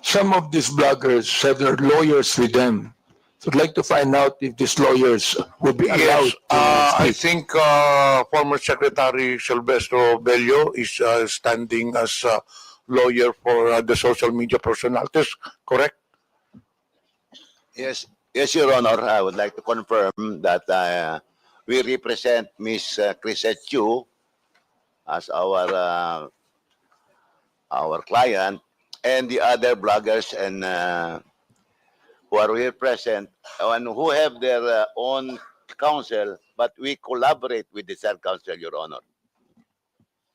some of these bloggers have their lawyers with them. So I'd like to find out if these lawyers would be allowed Yes, to I speak. think former Secretary Silvestro Bello is standing as a lawyer for the social media personalities, correct? Yes, yes, Your Honor. I would like to confirm that we represent Miss Chrisette Chu as our client, and the other bloggers and who are here present and who have their own counsel, but we collaborate with the said counsel, Your Honor.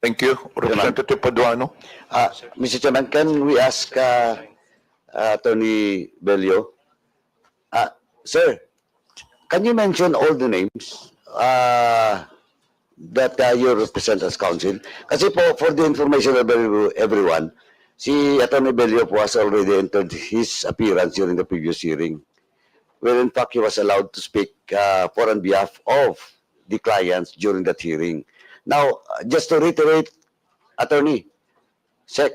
Thank you, Representative Paduano. Mr. Chairman, can we ask Attorney Bello? Sir, can you mention all the names that you represent as counsel? Kasi po, for the information of everyone, si Attorney Bello po has already entered his appearance during the previous hearing, where in fact he was allowed to speak for on behalf of the clients during that hearing. Now, just to reiterate, Attorney, Sec,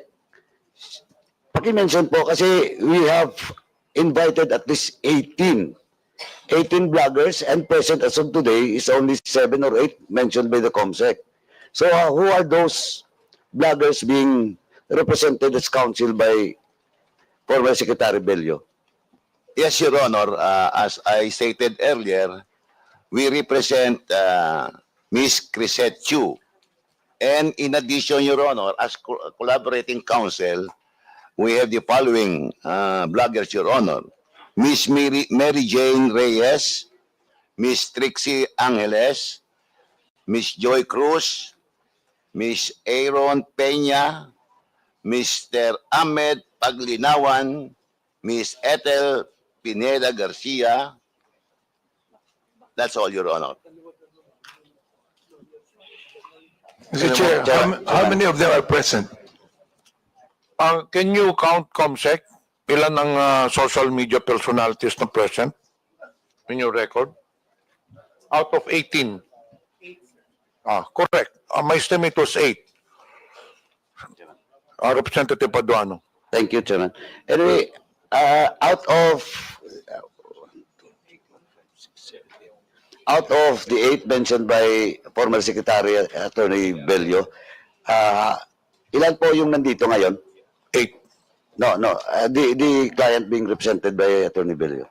paki-mention po kasi we have invited at least 18 bloggers, and present as of today is only 7 or 8 mentioned by the COMSEC. So who are those bloggers being represented as counsel by former Secretary Bello? Yes, Your Honor. As I stated earlier, we represent Miss Chrisette Chu. And in addition, Your Honor, as collaborating counsel, we have the following bloggers, Your Honor. Miss Mary Jane Reyes, Miss Trixie Angeles, Miss Joy Cruz, Miss Aaron Peña, Mr. Ahmed Paglinawan, Miss Ethel Pineda Garcia. That's all, Your Honor. Mr. Chair, how many of them are present? Can you count COMSEC? Ilan ang social media personalities na present in your record? Out of 18. Correct. My estimate was 8. Representative Paduano. Thank you, Chairman. Anyway, out of the 8 mentioned by former Secretary Attorney Bello, ilan po yung nandito ngayon? 8. No. The client being represented by Attorney Bello.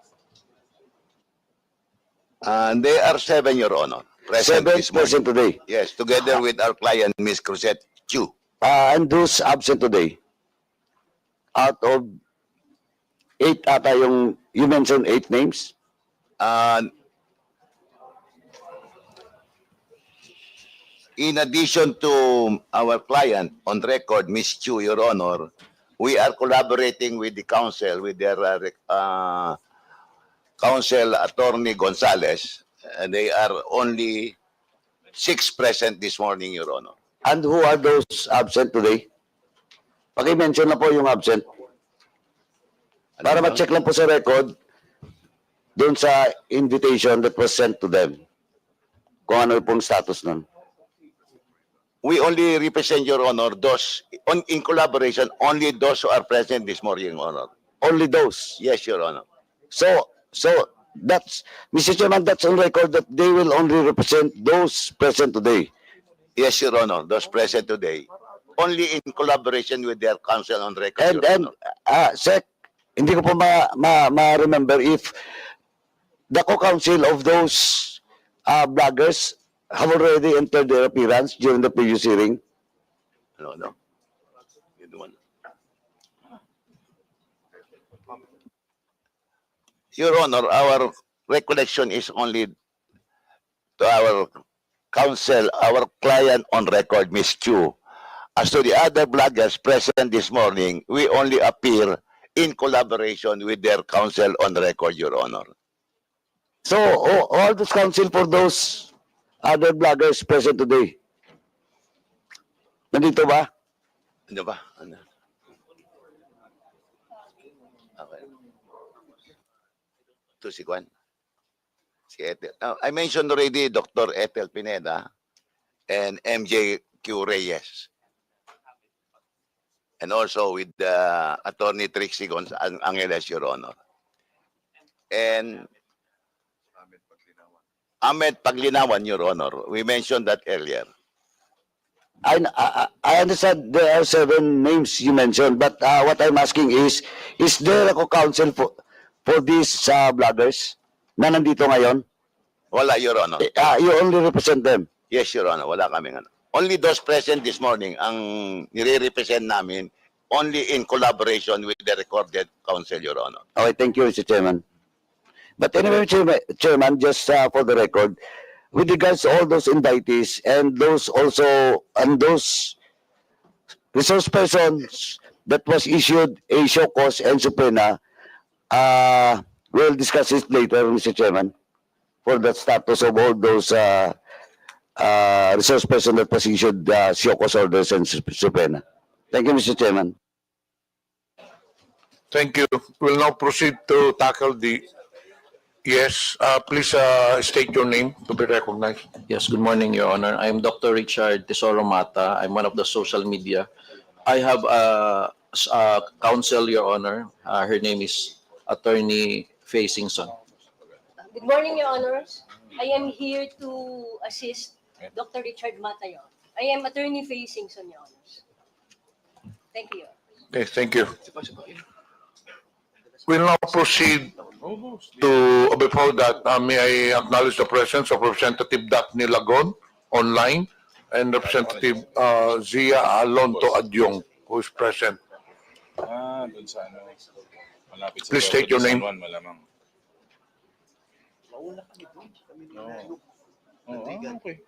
They are 7, Your Honor. Present 7 this morning. present today. Yes, together with our client, Miss Chrisette Chu. And those absent today, out of 8 ata yung, you mentioned 8 names? In addition to our client on record, Miss Chu, Your Honor, we are collaborating with the counsel, with their counsel, Attorney Gonzales. And they are only 6 present this morning, Your Honor. And who are those absent today? Paki-mention na po yung absent. Para ma-check lang po sa record doon sa invitation that was sent to them. Kung ano pong status nun. We only represent, Your Honor, those, in collaboration, only those who are present this morning, Your Honor. Only those. Yes, Your Honor. So that's, Mr. Chairman, that's on record that they will only represent those present today. Yes, Your Honor, those present today. Only in collaboration with their counsel on record, And Your Honor. Sec, hindi ko po ma-remember if the co-counsel of those bloggers have already entered their appearance during the previous hearing. No. You do one. Your Honor, our recollection is only to our counsel, our client on record, Ms. Chu. As to the other bloggers present this morning, we only appear in collaboration with their counsel on record, Your Honor. So, all those counsel for those other bloggers present today, nandito ba? Ano ba? Ano? Okay. Ito si Juan. Si Ethel. I mentioned already Dr. Ethel Pineda and MJ Q. Reyes. and also with Attorney Trixie Angeles, Your Honor. And Ahmed Paglinawan, Your Honor. We mentioned that earlier. I understand there are 7 names you mentioned, but what I'm asking is there a co-counsel for these bloggers na nandito ngayon? Wala, Your Honor. You only represent them. Yes, Your Honor. Wala kaming ano. Only those present this morning ang nire-represent namin only in collaboration with the recorded counsel, Your Honor. Okay, thank you, Mr. Chairman. But anyway, Chairman, just for the record, with regards to all those invitees and those resource persons that was issued a show cause and subpoena, we'll discuss it later, Mr. Chairman, for the status of all those resource person that was issued show cause orders and subpoena. Thank you, Mr. Chairman. Thank you. We'll now proceed to tackle the... Yes, please state your name to be recognized. Yes, good morning, Your Honor. I'm Dr. Richard Tesoro Mata. I'm one of the social media. I have a counsel, Your Honor. Her name is Attorney Faye Singson. Good morning, Your Honors. I am here to assist Dr. Richard Mata, Your Honor. I am Attorney Faye Singson, Your Honors. Thank you, Your Honor. Okay, thank you. We'll now proceed to, before that, may I acknowledge the presence of Representative Daphne Lagon online and Representative Zia Alonto Adyong, who is present. Dun sa ano, malapit sa Please state your name. San Juan, malamang. Okay.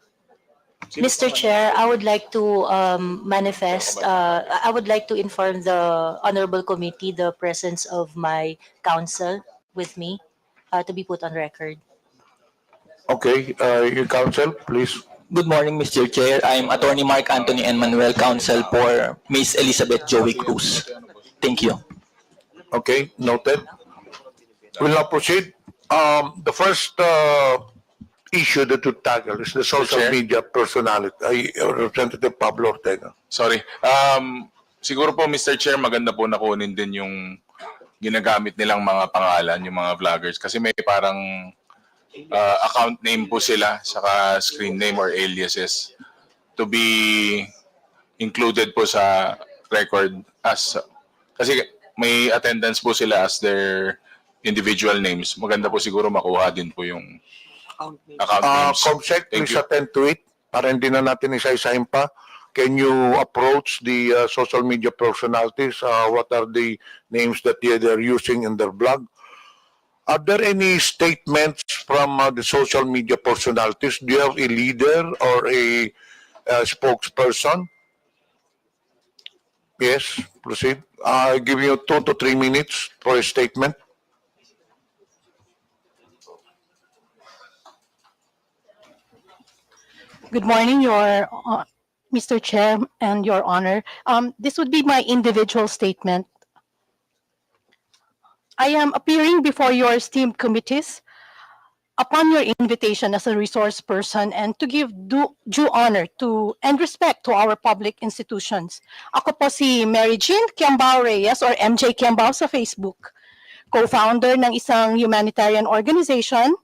Mr. Chair, I would like to I would like to inform the Honorable Committee the presence of my counsel with me to be put on record. Okay, your counsel, please. Good morning, Mr. Chair. I'm Attorney Mark Anthony and Manuel, counsel for Miss Elizabeth Joey Cruz. Thank you. Okay, noted. We'll now proceed. The first issue that to tackle is the social Chair? media personality. Representative Pablo Ortega. Sorry. Siguro po, Mr. Chair, maganda po na kunin din yung ginagamit nilang mga pangalan, yung mga vloggers. Kasi may parang account name po sila, saka screen name or aliases to be included po sa record as... Kasi may attendance po sila as their individual names. Maganda po siguro makuha din po yung account names. Comsec, Thank please you. attend to it para hindi na natin isa-isahin pa. Can you approach the social media personalities? What are the names that they're using in their blog? Are there any statements from the social media personalities? Do you have a leader or a spokesperson? Yes, proceed. I'll give you 2 to 3 minutes for a statement. Good morning, Mr. Chair and Your Honor. This would be my individual statement. I am appearing before your esteemed committees upon your invitation as a resource person and to give due honor to and respect to our public institutions. Ako po si Mary Jean Kiambao Reyes or MJ Kiambao sa Facebook, co-founder ng isang humanitarian organization.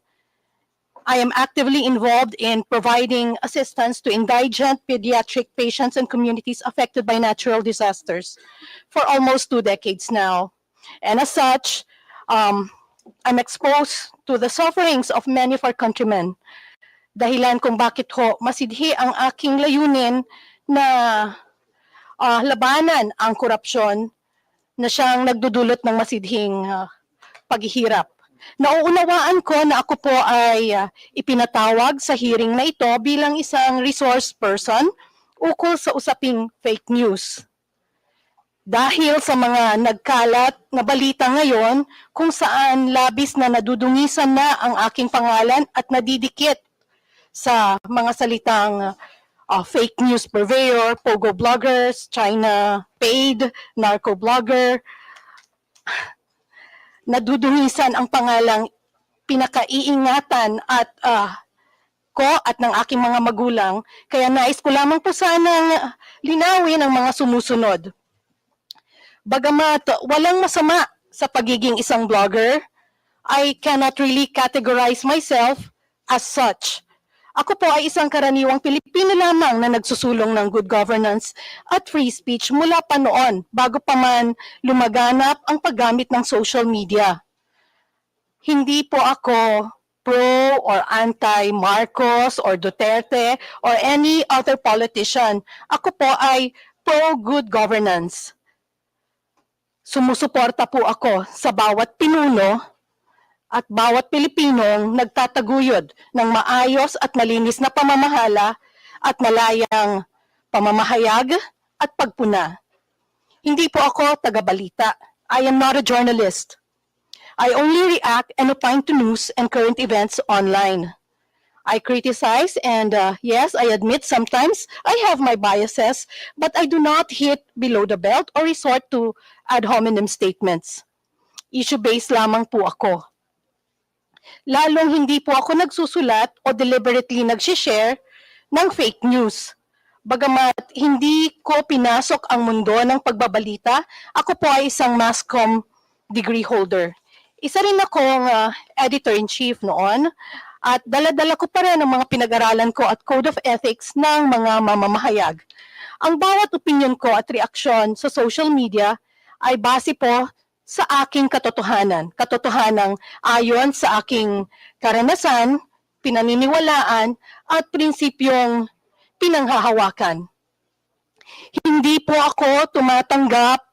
I am actively involved in providing assistance to indigent pediatric patients and communities affected by natural disasters for almost 2 decades now. And as such, I'm exposed to the sufferings of many of our countrymen. Dahilan kung bakit ho masidhi ang aking layunin na labanan ang korupsyon na siyang nagdudulot ng masidhing paghihirap. Nauunawaan ko na ako po ay ipinatawag sa hearing na ito bilang isang resource person ukol sa usaping fake news. Dahil sa mga nagkalat na balita ngayon kung saan labis na nadudungisan na ang aking pangalan at nadidikit sa mga salitang fake news purveyor, pogo bloggers, China paid, narco blogger, nadudungisan ang pangalang pinakaiingatan at ko at ng aking mga magulang. Kaya nais ko lamang po sanang linawin ang mga sumusunod. Bagamat walang masama sa pagiging isang blogger, I cannot really categorize myself as such. Ako po ay isang karaniwang Pilipino lamang na nagsusulong ng good governance at free speech mula pa noon bago pa man lumaganap ang paggamit ng social media. Hindi po ako pro or anti-Marcos or Duterte or any other politician. Ako po ay pro good governance. Sumusuporta po ako sa bawat pinuno at bawat Pilipinong nagtataguyod ng maayos at malinis na pamamahala at malayang pamamahayag at pagpuna. Hindi po ako taga-balita. I am not a journalist. I only react and opine to news and current events online. I criticize and yes, I admit sometimes I have my biases, but I do not hit below the belt or resort to ad hominem statements. Issue-based lamang po ako. Lalong hindi po ako nagsusulat o deliberately nag-share ng fake news. Bagamat hindi ko pinasok ang mundo ng pagbabalita, ako po ay isang mass comm degree holder. Isa rin akong editor-in-chief noon at dala-dala ko pa rin ang mga pinag-aralan ko at code of ethics ng mga mamamahayag. Ang bawat opinion ko at reaksyon sa social media ay base po sa aking katotohanang ayon sa aking karanasan, pinaniniwalaan at prinsipyong pinanghahawakan. Hindi po ako tumatanggap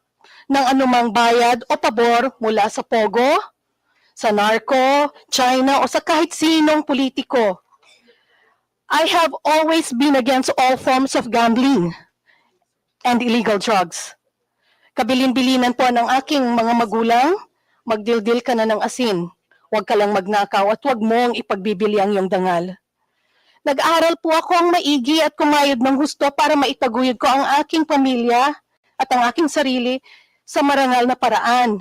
ng anumang bayad o pabor mula sa Pogo, sa narco, China o sa kahit sinong politiko. I have always been against all forms of gambling and illegal drugs. Kabilin-bilinan po ng aking mga magulang, magdildil ka na ng asin. Huwag ka lang magnakaw at huwag mong ipagbibili ang iyong dangal. Nag-aral po ako ang maigi at kumayod ng husto para maitaguyod ko ang aking pamilya at ang aking sarili sa marangal na paraan.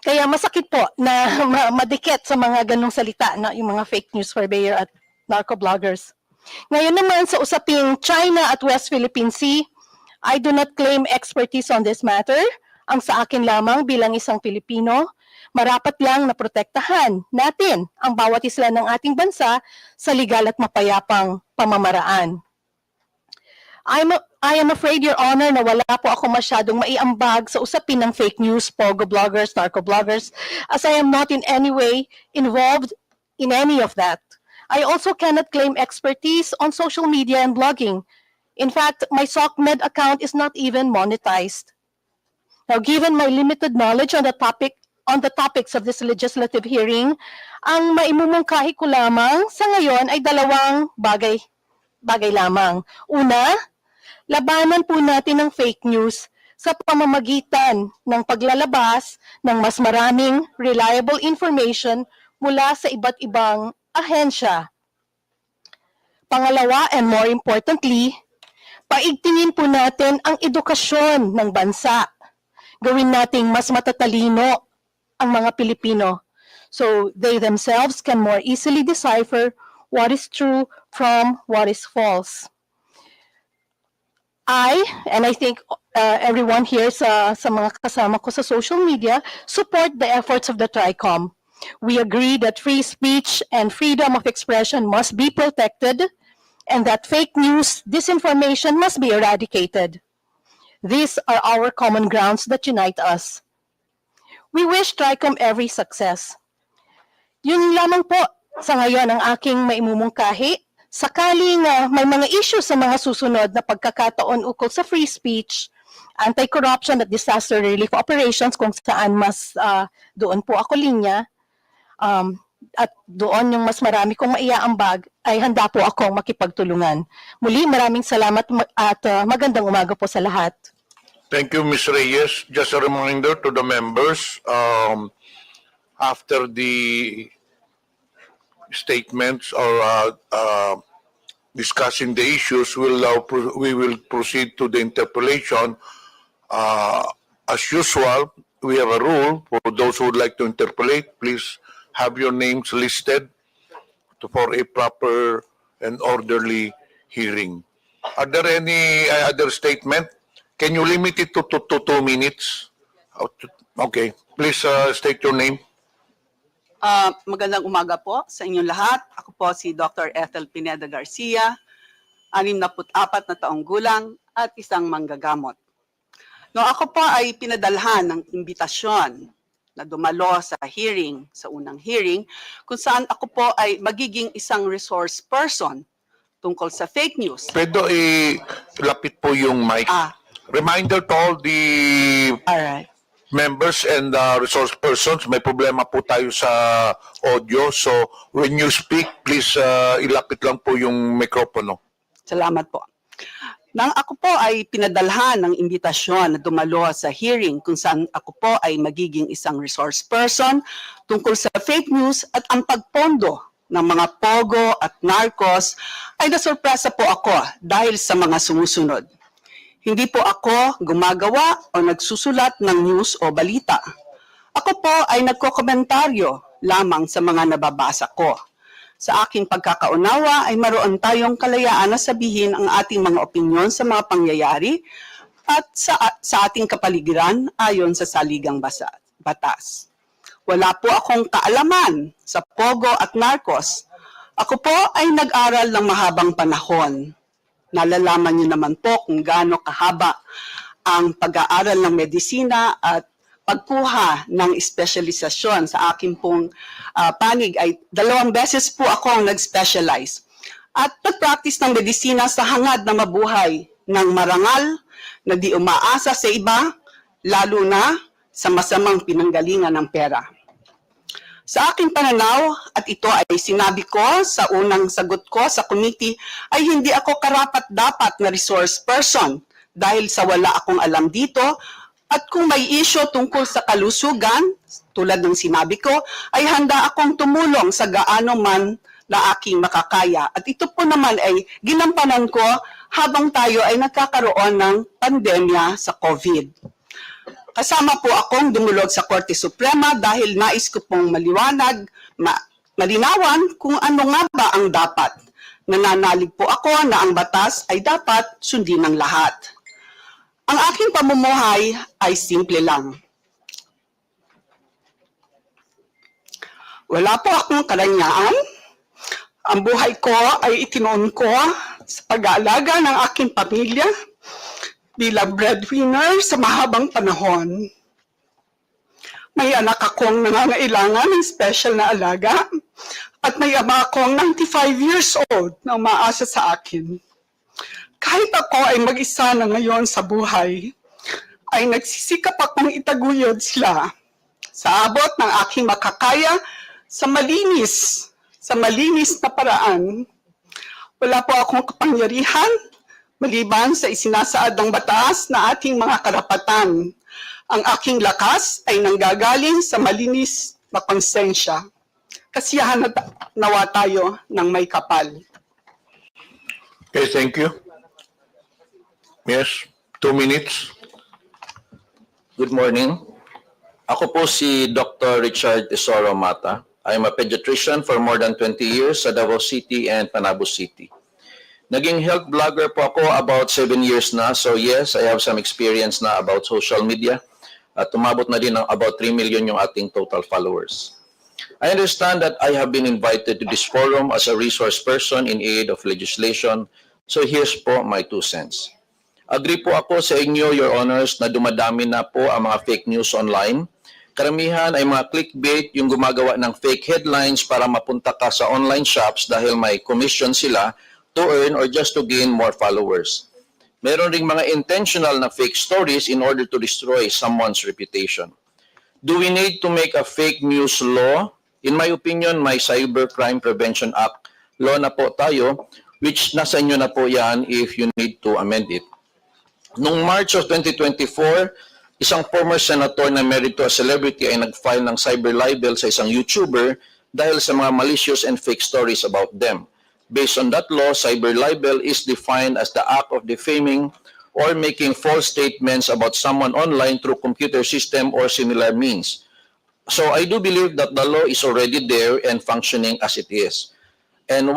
Kaya masakit po na madikit sa mga ganong salita na yung mga fake news purveyor at narco-bloggers. Ngayon naman sa usaping China at West Philippine Sea, I do not claim expertise on this matter. Ang sa akin lamang bilang isang Pilipino, marapat lang na protektahan natin ang bawat isla ng ating bansa sa legal at mapayapang pamamaraan. I am afraid, Your Honor, na wala po ako masyadong maiambag sa usapin ng fake news, pogo bloggers, narco bloggers, as I am not in any way involved in any of that. I also cannot claim expertise on social media and blogging. In fact, my SOCMED account is not even monetized. Now, given my limited knowledge on the topics of this legislative hearing, ang maimumungkahi ko lamang sa ngayon ay dalawang bagay lamang. Una, labanan po natin ang fake news sa pamamagitan ng paglalabas ng mas maraming reliable information mula sa iba't ibang ahensya. Pangalawa, and more importantly, paigtingin po natin ang edukasyon ng bansa. Gawin nating mas matatalino ang mga Pilipino so they themselves can more easily decipher what is true from what is false. And I think everyone here sa mga kasama ko sa social media, support the efforts of the TRICOM. We agree that free speech and freedom of expression must be protected and that fake news, disinformation must be eradicated. These are our common grounds that unite us. We wish TRICOM every success. Yun lamang po sa ngayon ang aking maimumungkahi. Sakaling may mga issue sa mga susunod na pagkakataon ukol sa free speech, anti-corruption at disaster relief operations kung saan mas doon po ako linya, at doon yung mas marami kong maiaambag, ay handa po akong makipagtulungan. Muli, maraming salamat at magandang umaga po sa lahat. Thank you, Ms. Reyes. Just a reminder to the members, after the statements or discussing the issues, we will proceed to the interpellation. As usual, we have a rule for those who would like to interpellate. Please have your names listed for a proper and orderly hearing. Are there any other statement? Can you limit it to 2 minutes? Okay, please state your name. Magandang umaga po sa inyong lahat. Ako po si Dr. Ethel Pineda Garcia, 64 na taong gulang at isang manggagamot. No, ako po ay pinadalhan ng imbitasyon na dumalo sa hearing, sa unang hearing, kung saan ako po ay magiging isang resource person tungkol sa fake news. Pwede lapit po yung mic. Reminder to all the Alright. members and resource persons, may problema po tayo sa audio. So when you speak, please ilapit lang po yung mikropono. Salamat po. Nang ako po ay pinadalhan ng imbitasyon na dumalo sa hearing kung saan ako po ay magiging isang resource person tungkol sa fake news at ang pagpondo ng mga pogo at narcos, ay nasurpresa po ako dahil sa mga sumusunod. Hindi po ako gumagawa o nagsusulat ng news o balita. Ako po ay nagkokomentaryo lamang sa mga nababasa ko. Sa aking pagkakaunawa ay maroon tayong kalayaan na sabihin ang ating mga opinyon sa mga pangyayari at sa ating kapaligiran ayon sa saligang batas. Wala po akong kaalaman sa pogo at narcos. Ako po ay nag-aral ng mahabang panahon. Nalalaman niyo naman po kung gaano kahaba ang pag-aaral ng medisina at pagkuha ng espesyalisasyon sa aking pong panig ay 2 beses po ako ang nag-specialize. At nag-practice ng medisina sa hangad na mabuhay ng marangal na di umaasa sa iba, lalo na sa masamang pinanggalingan ng pera. Sa aking pananaw, at ito ay sinabi ko sa unang sagot ko sa committee, ay hindi ako karapat-dapat na resource person dahil sa wala akong alam dito. At kung may issue tungkol sa kalusugan, tulad ng sinabi ko, ay handa akong tumulong sa gaano man na aking makakaya. At ito po naman ay ginampanan ko habang tayo ay nagkakaroon ng pandemya sa COVID. Kasama po akong dumulog sa Korte Suprema dahil nais ko pong malinawan kung ano nga ba ang dapat. Nananalig po ako na ang batas ay dapat sundin ng lahat. Ang aking pamumuhay ay simple lang. Wala po akong karanyaan. Ang buhay ko ay itinoon ko sa pag-aalaga ng aking pamilya bilang breadwinner sa mahabang panahon. May anak akong nangangailangan ng special na alaga at may ama akong 95 years old na umaasa sa akin. Kahit ako ay mag-isa na ngayon sa buhay, ay nagsisikap akong itaguyod sila sa abot ng aking makakaya sa malinis na paraan. Wala po akong kapangyarihan maliban sa isinasaad ng batas na ating mga karapatan. Ang aking lakas ay nanggagaling sa malinis na konsensya. Kasiyahan nawa tayo ng may kapal. Okay, thank you. Yes, 2 minutes. Good morning. Ako po si Dr. Richard Tesoro Mata. I'm a pediatrician for more than 20 years sa Davao City and Panabo City. Naging health blogger po ako about 7 years na. So yes, I have some experience na about social media. At tumabot na din ng about 3 million yung ating total followers. I understand that I have been invited to this forum as a resource person in aid of legislation. So here's po my 2 cents. Agree po ako sa inyo, Your Honors, na dumadami na po ang mga fake news online. Karamihan ay mga clickbait, yung gumagawa ng fake headlines para mapunta ka sa online shops dahil may commission sila to earn or just to gain more followers. Meron ring mga intentional na fake stories in order to destroy someone's reputation. Do we need to make a fake news law? In my opinion, may Cybercrime Prevention Act law na po tayo, which nasa inyo na po yan if you need to amend it. Noong March of 2024, isang former senator na married to a celebrity ay nag-file ng cyber libel sa isang YouTuber dahil sa mga malicious and fake stories about them. Based on that law, cyber libel is defined as the act of defaming or making false statements about someone online through computer system or similar means. So I do believe that the law is already there and functioning as it is. And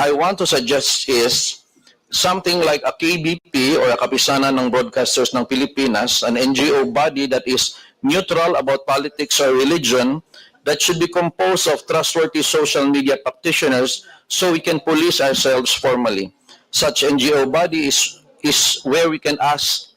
I want to suggest is something like a KBP or a Kapisanan ng Broadcasters ng Pilipinas, an NGO body that is neutral about politics or religion, that should be composed of trustworthy social media practitioners so we can police ourselves formally. Such NGO body is where we can ask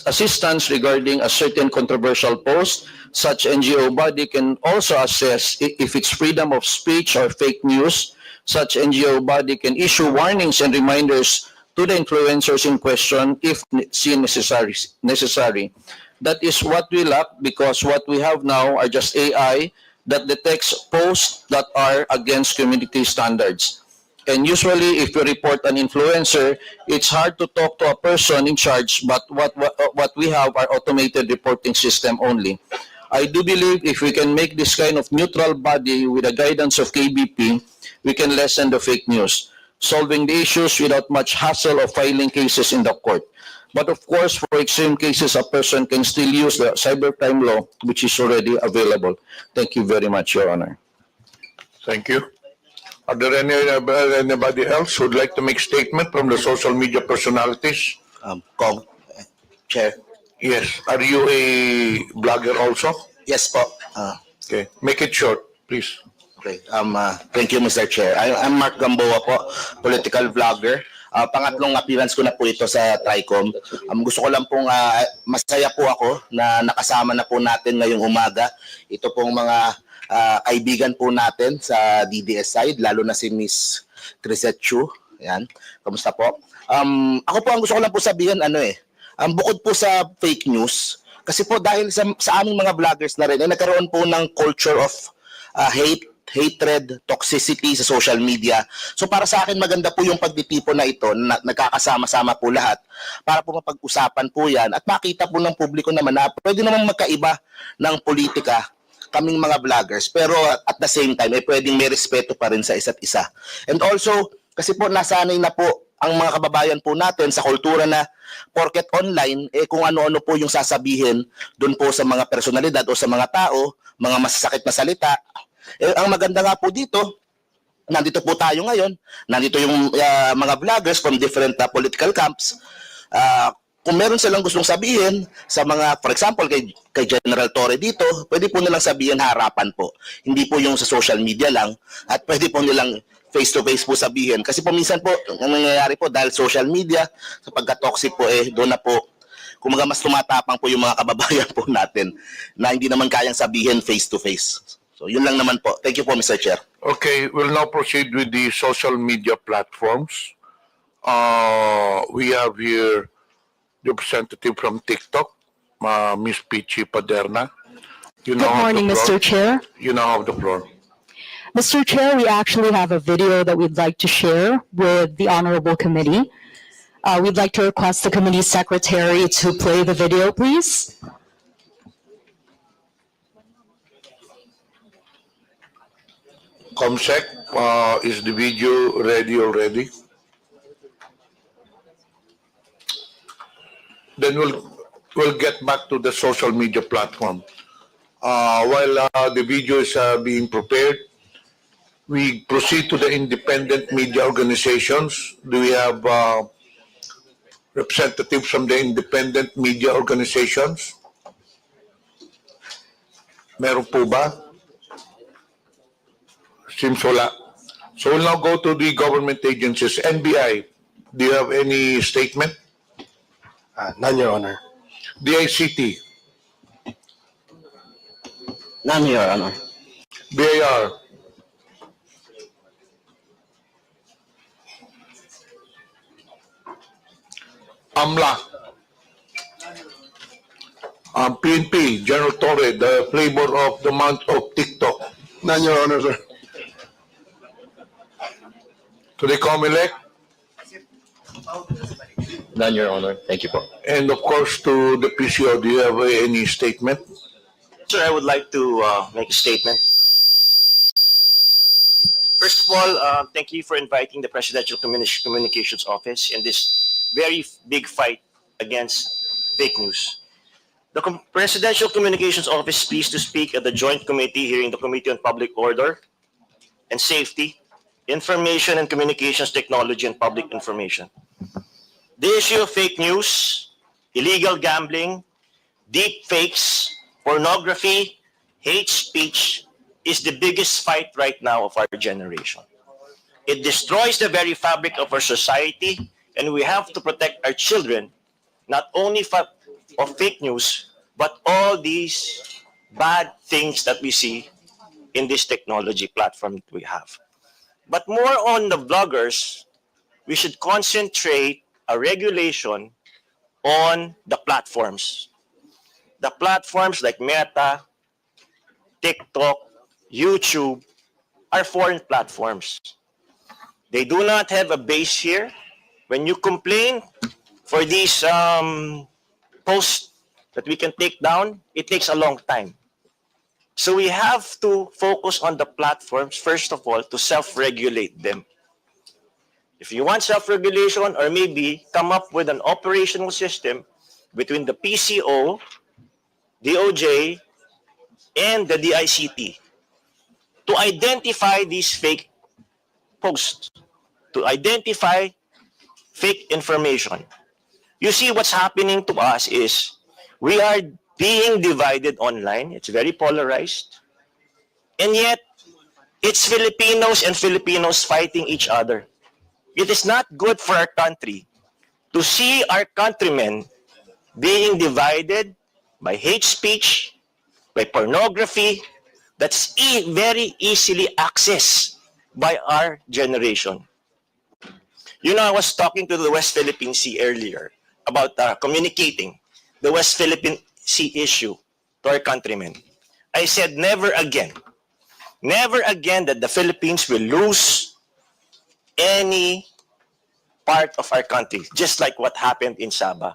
assistance regarding a certain controversial post. Such NGO body can also assess if it's freedom of speech or fake news. Such NGO body can issue warnings and reminders to the influencers in question if seen necessary. That is what we lack, because what we have now are just AI that detects posts that are against community standards. And usually, if you report an influencer, it's hard to talk to a person in charge, but what we have are automated reporting system only. I do believe if we can make this kind of neutral body with the guidance of KBP, we can lessen the fake news, solving the issues without much hassle of filing cases in the court. But of course, for extreme cases, a person can still use the cybercrime law, which is already available. Thank you very much, Your Honor. Thank you. Are there anybody else who would like to make statement from the social media personalities? Chair. Yes. Are you a blogger also? Yes po. Okay. Make it short, please. Okay. Thank you, Mr. Chair. I'm Mark Gamboa po, political vlogger. Pangatlong appearance ko na po ito sa TRICOM. Gusto ko lang pong masaya po ako na nakasama na po natin ngayong umaga. Ito pong mga kaibigan po natin sa DDS side, lalo na si Miss Trisette Chu. Yan. Kamusta po? Ako po, ang gusto ko lang po sabihin, bukod po sa fake news, kasi po dahil sa aming mga vloggers na rin, nagkaroon po ng culture of hatred, toxicity sa social media. So para sa akin, maganda po yung pagtitipon na ito, na nagkakasama-sama po lahat, para po mapag-usapan po yan at makita po ng publiko naman na pwede naman magkaiba ng politika kaming mga vloggers, pero at the same time, pwedeng may respeto pa rin sa isa't isa. And also, kasi po nasanay na po ang mga kababayan po natin sa kultura na porket online, kung ano-ano po yung sasabihin doon po sa mga personalidad o sa mga tao, mga masasakit na salita. Ang maganda nga po dito, nandito po tayo ngayon, nandito yung mga vloggers from different political camps. Kung meron silang gustong sabihin sa mga, for example, kay General Torre dito, pwede po nilang sabihin harapan po. Hindi po yung sa social media lang, at pwede po nilang face-to-face po sabihin. Kasi po minsan po, ang nangyayari po dahil social media, sa pagka-toxic po, doon na po, kumaga mas tumatapang po yung mga kababayan po natin na hindi naman kayang sabihin face-to-face. So yun lang naman po. Thank you po, Mr. Chair. Okay, we'll now proceed with the social media platforms. We have here the representative from TikTok, Ms. Pichi Paderna. Good morning, Mr. Chair. You now have the floor. Mr. Chair, we actually have a video that we'd like to share with the Honorable Committee. We'd like to request the committee secretary to play the video, please. Comsec, is the video ready already? Then we'll get back to the social media platform. While the video is being prepared, we proceed to the independent media organizations. Do we have representatives from the independent media organizations? Meron po ba? Seems wala. So we'll now go to the government agencies. NBI, do you have any statement? None, Your Honor. DICT, None, Your Honor. BIR, AMLA, PNP, General Torre, the flavor of the month of TikTok. None, Your Honor, sir. To the COMELEC, None, Your Honor. Thank you po. and of course to the PCO. Do you have any statement? Sir, I would like to make a statement. First of all, thank you for inviting the Presidential Communications Office in this very big fight against fake news. The Presidential Communications Office is pleased to speak at the Joint Committee hearing the Committee on Public Order and Safety, Information and Communications Technology and Public Information. The issue of fake news, illegal gambling, deep fakes, pornography, hate speech is the biggest fight right now of our generation. It destroys the very fabric of our society, and we have to protect our children not only of fake news, but all these bad things that we see in this technology platform that we have. But more on the vloggers, we should concentrate a regulation on the platforms. The platforms like Meta, TikTok, YouTube are foreign platforms. They do not have a base here. When you complain for these posts that we can take down, it takes a long time. So we have to focus on the platforms, first of all, to self-regulate them. If you want self-regulation, or maybe come up with an operational system between the PCO, DOJ, and the DICT to identify these fake posts, to identify fake information. You see, what's happening to us is we are being divided online. It's very polarized. And yet, it's Filipinos and Filipinos fighting each other. It is not good for our country to see our countrymen being divided by hate speech, by pornography, that's very easily accessed by our generation. You know, I was talking to the West Philippine Sea earlier about communicating the West Philippine Sea issue to our countrymen. I said, never again that the Philippines will lose any part of our country, just like what happened in Sabah.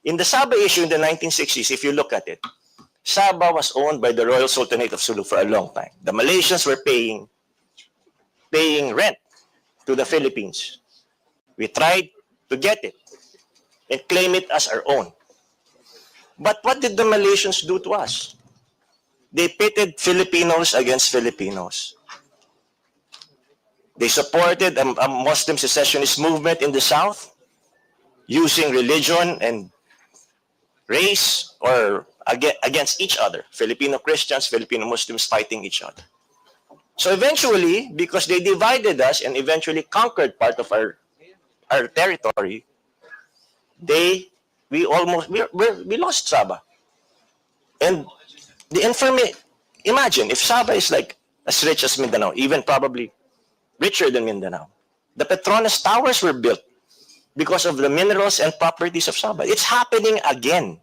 In the Sabah issue in the 1960s, if you look at it, Sabah was owned by the Royal Sultanate of Sulu for a long time. The Malaysians were paying rent to the Philippines. We tried to get it and claim it as our own. But what did the Malaysians do to us? They pitted Filipinos against Filipinos. They supported a Muslim secessionist movement in the South using religion and race or against each other. Filipino Christians, Filipino Muslims fighting each other. So eventually, because they divided us and eventually conquered part of our territory, we lost Sabah. And imagine if Sabah is like as rich as Mindanao, even probably richer than Mindanao. The Petronas Towers were built because of the minerals and properties of Sabah. It's happening again.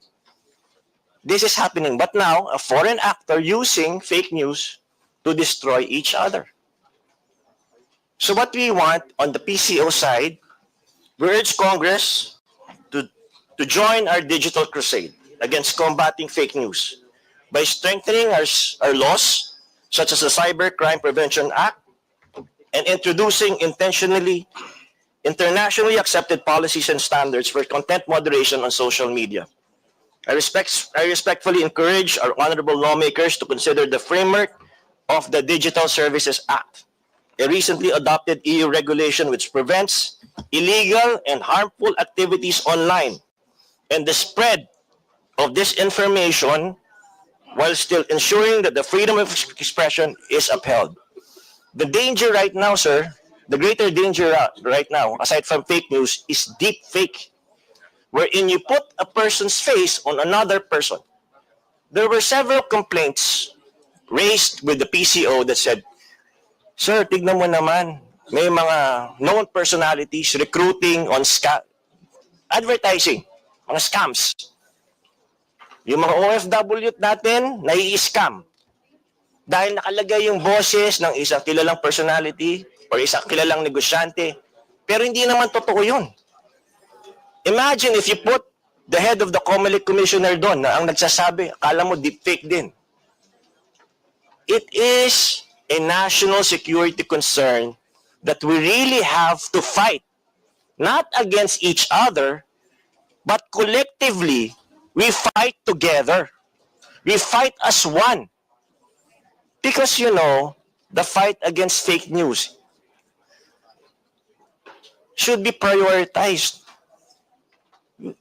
This is happening, but now a foreign actor using fake news to destroy each other. So what we want on the PCO side, we urge Congress to join our digital crusade against combating fake news by strengthening our laws, such as the Cybercrime Prevention Act, and introducing internationally accepted policies and standards for content moderation on social media. I respectfully encourage our honorable lawmakers to consider the framework of the Digital Services Act, a recently adopted EU regulation which prevents illegal and harmful activities online and the spread of disinformation while still ensuring that the freedom of expression is upheld. The danger right now, sir, the greater danger right now, aside from fake news, is deep fake, wherein you put a person's face on another person. There were several complaints raised with the PCO that said, sir, tignan mo naman, may mga known personalities recruiting on advertising, mga scams. Yung mga OFW natin, nai-scam. Dahil nakalagay yung boses ng isang kilalang personality or isang kilalang negosyante, pero hindi naman totoo yun. Imagine if you put the head of the COMELEC commissioner doon na ang nagsasabi, akala mo deepfake din. It is a national security concern that we really have to fight, not against each other, but collectively, we fight together. We fight as one. Because, you know, the fight against fake news should be prioritized.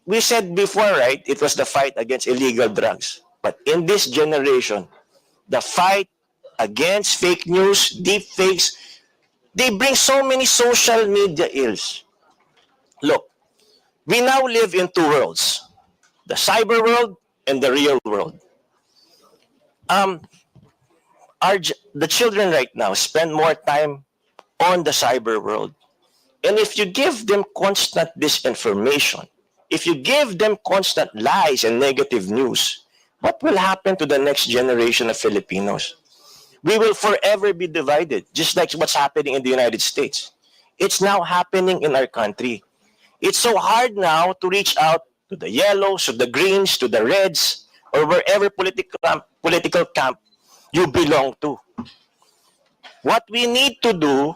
We said before, right, it was the fight against illegal drugs. But in this generation, the fight against fake news, deep fakes, they bring so many social media ills. Look, we now live in two worlds, the cyber world and the real world. The children right now spend more time on the cyber world. And if you give them constant disinformation, if you give them constant lies and negative news, what will happen to the next generation of Filipinos? We will forever be divided, just like what's happening in the United States. It's now happening in our country. It's so hard now to reach out to the yellows, to the greens, to the reds, or wherever political camp you belong to. What we need to do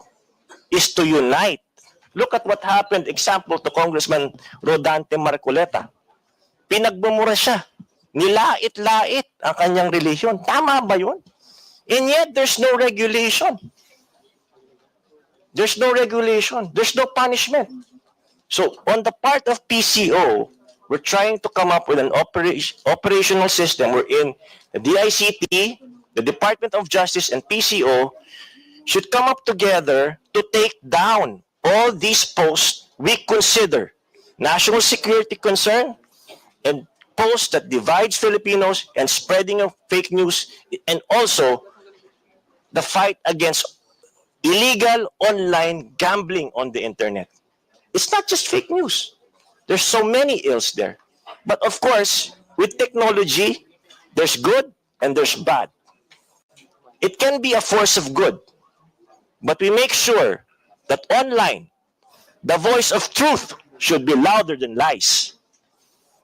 is to unite. Look at what happened, example, to Congressman Rodante Marcoleta. Pinagbumura siya. Nilait-lait ang kanyang relihiyon. Tama ba yun? And yet, there's no regulation. There's no regulation. There's no punishment. So, on the part of PCO, we're trying to come up with an operational system wherein the DICT, the Department of Justice, and PCO should come up together to take down all these posts we consider national security concern and posts that divides Filipinos and spreading of fake news, and also the fight against illegal online gambling on the internet. It's not just fake news. There's so many ills there. But of course, with technology, there's good and there's bad. It can be a force of good, but we make sure that online, the voice of truth should be louder than lies.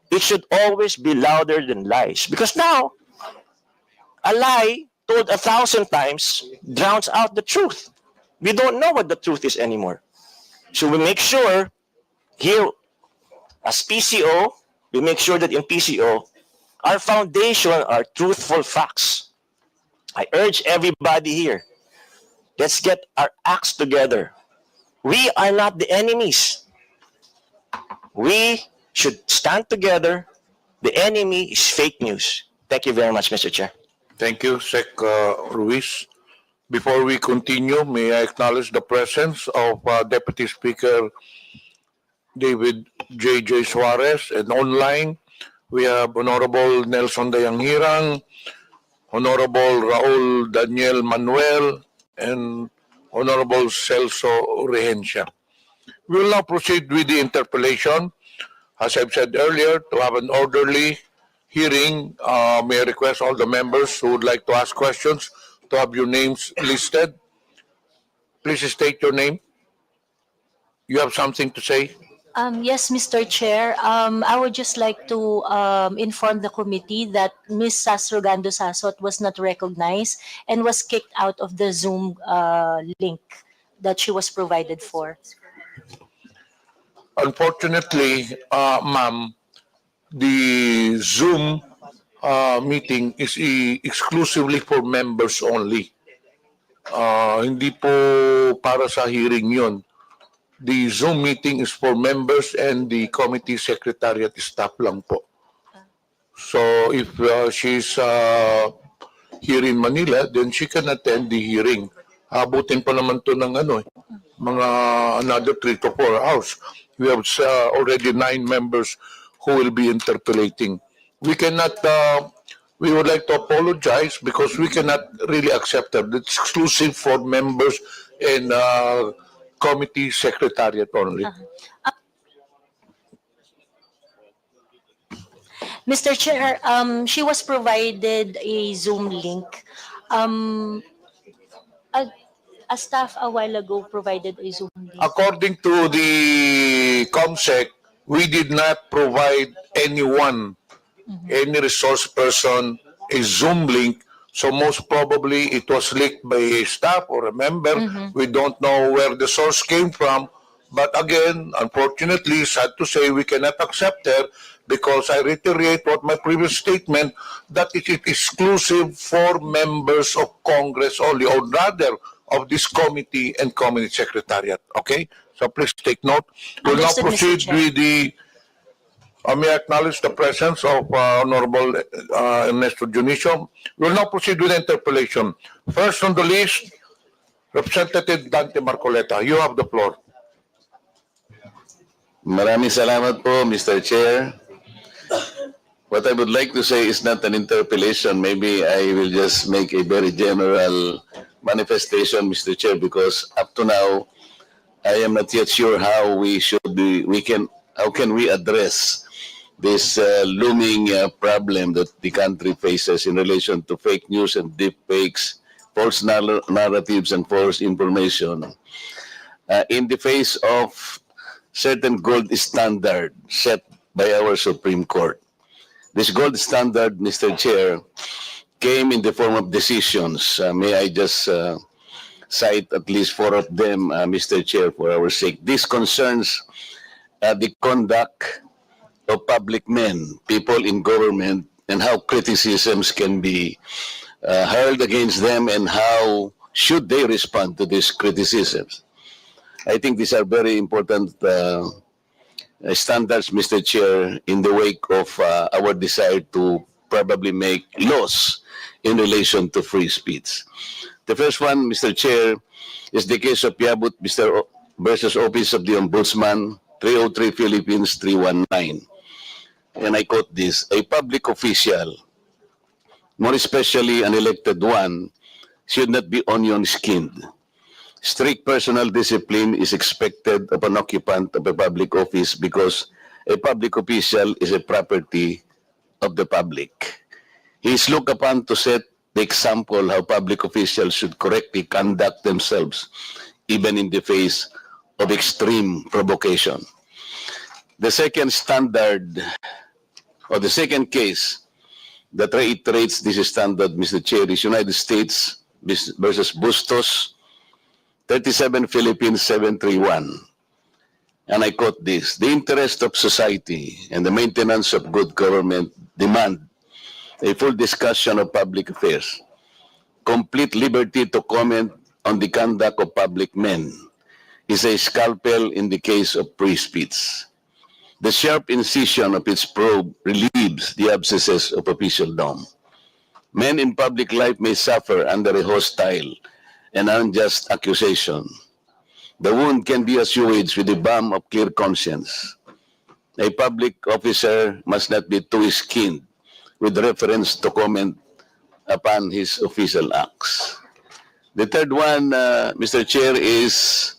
It should always be louder than lies. Because now, a lie told 1,000 times drowns out the truth. We don't know what the truth is anymore. So we make sure here, as PCO, we make sure that in PCO, our foundation are truthful facts. I urge everybody here, let's get our acts together. We are not the enemies. We should stand together. The enemy is fake news. Thank you very much, Mr. Chair. Thank you, Sec Ruiz. Before we continue, may I acknowledge the presence of Deputy Speaker David J.J. Suarez, and online we have Honorable Nelson Dayanghirang, Honorable Raul Daniel Manuel, and Honorable Celso Rehencia. We will now proceed with the interpellation. As I've said earlier, to have an orderly hearing, may I request all the members who would like to ask questions to have your names listed. Please state your name. You have something to say? Yes, Mr. Chair. I would just like to inform the committee that Ms. Sasrogando Sasot was not recognized and was kicked out of the Zoom link that she was provided for. Unfortunately, ma'am, the Zoom meeting is exclusively for members only. Hindi po para sa hearing yun. The Zoom meeting is for members and the committee secretariat staff lang po. So if she's here in Manila, then she can attend the hearing. Abutin pa naman to ng mga another 3 to 4 hours. We have already 9 members who will be interpellating. We cannot, we would like to apologize because we cannot really accept that. It's exclusive for members and committee secretariat only. Mr. Chair, she was provided a Zoom link. A staff a while ago provided a Zoom link. According to the COMSEC, we did not provide anyone, any resource person, a Zoom link. So most probably it was leaked by a staff or a member. We don't know where the source came from. But again, unfortunately, sad to say, we cannot accept it because I reiterate what my previous statement, that it is exclusive for members of Congress only, or rather of this committee and committee secretariat. Okay? So please take note. We'll now Understood, Mr. proceed Chair. with the May I acknowledge the presence of Honorable Ernesto Dionisio. We will now proceed with the interpellation. First on the list, Representative Dante Marcoleta. You have the floor. Maraming salamat po, Mr. Chair. What I would like to say is not an interpellation. Maybe I will just make a very general manifestation, Mr. Chair, because up to now, I am not yet sure how how can we address this looming problem that the country faces in relation to fake news and deep fakes, false narratives and false information. In the face of certain gold standard set by our Supreme Court. This gold standard, Mr. Chair, came in the form of decisions. May I just cite at least 4 of them, Mr. Chair, for our sake. This concerns the conduct of public men, people in government, and how criticisms can be hurled against them and how should they respond to these criticisms. I think these are very important standards, Mr. Chair, in the wake of our desire to probably make laws in relation to free speech. The first one, Mr. Chair, is the case of Yabut versus Office of the Ombudsman, 303 Philippines 319. And I quote this: a public official, more especially an elected one, should not be onion-skinned. Strict personal discipline is expected of an occupant of a public office because a public official is a property of the public. He is looked upon to set the example how public officials should correctly conduct themselves, even in the face of extreme provocation. The second standard, or the second case that reiterates this standard, Mr. Chair, is United States versus Bustos, 37 Philippines 731. And I quote this: the interest of society and the maintenance of good government demand a full discussion of public affairs, complete liberty to comment on the conduct of public men is a scalpel in the case of free speech. The sharp incision of its probe relieves the abscesses of officialdom. Men in public life may suffer under a hostile and unjust accusation. The wound can be assuaged with the balm of clear conscience. A public officer must not be too-skinned with reference to comment upon his official acts. The third one, Mr. Chair, is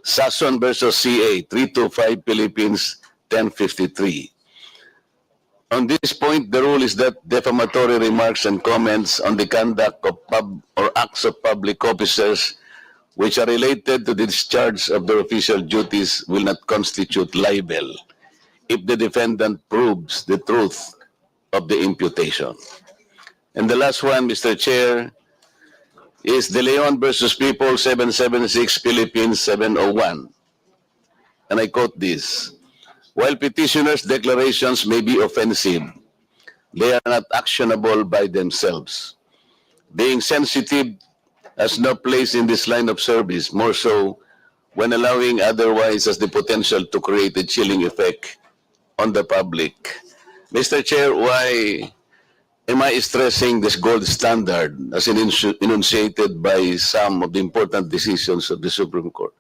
Sason versus CA, 325 Philippines 1053. On this point, the rule is that defamatory remarks and comments on the conduct of acts of public officers which are related to the discharge of their official duties will not constitute libel if the defendant proves the truth of the imputation. And the last one, Mr. Chair, is De Leon versus People 776 Philippines 701. And I quote this: while petitioners' declarations may be offensive, they are not actionable by themselves. Being sensitive has no place in this line of service, more so when allowing otherwise has the potential to create a chilling effect on the public. Mr. Chair, why am I stressing this gold standard as enunciated by some of the important decisions of the Supreme Court?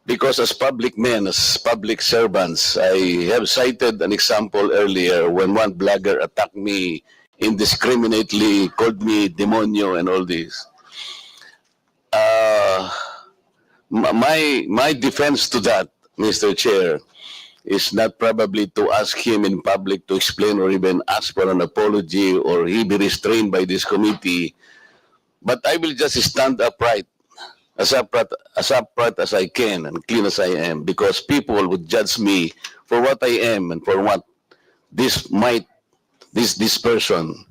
Because as public men, as public servants, I have cited an example earlier when one blogger attacked me indiscriminately, called me demonyo and all this. My defense to that, Mr. Chair, is not probably to ask him in public to explain or even ask for an apology or he be restrained by this committee, but I will just stand upright, as upright as I can and clean as I am, because people would judge me for what I am and for what this person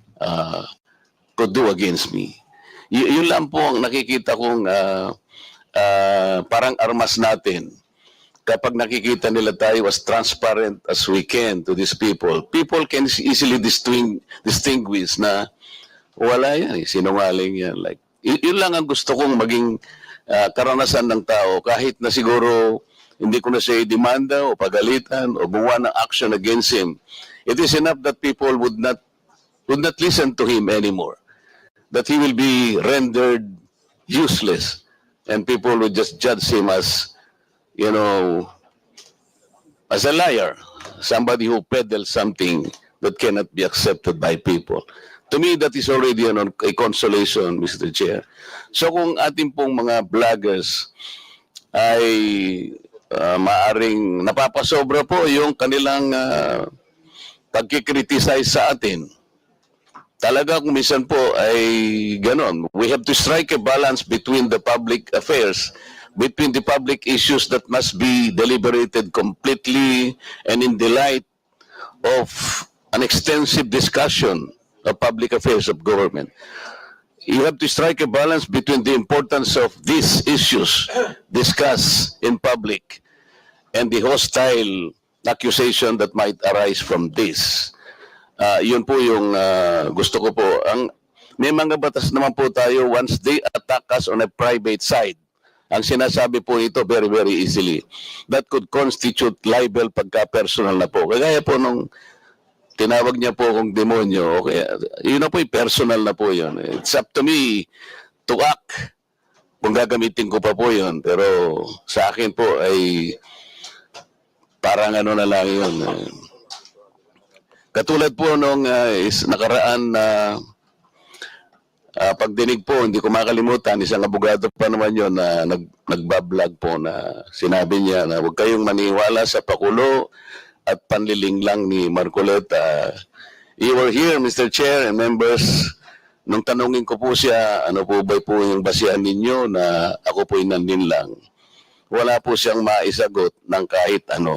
could do against me. Yun lang po ang nakikita kong parang armas natin. Kapag nakikita nila tayo as transparent as we can to these people, people can easily distinguish na wala yan, sinungaling yan. Like, yun lang ang gusto kong maging karanasan ng tao, kahit na siguro hindi ko na siya demanda o pagalitan o gumawa ng action against him. It is enough that people would not listen to him anymore. That he will be rendered useless and people would just judge him as, you know, as a liar, somebody who peddles something that cannot be accepted by people. To me, that is already a consolation, Mr. Chair. So kung ating pong mga vloggers ay maaring napapasobra po yung kanilang pagkikriticize sa atin, talaga kung minsan po ay ganon. We have to strike a balance between the public affairs, between the public issues that must be deliberated completely and in the light of an extensive discussion of public affairs of government. You have to strike a balance between the importance of these issues discussed in public and the hostile accusation that might arise from this. Yun po yung gusto ko po. May mga batas naman po tayo once they attack us on a private side. Ang sinasabi po ito very, very easily. That could constitute libel pagka-personal na po. Kagaya po nung tinawag niya po akong demonyo, okay, yun na po yung personal na po yun. It's up to me to act kung gagamitin ko pa po yun. Pero sa akin po ay parang ano na lang yun. Katulad po nung nakaraan na pagdinig po, hindi ko makalimutan, isang abogado pa naman yun na nagbablog po na sinabi niya na huwag kayong maniwala sa pakulo at panliling lang ni Marcoleta. You were here, Mr. Chair and members, nung tanungin ko po siya, ano po ba po yung basihan ninyo na ako po'y nandin lang. Wala po siyang maisagot ng kahit ano.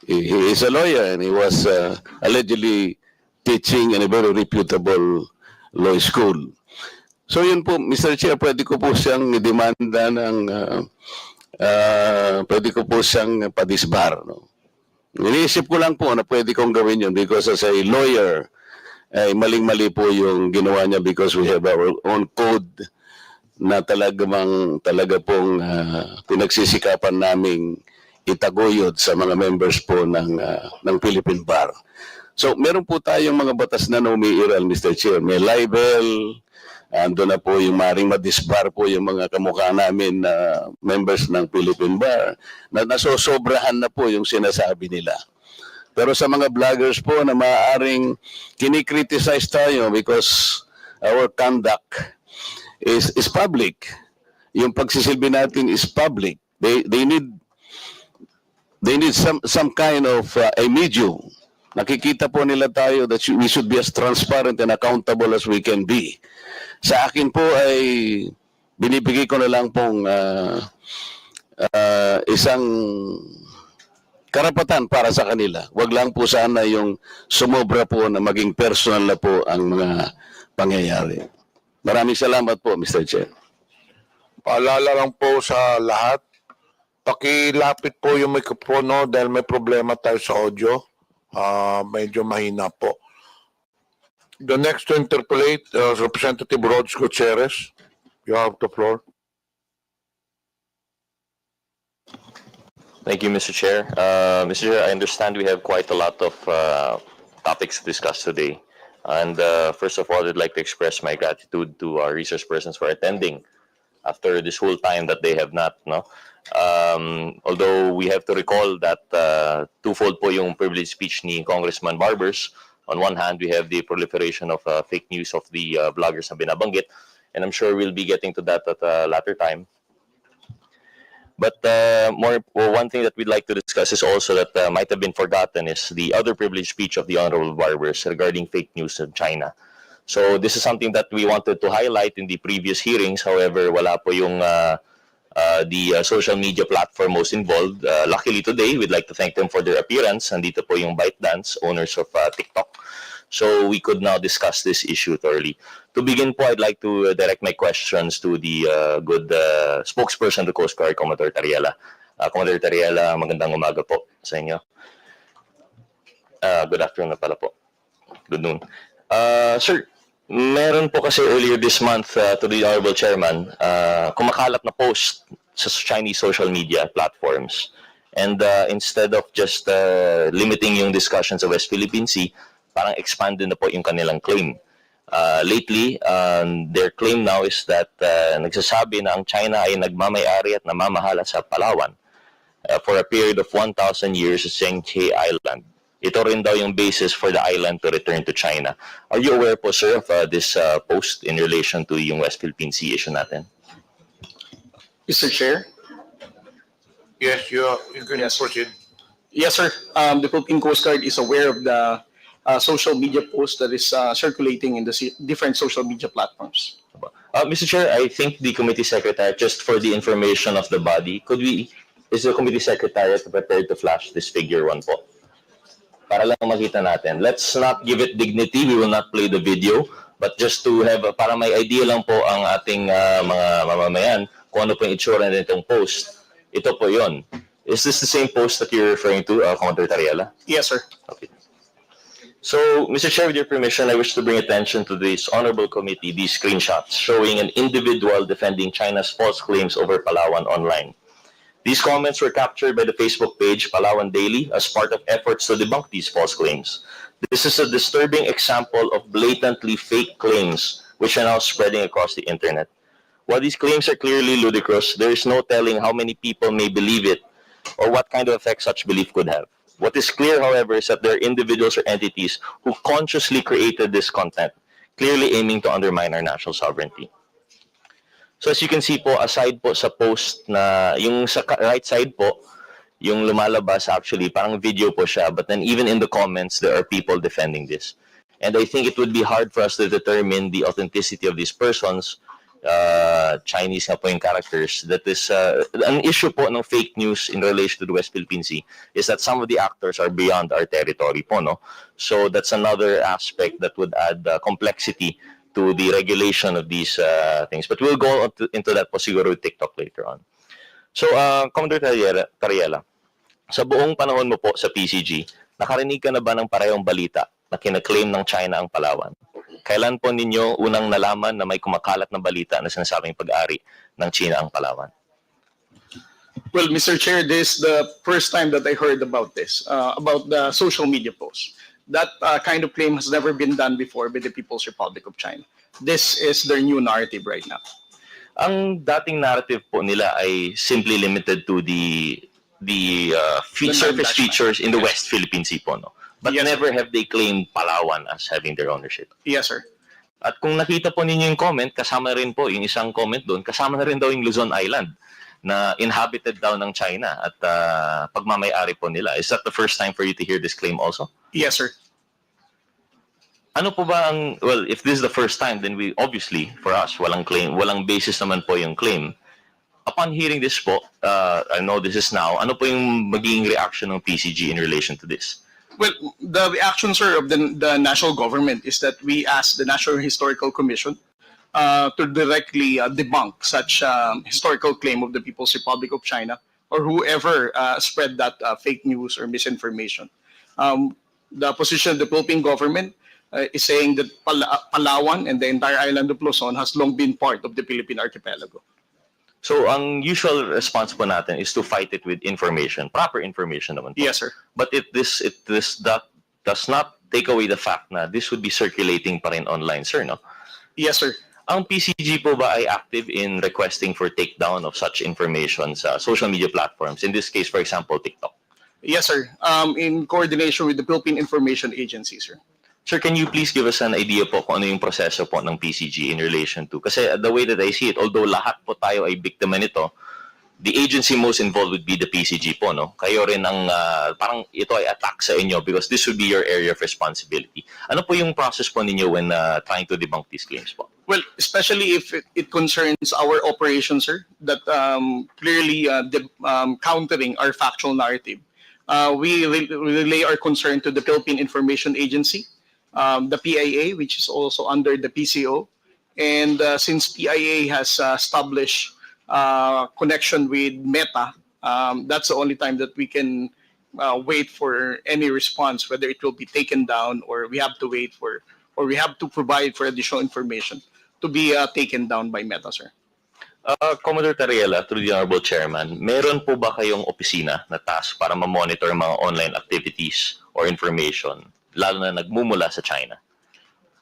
He is a lawyer and he was allegedly teaching in a very reputable law school. So yun po, Mr. Chair, pwede ko po siyang demanda ng, pwede ko po siyang padisbar, no? Iniisip ko lang po na pwede kong gawin yun because as a lawyer, ay maling-mali po yung ginawa niya because we have our own code na talaga pong pinagsisikapan naming itaguyod sa mga members po ng Philippine Bar. So meron po tayong mga batas na umiiral, Mr. Chair. May libel, ando na po yung maring madisbar po yung mga kamukha namin na members ng Philippine Bar na nasosobrahan na po yung sinasabi nila. Pero sa mga vloggers po na maaaring kinikriticize tayo because our conduct is public. Yung pagsisilbi natin is public. They need some kind of a medium. Nakikita po nila tayo that we should be as transparent and accountable as we can be. Sa akin po ay binibigay ko na lang pong isang karapatan para sa kanila. Wag lang po sana yung sumobra po na maging personal na po ang mga pangyayari. Maraming salamat po, Mr. Chair. Paalala lang po sa lahat, pakilapit po yung mikropono dahil may problema tayo sa audio. Medyo mahina po. The next to interpolate, Representative Rods Gutierrez. You have the floor. Thank you, Mr. Chair. Mr. Chair, I understand we have quite a lot of topics to discuss today. And first of all, I'd like to express my gratitude to our resource persons for attending after this whole time that they have not, no? Although we have to recall that twofold po yung privileged speech ni Congressman Barbers. On one hand, we have the proliferation of fake news of the bloggers na binabanggit, and I'm sure we'll be getting to that at a later time. But one thing that we'd like to discuss is also that might have been forgotten is the other privileged speech of the Honorable Barbers regarding fake news in China. So this is something that we wanted to highlight in the previous hearings. However, wala po yung the social media platform most involved. Luckily today, we'd like to thank them for their appearance. Nandito po yung ByteDance, owners of TikTok. So we could now discuss this issue thoroughly. To begin po, I'd like to direct my questions to the good spokesperson of the Coast Guard, Commodore Tariela. Commodore Tariela, magandang umaga po sa inyo. Good afternoon na pala po. Good noon. Sir, meron po kasi earlier this month to the Honorable Chairman, kumakalat na post Chinese social media platforms. And instead of just limiting yung discussion sa West Philippine Sea, parang expanded na po yung kanilang claim. Lately, their claim now is that nagsasabi na ang China ay nagmamay-ari at namamahala sa Palawan for a period of 1,000 years sa Zhenghe Island. Ito rin daw yung basis for the island to return to China. Are you aware po, sir, of this post in relation to yung West Philippine Sea issue natin? Mr. Chair? Yes, you can proceed. Yes, sir. The Philippine Coast Guard is aware of the social media post that is circulating in the different social media platforms. Mr. Chair, I think the committee secretary, just for the information of the body, is the committee secretary prepared to flash this figure 1 po? Para lang makita natin. Let's not give it dignity. We will not play the video. But just to have, para may idea lang po ang ating mga mamamayan kung ano po yung itsura nitong post. Ito po yon. Is this the same post that you're referring to, Commander Tariela? Yes, sir. Okay. So, Mr. Chair, with your permission, I wish to bring attention to this honorable committee these screenshots showing an individual defending China's false claims over Palawan online. These comments were captured by the Facebook page Palawan Daily as part of efforts to debunk these false claims. This is a disturbing example of blatantly fake claims which are now spreading across the internet. While these claims are clearly ludicrous, there is no telling how many people may believe it or what kind of effect such belief could have. What is clear, however, is that there are individuals or entities who consciously created this content, clearly aiming to undermine our national sovereignty. So as you can see po, aside po sa post na, yung sa right side po, yung lumalabas actually, parang video po siya, but then even in the comments, there are people defending this. And I think it would be hard for us to determine the authenticity of these persons, Chinese nga po yung characters, that is, an issue po ng fake news in relation to the West Philippine Sea is that some of the actors are beyond our territory po, no? So that's another aspect that would add complexity to the regulation of these things. But we'll go into that po siguro with TikTok later on. So, Commander Tariela, sa buong panahon mo po sa PCG, nakarinig ka na ba ng parehong balita na kinaklaim ng China ang Palawan? Kailan po ninyo unang nalaman na may kumakalat na balita na sinasabing pag-ari ng China ang Palawan? Well, Mr. Chair, this is the first time that I heard about this, about the social media post. That kind of claim has never been done before by the People's Republic of China. This is their new narrative right now. Ang dating narrative po nila ay simply limited to the surface features in the West Philippine Sea po, no? But Yes, never have they claimed Palawan as having their ownership. Yes, sir. At kung nakita po ninyo yung comment, kasama rin po yung isang comment doon, kasama na rin daw yung Luzon Island na inhabited daw ng China at pagmamay-ari po nila. Is that the first time for you to hear this claim also? Yes, sir. Ano po ba ang, well, if this is the first time, then we, obviously, for us, walang claim, walang basis naman po yung claim. Upon hearing this po, I know this is now, ano po yung magiging reaction ng PCG in relation to this? Well, the reaction, sir, of the national government is that we asked the National Historical Commission to directly debunk such historical claim of the People's Republic of China or whoever spread that fake news or misinformation. The position of the Philippine government is saying that Palawan and the entire island of Luzon has long been part of the Philippine archipelago. So, ang usual response po natin is to fight it with information, proper information naman po. Yes, sir. But that does not take away the fact na this would be circulating pa rin online, sir, no? Yes, sir. Ang PCG po ba ay active in requesting for takedown of such information sa social media platforms? In this case, for example, TikTok. Yes, sir. In coordination with the Philippine Information Agency, sir. Sir, can you please give us an idea po kung ano yung proseso po ng PCG in relation to? Kasi the way that I see it, although lahat po tayo ay biktima nito, the agency most involved would be the PCG po, no? Kayo rin ang, parang ito ay attack sa inyo because this would be your area of responsibility. Ano po yung process po ninyo when trying to debunk these claims po? Well, especially if it concerns our operation, sir, that clearly countering our factual narrative. We relay our concern to the Philippine Information Agency, the PIA, which is also under the PCO. And since PIA has established connection with Meta, that's the only time that we can wait for any response, whether it will be taken down or we have to wait for, or we have to provide for additional information to be taken down by Meta, sir. Commodore Tariela, through the Honorable Chairman, meron po ba kayong opisina na task para ma-monitor mga online activities or information, lalo na nagmumula sa China?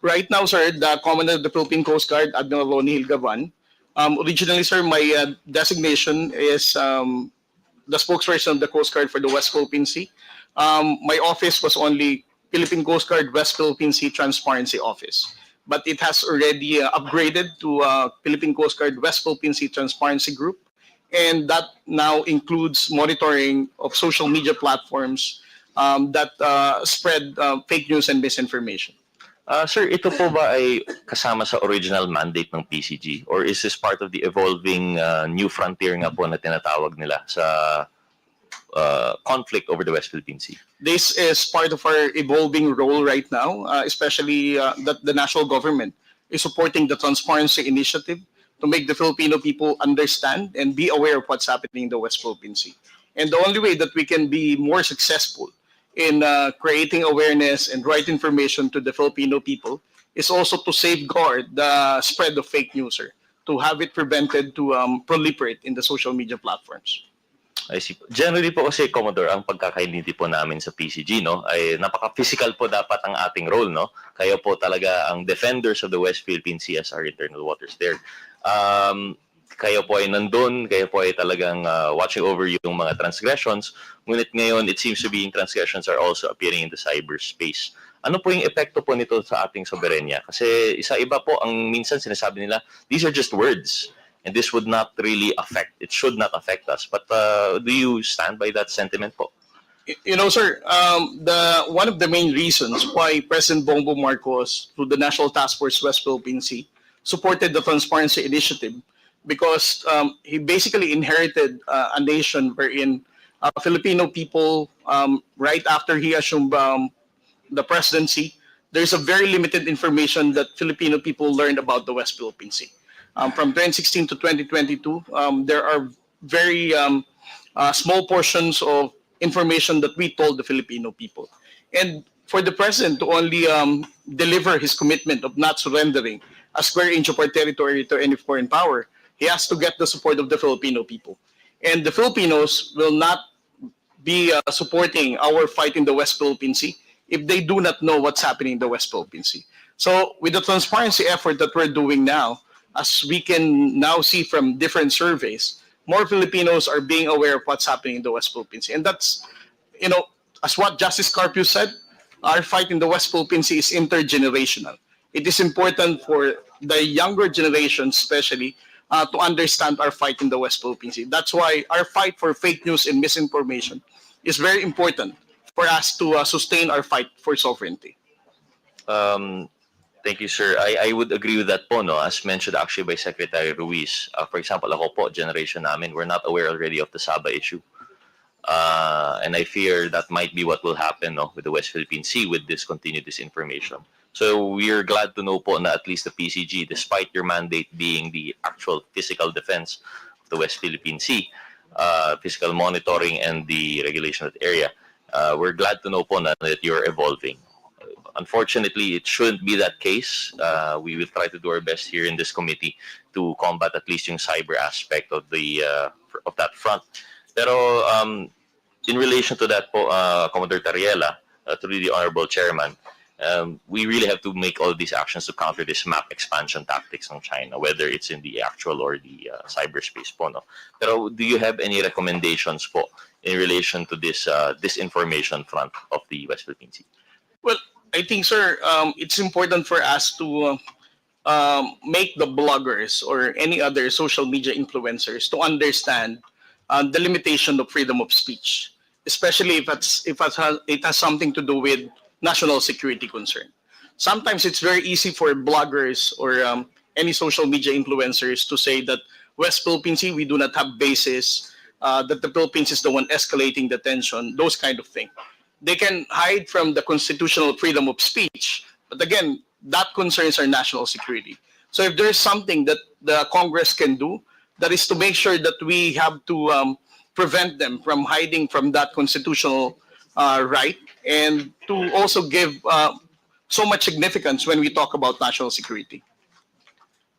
Right now, sir, the Commander of the Philippine Coast Guard, Admiral Ronnie Hilgavan. Originally, sir, my designation is the spokesperson of the Coast Guard for the West Philippine Sea. My office was only Philippine Coast Guard West Philippine Sea Transparency Office. But it has already upgraded to Philippine Coast Guard West Philippine Sea Transparency Group. And that now includes monitoring of social media platforms that spread fake news and misinformation. Sir, ito po ba ay kasama sa original mandate ng PCG? Or is this part of the evolving new frontier nga po na tinatawag nila sa conflict over the West Philippine Sea? This is part of our evolving role right now, especially that the national government is supporting the Transparency Initiative to make the Filipino people understand and be aware of what's happening in the West Philippine Sea. And the only way that we can be more successful in creating awareness and right information to the Filipino people is also to safeguard the spread of fake news, sir, to have it prevented to proliferate in the social media platforms. I see. Generally po kasi, Commodore, ang pagkakaintindi po namin sa PCG, no, ay napaka-physical po dapat ang ating role, no? Kayo po talaga ang defenders of the West Philippine Sea as our internal waters there. Kayo po ay nandun, kayo po ay talagang watching over yung mga transgressions. Ngunit ngayon, it seems to be yung transgressions are also appearing in the cyberspace. Ano po yung epekto po nito sa ating soberenya? Kasi isa iba po ang minsan sinasabi nila, these are just words. And this would not really affect, it should not affect us. But do you stand by that sentiment po? You know, sir, one of the main reasons why President Bongbong Marcos, through the National Task Force West Philippine Sea, supported the Transparency Initiative, because he basically inherited a nation wherein Filipino people, right after he assumed the presidency, there's a very limited information that Filipino people learned about the West Philippine Sea. From 2016 to 2022, there are very small portions of information that we told the Filipino people. And for the president to only deliver his commitment of not surrendering a square inch of our territory to any foreign power, he has to get the support of the Filipino people. And the Filipinos will not be supporting our fight in the West Philippine Sea if they do not know what's happening in the West Philippine Sea. So with the transparency effort that we're doing now, as we can now see from different surveys, more Filipinos are being aware of what's happening in the West Philippine Sea. And that's, you know, as what Justice Carpio said, our fight in the West Philippine Sea is intergenerational. It is important for the younger generation, especially, to understand our fight in the West Philippine Sea. That's why our fight for fake news and misinformation is very important for us to sustain our fight for sovereignty. Thank you, sir. I would agree with that po, no? As mentioned actually by Secretary Ruiz. For example, ako po, generation namin, we're not aware already of the Sabah issue. And I fear that might be what will happen, no, with the West Philippine Sea with this continued disinformation. So we're glad to know po na at least the PCG, despite your mandate being the actual physical defense of the West Philippine Sea, physical monitoring and the regulation of the area, we're glad to know po na that you're evolving. Unfortunately, it shouldn't be that case. We will try to do our best here in this committee to combat at least yung cyber aspect of the of that front. Pero in relation to that po, Commodore Tariela, through the Honorable Chairman, we really have to make all these actions to counter this map expansion tactics ng China, whether it's in the actual or the cyberspace po, no? Pero do you have any recommendations po in relation to this disinformation front of the West Philippine Sea? Well, I think, sir, it's important for us to make the bloggers or any other social media influencers to understand the limitation of freedom of speech, especially if it has something to do with national security concern. Sometimes it's very easy for bloggers or any social media influencers to say that West Philippine Sea, we do not have bases, that the Philippines is the one escalating the tension, those kind of things. They can hide from the constitutional freedom of speech, but again, that concerns our national security. So if there's something that the Congress can do, that is to make sure that we have to prevent them from hiding from that constitutional right, and to also give so much significance when we talk about national security.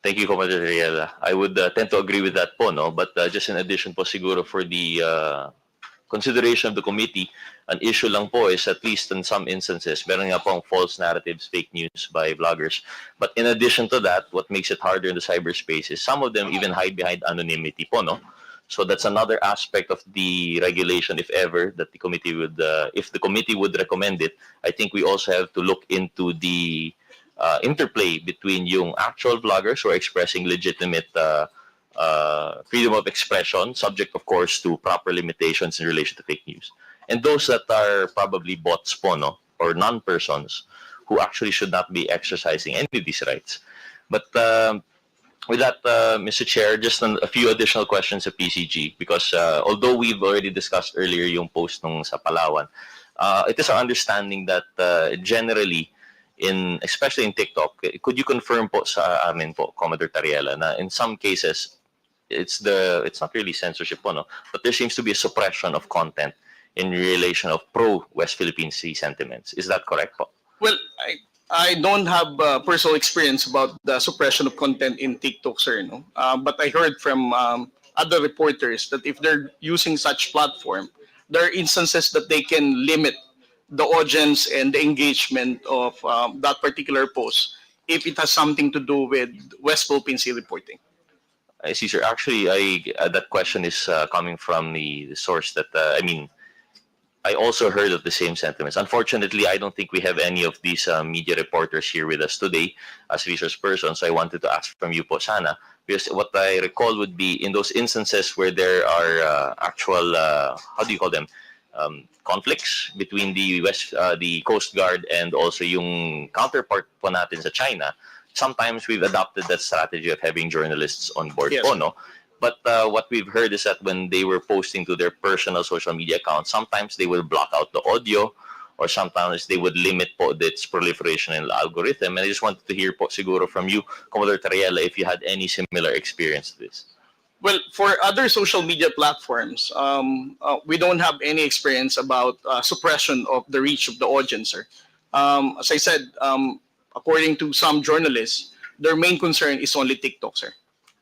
Thank you, Commander Riela. I would tend to agree with that po, no? But just in addition po siguro for the consideration of the committee, an issue lang po is at least in some instances, meron nga pong false narratives, fake news by vloggers. But in addition to that, what makes it harder in the cyberspace is some of them even hide behind anonymity po, no? So that's another aspect of the regulation, if ever, that the committee would, if the committee would recommend it, I think we also have to look into the interplay between yung actual vloggers who are expressing legitimate freedom of expression, subject, of course, to proper limitations in relation to fake news, and those that are probably bots po, no, or non-persons who actually should not be exercising any of these rights. But with that, Mr. Chair, just a few additional questions of PCG, because although we've already discussed earlier yung post nung sa Palawan, it is our understanding that generally, especially in TikTok, could you confirm po sa amin po, Commodore Tariela, na in some cases, it's not really censorship po, no? But there seems to be a suppression of content in relation of pro-West Philippine Sea sentiments. Is that correct po? Well, I don't have personal experience about the suppression of content in TikTok, sir. No? But I heard from other reporters that if they're using such platform, there are instances that they can limit the audience and the engagement of that particular post if it has something to do with West Philippine Sea reporting. I see, sir. Actually, that question is coming from the source that, I also heard of the same sentiments. Unfortunately, I don't think we have any of these media reporters here with us today as resource persons. So I wanted to ask from you po sana, because what I recall would be in those instances where there are actual, how do you call them, conflicts between the Coast Guard and also yung counterpart po natin sa China. Sometimes we've adopted that strategy of having journalists on board Yes. po, no? But what we've heard is that when they were posting to their personal social media accounts, sometimes they will block out the audio, or sometimes they would limit po its proliferation in the algorithm. And I just wanted to hear po siguro from you, Commodore Tariela, if you had any similar experience to this. Well, for other social media platforms, we don't have any experience about suppression of the reach of the audience, sir. As I said, according to some journalists, their main concern is only TikTok, sir.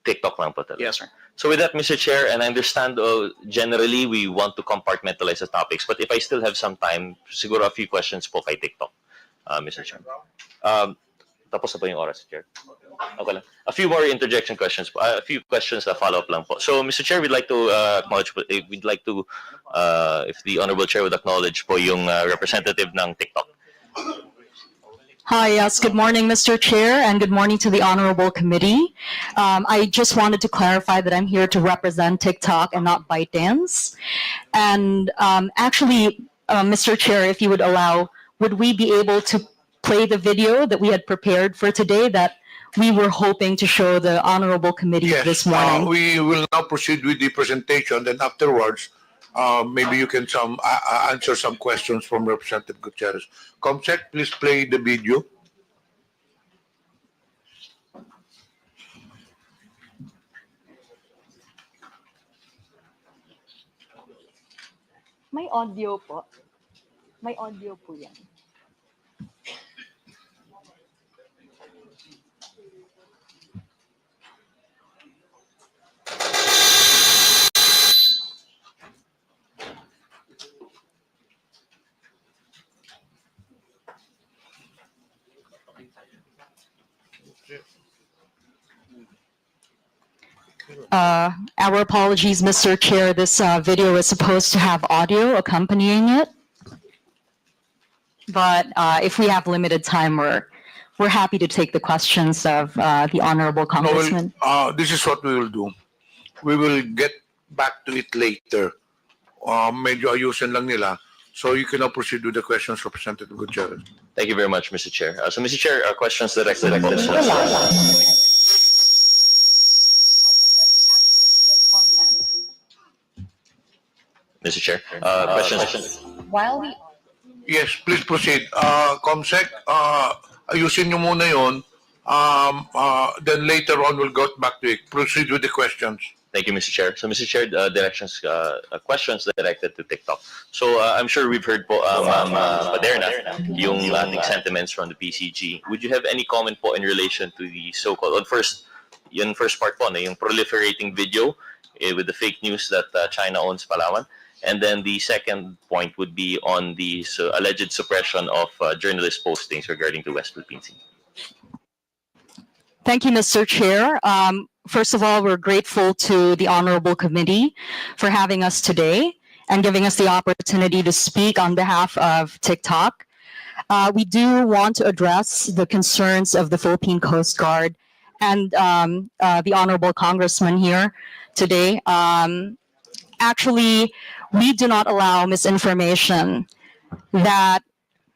TikTok lang po talaga. Yes, sir. So with that, Mr. Chair, and I understand generally we want to compartmentalize the topics, but if I still have some time, siguro a few questions po kay TikTok, Mr. Chair. Tapos na po yung oras, Chair. Okay lang. A few more interjection questions, a few questions na follow-up lang po. So, Mr. Chair, we'd like to acknowledge, if the Honorable Chair would acknowledge po yung representative ng TikTok. Hi, yes, good morning, Mr. Chair, and good morning to the Honorable Committee. I just wanted to clarify that I'm here to represent TikTok and not ByteDance. And actually, Mr. Chair, if you would allow, would we be able to play the video that we had prepared for today that we were hoping to show the Honorable Committee this morning? We will now proceed with the presentation, then afterwards, maybe you can answer some questions from Representative Gutierrez. Comsec, please play the video. May audio po. May audio po yan. Our apologies, Mr. Chair. This video is supposed to have audio accompanying it. But if we have limited time, we're happy to take the questions of the Honorable Congressman. This is what we will do. We will get back to it later. Medyo ayusin lang nila. So you can now proceed with the questions, Representative Gutierrez. Thank you very much, Mr. Chair. So, Mr. Chair, our questions directed po. Mr. Chair, questions. While we Yes, please proceed. Comsec, ayusin nyo muna yun. Then later on, we'll go back to it. Proceed with the questions. Thank you, Mr. Chair. So, Mr. Chair, questions directed to TikTok. So, I'm sure we've heard po, Paderna, yung ating sentiments from the PCG. Would you have any comment po in relation to the so-called, first, Yung first part po, yung proliferating video with the fake news that China owns Palawan. And then the second point would be on the alleged suppression of journalist postings regarding the West Philippine Sea. Thank you, Mr. Chair. First of all, we're grateful to the Honorable Committee for having us today and giving us the opportunity to speak on behalf of TikTok. We do want to address the concerns of the Philippine Coast Guard and the Honorable Congressman here today. Actually, we do not allow misinformation that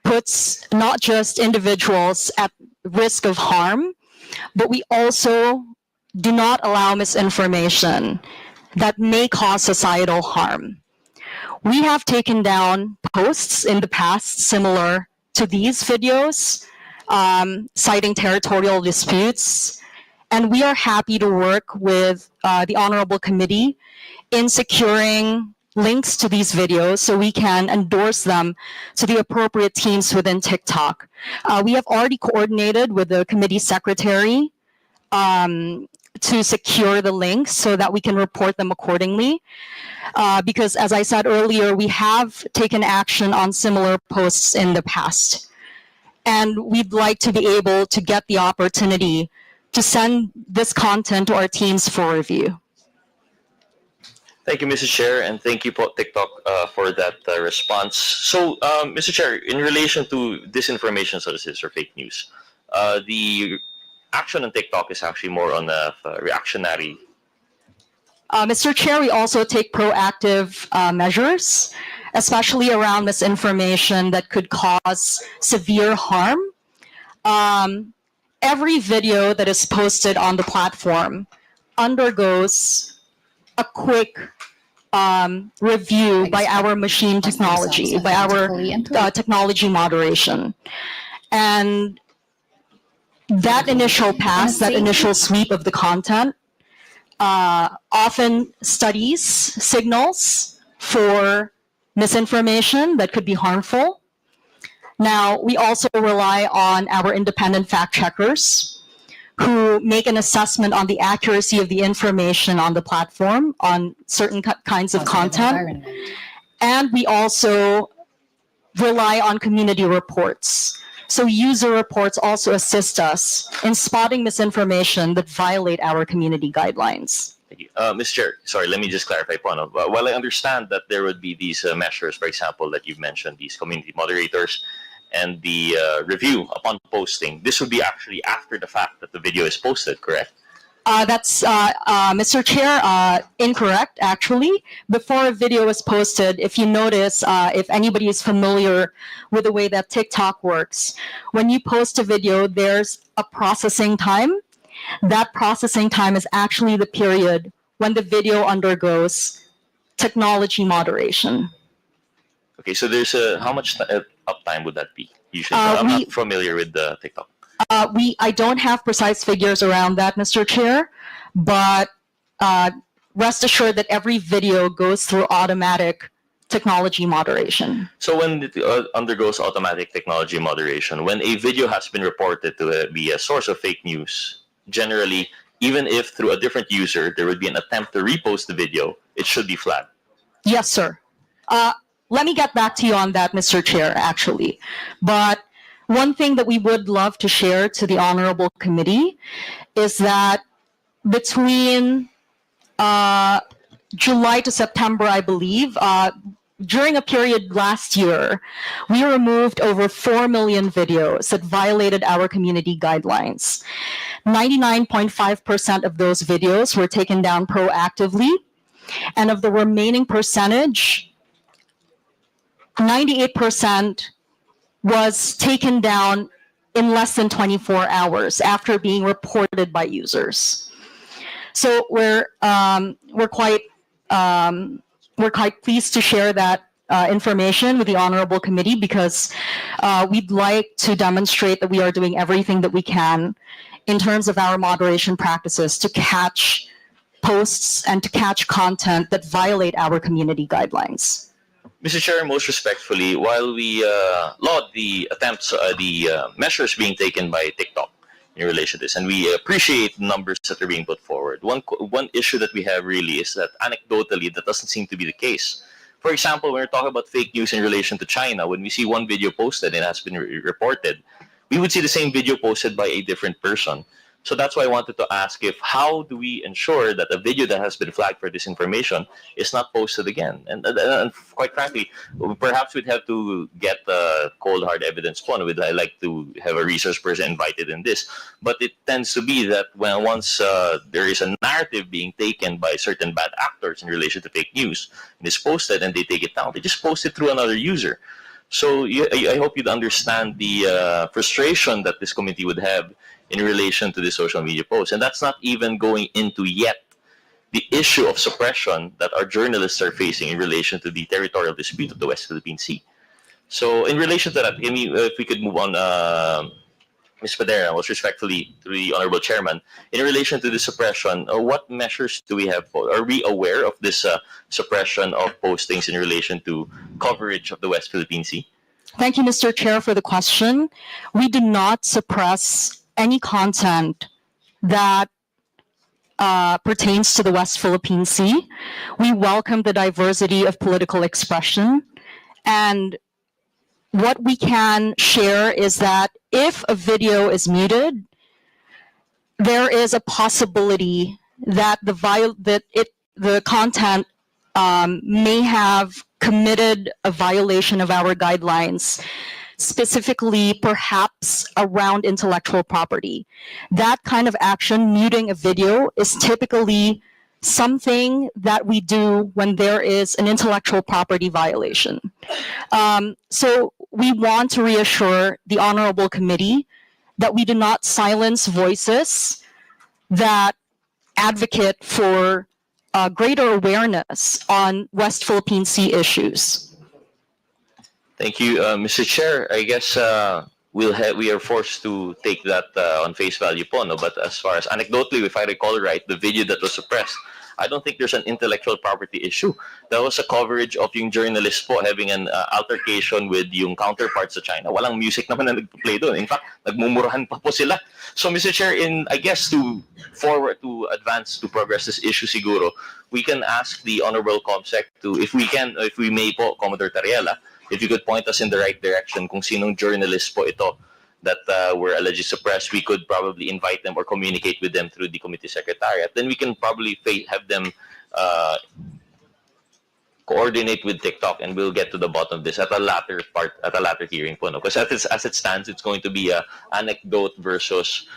puts not just individuals at risk of harm, but we also do not allow misinformation that may cause societal harm. We have taken down posts in the past similar to these videos, citing territorial disputes, and we are happy to work with the Honorable Committee in securing links to these videos so we can endorse them to the appropriate teams within TikTok. We have already coordinated with the committee secretary to secure the links so that we can report them accordingly. Because as I said earlier, we have taken action on similar posts in the past. And we'd like to be able to get the opportunity to send this content to our teams for review. Thank you, Mr. Chair, and thank you, TikTok, for that response. So, Mr. Chair, in relation to disinformation sources or fake news, the action on TikTok is actually more on a reactionary. Mr. Chair, we also take proactive measures, especially around misinformation that could cause severe harm. Every video that is posted on the platform undergoes a quick review by our machine technology, by our technology moderation. And that initial pass, that initial sweep of the content often studies signals for misinformation that could be harmful. Now, we also rely on our independent fact checkers who make an assessment on the accuracy of the information on the platform on certain kinds of content. And we also rely on community reports. So user reports also assist us in spotting misinformation that violate our community guidelines. Thank you. Mr. Chair, sorry, let me just clarify. While I understand that there would be these measures, for example, that you've mentioned, these community moderators, and the review upon posting, this would be actually after the fact that the video is posted, correct? That's, Mr. Chair, incorrect, actually. Before a video is posted, if you notice, if anybody is familiar with the way that TikTok works, when you post a video, there's a processing time. That processing time is actually the period when the video undergoes technology moderation. Okay, so there's how much uptime would that be? Usually, I'm not familiar with the TikTok. I don't have precise figures around that, Mr. Chair, but rest assured that every video goes through automatic technology moderation. So when it undergoes automatic technology moderation, when a video has been reported to be a source of fake news, generally, even if through a different user, there would be an attempt to repost the video, it should be flagged. Yes, sir. Let me get back to you on that, Mr. Chair, actually. But one thing that we would love to share to the Honorable Committee is that between July to September, I believe, during a period last year, we removed over 4 million videos that violated our community guidelines. 99.5% of those videos were taken down proactively, and of the remaining percentage, 98% was taken down in less than 24 hours after being reported by users. So we're quite pleased to share that information with the Honorable Committee because we'd like to demonstrate that we are doing everything that we can in terms of our moderation practices to catch posts and to catch content that violate our community guidelines. Mr. Chair, most respectfully, while we laud the attempts, the measures being taken by TikTok in relation to this, and we appreciate the numbers that are being put forward. One issue that we have really is that anecdotally, that doesn't seem to be the case. For example, when we're talking about fake news in relation to China, when we see one video posted and it has been reported, we would see the same video posted by a different person. So that's why I wanted to ask how do we ensure that a video that has been flagged for disinformation is not posted again? And quite frankly, perhaps we'd have to get cold hard evidence. We'd like to have a research person invited in this. But it tends to be that once there is a narrative being taken by certain bad actors in relation to fake news, and it's posted and they take it down, they just post it through another user. So I hope you'd understand the frustration that this committee would have in relation to the social media posts. And that's not even going into yet the issue of suppression that our journalists are facing in relation to the territorial dispute of the West Philippine Sea. So in relation to that, if we could move on, Ms. Padera, most respectfully to the Honorable Chairman, in relation to the suppression, what measures do we have? Are we aware of this suppression of postings in relation to coverage of the West Philippine Sea? Thank you, Mr. Chair, for the question. We do not suppress any content that pertains to the West Philippine Sea. We welcome the diversity of political expression. And what we can share is that if a video is muted, there is a possibility that the content may have committed a violation of our guidelines, specifically perhaps around intellectual property. That kind of action, muting a video, is typically something that we do when there is an intellectual property violation. So we want to reassure the Honorable Committee that we do not silence voices that advocate for greater awareness on West Philippine Sea issues. Thank you, Mr. Chair. I guess we are forced to take that on face value po, no? But as far as anecdotally, if I recall right, the video that was suppressed, I don't think there's an intellectual property issue. That was a coverage of yung journalist po having an altercation with yung counterparts sa China. Walang music naman na nag-play doon. In fact, nagmumurahan pa po sila. So, Mr. Chair, I guess to progress this issue siguro, we can ask the Honorable COMSEC if we may po, Commodore Tariela, if you could point us in the right direction kung sinong journalist po ito that were allegedly suppressed, we could probably invite them or communicate with them through the committee secretariat. Then we can probably have them coordinate with TikTok, and we'll get to the bottom of this at a later hearing po. No? Because as it stands, it's going to be a anecdote versus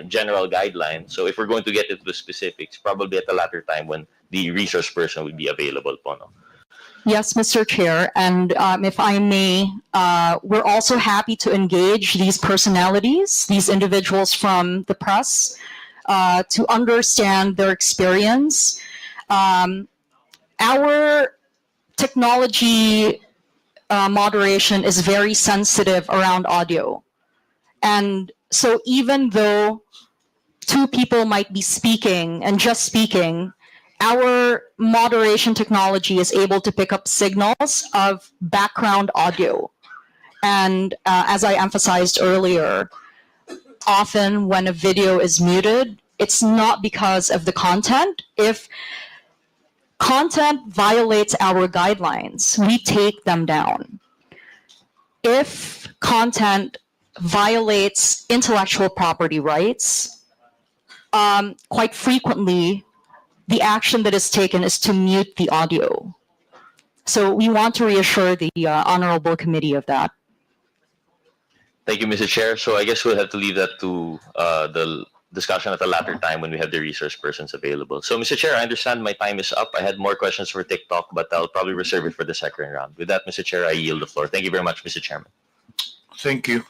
general guideline. So if we're going to get into the specifics, probably at a later time when the resource person will be available po. No? Yes, Mr. Chair, and if I may, we're also happy to engage these personalities, these individuals from the press, to understand their experience. Our technology moderation is very sensitive around audio. And so even though two people might be speaking and just speaking, our moderation technology is able to pick up signals of background audio. And as I emphasized earlier, often when a video is muted, it's not because of the content. If content violates our guidelines, we take them down. If content violates intellectual property rights, quite frequently, the action that is taken is to mute the audio. So we want to reassure the Honorable Committee of that. Thank you, Mr. Chair. So I guess we'll have to leave that to the discussion at a later time when we have the resource persons available. So, Mr. Chair, I understand my time is up. I had more questions for TikTok, but I'll probably reserve it for the second round. With that, Mr. Chair, I yield the floor. Thank you very much, Mr. Chairman. Thank you.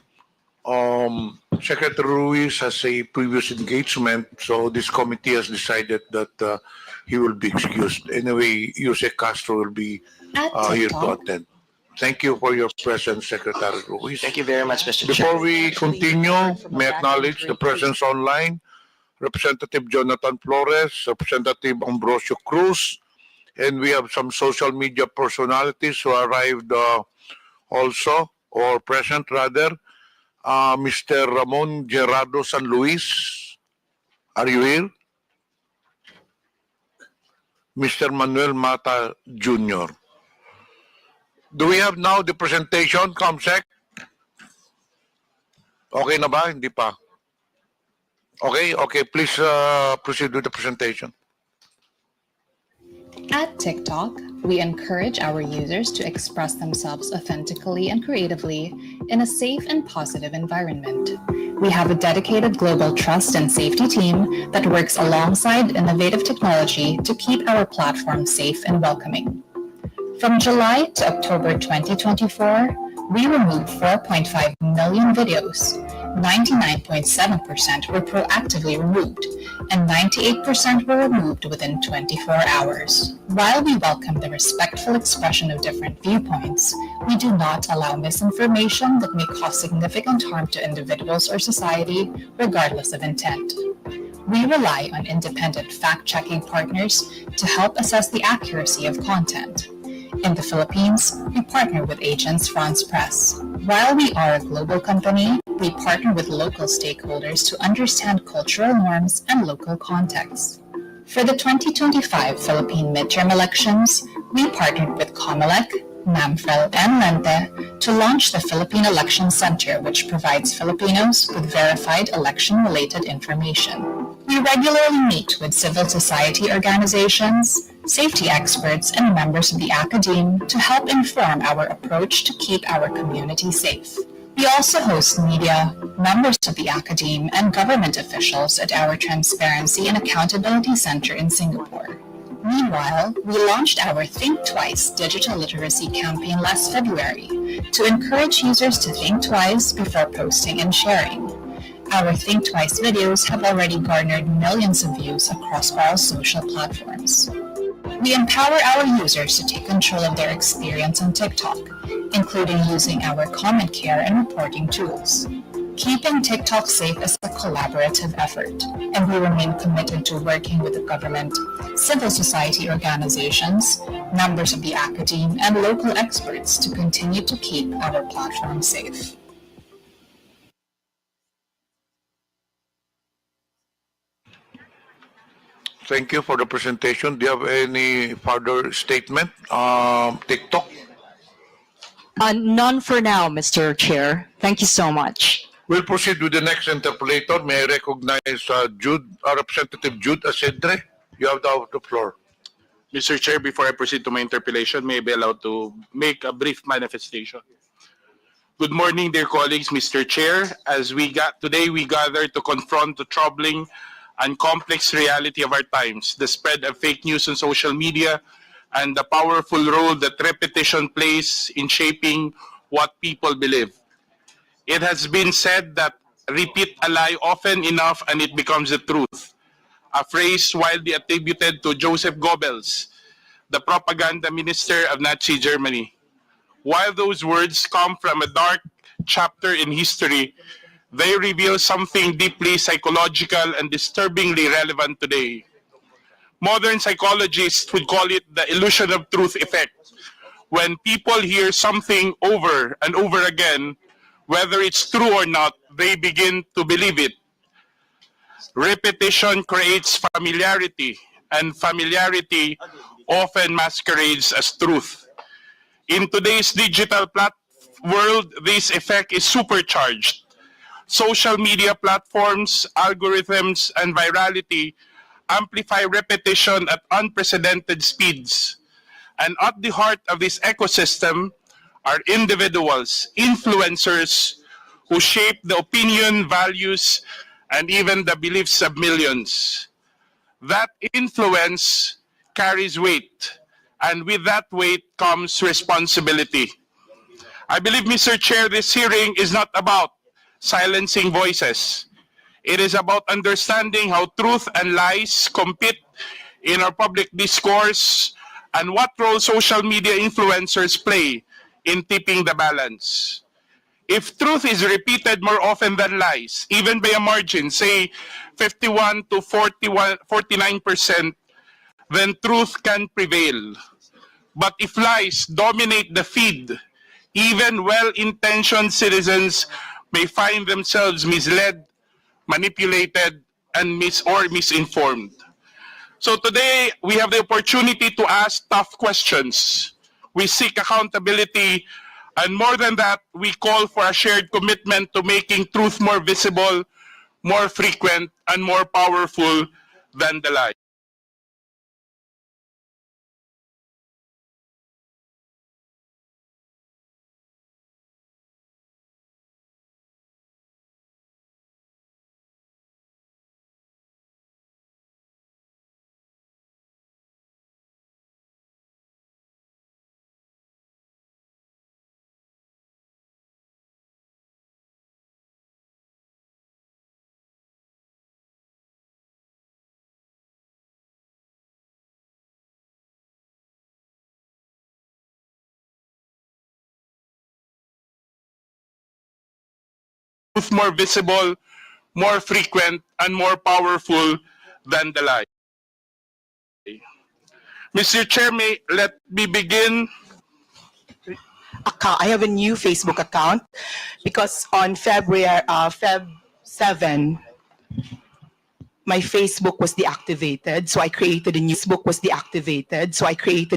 Secretary Ruiz has a previous engagement, so this committee has decided that he will be excused. Anyway, Jose Castro will be here to attend. Thank you for your presence, Secretary Ruiz. Thank you very much, Mr. Chair. Before we continue, may I acknowledge the presence online, Representative Jonathan Flores, Representative Ambrosio Cruz, and we have some social media personalities who arrived also, or present rather. Mr. Ramon Gerardo San Luis, are you here? Mr. Manuel Mata Jr. Do we have now the presentation, ComSec? Okay na ba? Hindi pa. Okay, please proceed with the presentation. At TikTok, we encourage our users to express themselves authentically and creatively in a safe and positive environment. We have a dedicated global trust and safety team that works alongside innovative technology to keep our platform safe and welcoming. From July to October 2024, we removed 4.5 million videos. 99.7% were proactively removed, and 98% were removed within 24 hours. While we welcome the respectful expression of different viewpoints, we do not allow misinformation that may cause significant harm to individuals or society, regardless of intent. We rely on independent fact-checking partners to help assess the accuracy of content. In the Philippines, we partner with Agence France-Presse. While we are a global company, we partner with local stakeholders to understand cultural norms and local contexts. For the 2025 Philippine midterm elections, we partnered with COMELEC, NAMFREL, and LENTE to launch the Philippine Election Center, which provides Filipinos with verified election-related information. We regularly meet with civil society organizations, safety experts, and members of the academe to help inform our approach to keep our community safe. We also host media, members of the academe, and government officials at our Transparency and Accountability Center in Singapore. Meanwhile, we launched our Think Twice digital literacy campaign last February to encourage users to think twice before posting and sharing. Our Think Twice videos have already garnered millions of views across all social platforms. We empower our users to take control of their experience on TikTok, including using our comment care and reporting tools. Keeping TikTok safe is a collaborative effort, and we remain committed to working with the government, civil society organizations, members of the academe, and local experts to continue to keep our platform safe. Thank you for the presentation. Do you have any further statement? TikTok? None for now, Mr. Chair. Thank you so much. We'll proceed with the next interpolator. May I recognize Representative Jude Asedre? You have the floor. Mr. Chair, before I proceed to my interpellation, may I be allowed to make a brief manifestation? Good morning, dear colleagues, Mr. Chair. Today we gather to confront the troubling and complex reality of our times, the spread of fake news on social media, and the powerful role that repetition plays in shaping what people believe. It has been said that repeat a lie often enough and it becomes the truth, a phrase widely attributed to Joseph Goebbels, the propaganda minister of Nazi Germany. While those words come from a dark chapter in history, they reveal something deeply psychological and disturbingly relevant today. Modern psychologists would call it the illusion of truth effect. When people hear something over and over again, whether it's true or not, they begin to believe it. Repetition creates familiarity, and familiarity often masquerades as truth. In today's digital world, this effect is supercharged. Social media platforms, algorithms, and virality amplify repetition at unprecedented speeds. And at the heart of this ecosystem are individuals, influencers, who shape the opinion, values, and even the beliefs of millions. That influence carries weight, and with that weight comes responsibility. I believe, Mr. Chair, this hearing is not about silencing voices. It is about understanding how truth and lies compete in our public discourse and what role social media influencers play in tipping the balance. If truth is repeated more often than lies, even by a margin, say 51 to 49%, then truth can prevail. But if lies dominate the feed, even well-intentioned citizens may find themselves misled, manipulated, and misinformed. So today, we have the opportunity to ask tough questions. We seek accountability, and more than that, we call for a shared commitment to making truth more visible, more frequent, and more powerful than the lie. More visible, more frequent, and more powerful than the lie. Mr. Chair, let me begin. I have a new Facebook account because on Feb 7, my Facebook was deactivated, so I created a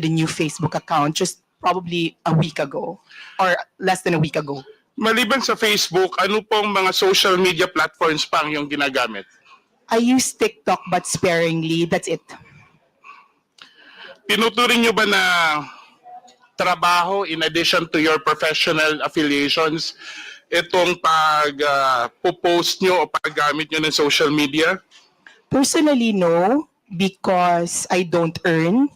new Facebook account just probably a week ago or less than a week ago. Maliban sa Facebook, ano pong mga social media platforms pa ang iyong ginagamit? I use TikTok but sparingly, that's it. Tinuturing niyo ba na trabaho in addition to your professional affiliations itong pag-post nyo o paggamit nyo ng social media? Personally, no, because I don't earn.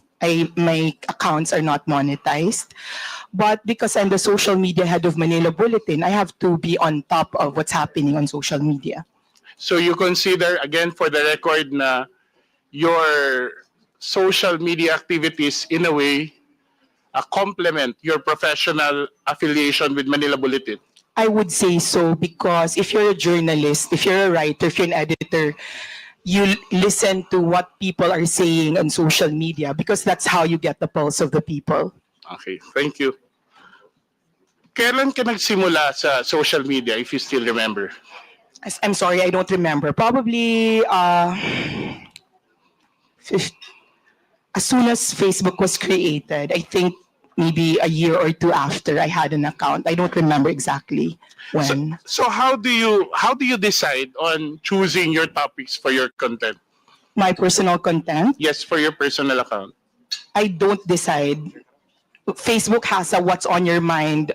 My accounts are not monetized. But because I'm the social media head of Manila Bulletin, I have to be on top of what's happening on social media. So you consider, again for the record, na your social media activities in a way complement your professional affiliation with Manila Bulletin? I would say so because if you're a journalist, if you're a writer, if you're an editor, you listen to what people are saying on social media because that's how you get the pulse of the people. Okay, thank you. Kailan ka nagsimula sa social media, if you still remember? I'm sorry, I don't remember. Probably as soon as Facebook was created, I think maybe a year or two after I had an account. I don't remember exactly when. So how do you decide on choosing your topics for your content? My personal content? Yes, for your personal account. I don't decide. Facebook has a what's on your mind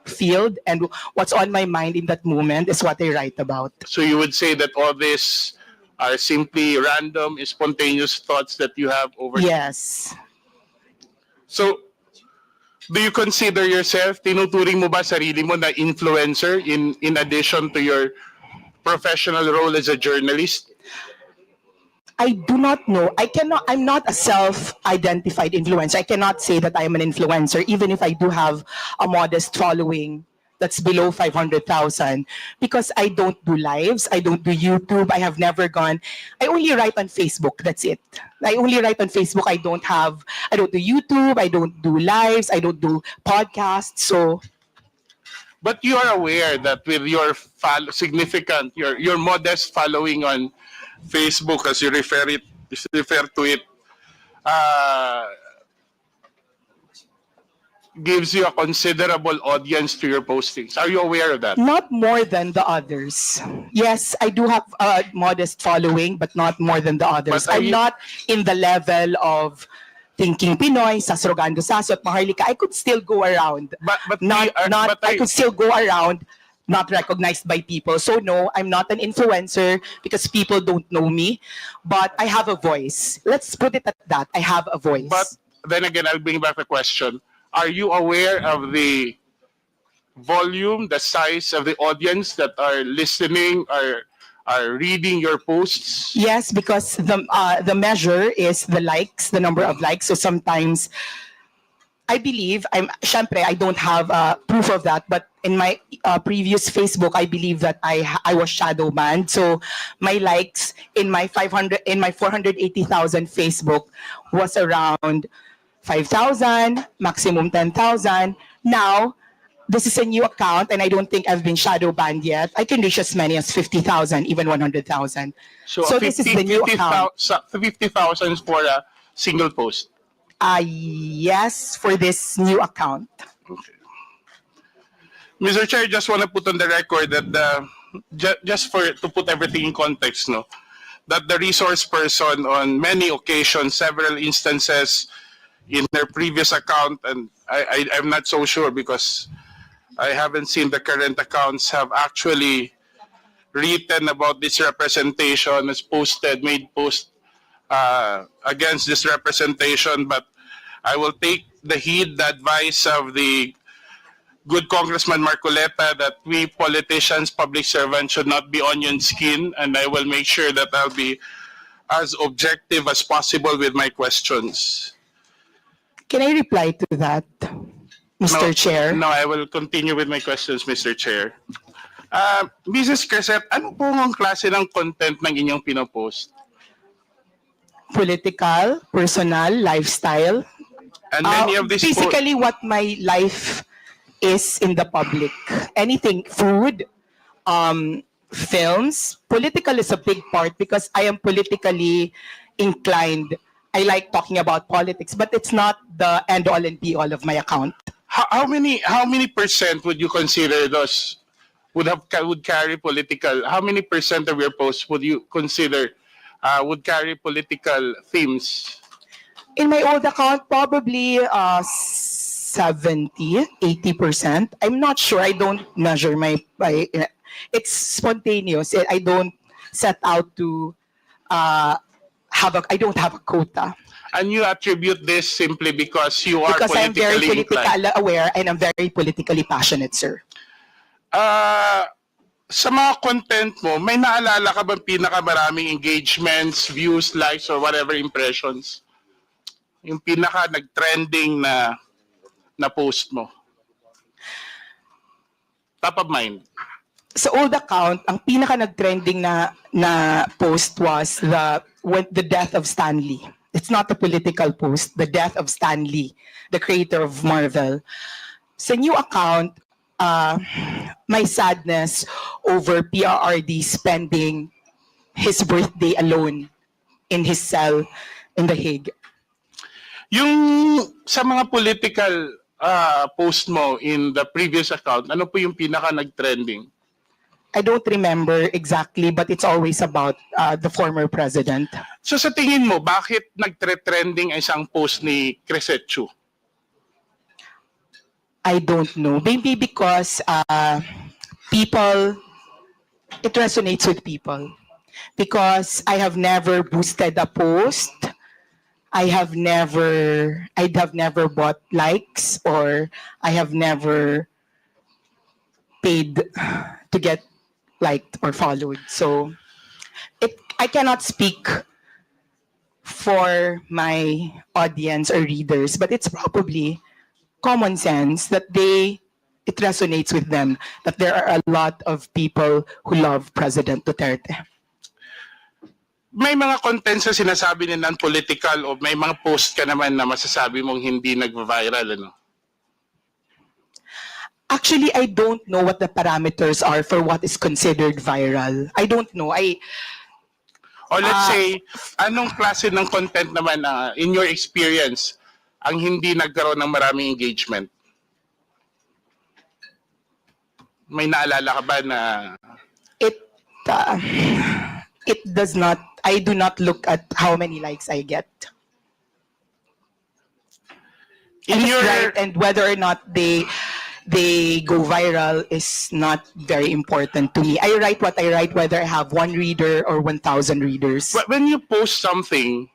field, and what's on my mind in that moment is what I write about. So you would say that all this are simply random, spontaneous thoughts that you have over. Yes. So, do you consider yourself, tinuturing mo ba sarili mo na influencer in addition to your professional role as a journalist? I do not know. I'm not a self-identified influencer. I cannot say that I am an influencer, even if I do have a modest following that's below 500,000, because I don't do lives. I don't do YouTube. I have never gone. I only write on Facebook. That's it. I only write on Facebook. I don't do YouTube. I don't do lives. I don't do podcasts. So. But you are aware that with your significant, your modest following on Facebook, as you refer to it, gives you a considerable audience to your postings. Are you aware of that? Not more than the others. Yes, I do have a modest following, but not more than the others. I'm not in the level of Thinking Pinoy, Sasrogando Saso, at Maharlika. I could still go around. I could still go around not recognized by people. So no, I'm not an influencer because people don't know me, but I have a voice. Let's put it at that. I have a voice. But then again, I'll bring back the question. Are you aware of the volume, the size of the audience that are listening, are reading your posts? Yes, because the measure is the likes, the number of likes. So sometimes I believe, I don't have proof of that, but in my previous Facebook, I believe that I was shadow banned. So my likes in my 480,000 Facebook was around 5,000, maximum 10,000. Now, this is a new account and I don't think I've been shadow banned yet. I can reach as many as 50,000, even 100,000. So this is the new account. 50,000 for a single post. Yes, for this new account. Mr. Chair, just want to put on the record that to put everything in context, no, that the resource person on many occasions, several instances in their previous account, and I'm not so sure because I haven't seen the current accounts, have actually written about this representation, has made post against this representation, but I will take the advice of the good Congressman Marcoleta that we politicians, public servants should not be onion skin, and I will make sure that I'll be as objective as possible with my questions. Can I reply to that, Mr. Chair? No, I will continue with my questions, Mr. Chair. Mrs. Crescent, ano po ang klase ng content ng inyong pinopost? Political, personal, lifestyle. And many of these basically what my life is in the public. Anything, food, films. Political is a big part because I am politically inclined. I like talking about politics, but it's not the end all and be all of my account. How many percent would you consider those would carry political? How many percent of your posts would you consider would carry political themes? In my old account, probably 70, 80%. I'm not sure. I don't measure it's spontaneous. I don't set out to I don't have a quota. And you attribute this simply because you are Because I'm very politically politically inclined. aware and I'm very politically passionate, sir. Sa mga content mo, may naalala ka bang pinakamaraming engagements, views, likes, or whatever impressions? Yung pinaka nag-trending na post mo? Top of mind. Sa old account, ang pinaka nag-trending na post was the death of Stan Lee. It's not a political post, the death of Stan Lee, the creator of Marvel. Sa new account, my sadness over PRRD spending his birthday alone in his cell in The Hague. Yung sa mga political post mo in the previous account, ano po yung pinaka nag-trending? I don't remember exactly, but it's always about the former president. So sa tingin mo, bakit nag-trending isang post ni Crescencio? I don't know. Maybe because it resonates with people. Because I have never boosted a post. I'd have never bought likes, or I have never paid to get liked or followed. So I cannot speak for my audience or readers, but it's probably common sense that it resonates with them, that there are a lot of people who love President Duterte. May mga contents na sinasabi ni non-political o may mga post ka naman na masasabi mong hindi nag-viral, ano? Actually, I don't know what the parameters are for what is considered viral. I don't know. Or let's say, anong klase ng content naman in your experience ang hindi nagkaroon ng maraming engagement? May naalala ka ba na... It does not, I do not look at how many likes I get. And whether or not they go viral is not very important to me. I write what I write, whether I have 1 reader or 1,000 readers. But when you post something,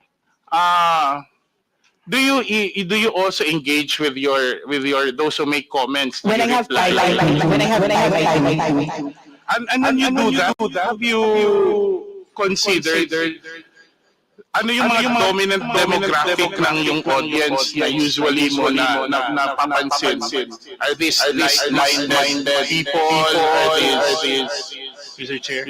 do you also engage with your those who make comments? When I have time, and when you do that, have you considered ano yung mga dominant demographic ng yung audience na usually mo na napapansin? Are these like-minded people? Are these Mr. Chair?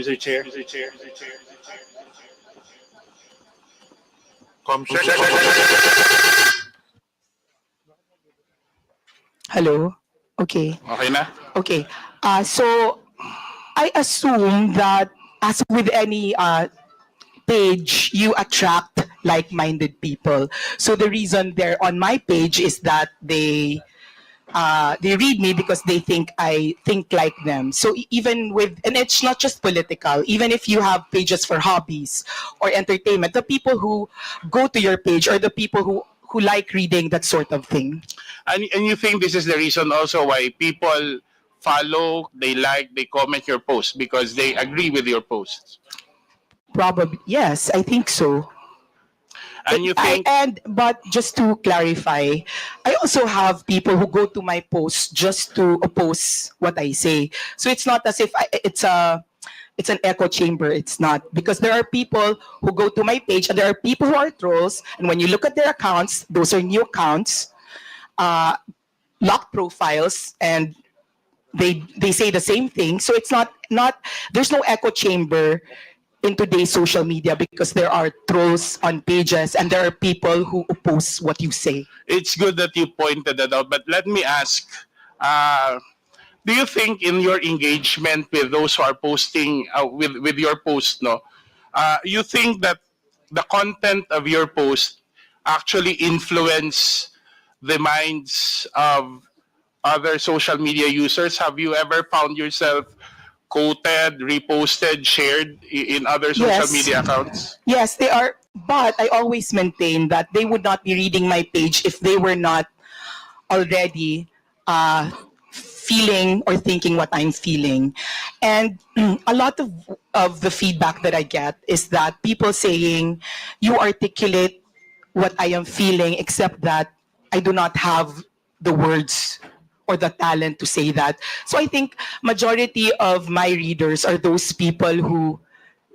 Hello? Okay. Okay na? Okay. So I assume that as with any page, you attract like-minded people. So the reason they're on my page is that they read me because they think I think like them. So even with, and it's not just political, even if you have pages for hobbies or entertainment, the people who go to your page are the people who like reading that sort of thing. And you think this is the reason also why people follow, they like, they comment your posts because they agree with your posts. Probably, yes, I think so. And you think But just to clarify, I also have people who go to my posts just to oppose what I say. So it's not as if it's an echo chamber. It's not, because there are people who go to my page and there are people who are trolls. And when you look at their accounts, those are new accounts, locked profiles, and they say the same thing. So it's not there's no echo chamber in today's social media because there are trolls on pages and there are people who oppose what you say. it's good that you pointed that out, but let me ask, do you think in your engagement with those who are posting with your post, you think that the content of your post actually influence the minds of other social media users? Have you ever found yourself quoted, reposted, shared in other social Yes. media accounts? Yes, they are, but I always maintain that they would not be reading my page if they were not already feeling or thinking what I'm feeling. And a lot of the feedback that I get is that people saying, you articulate what I am feeling, except that I do not have the words or the talent to say that. So I think majority of my readers are those people who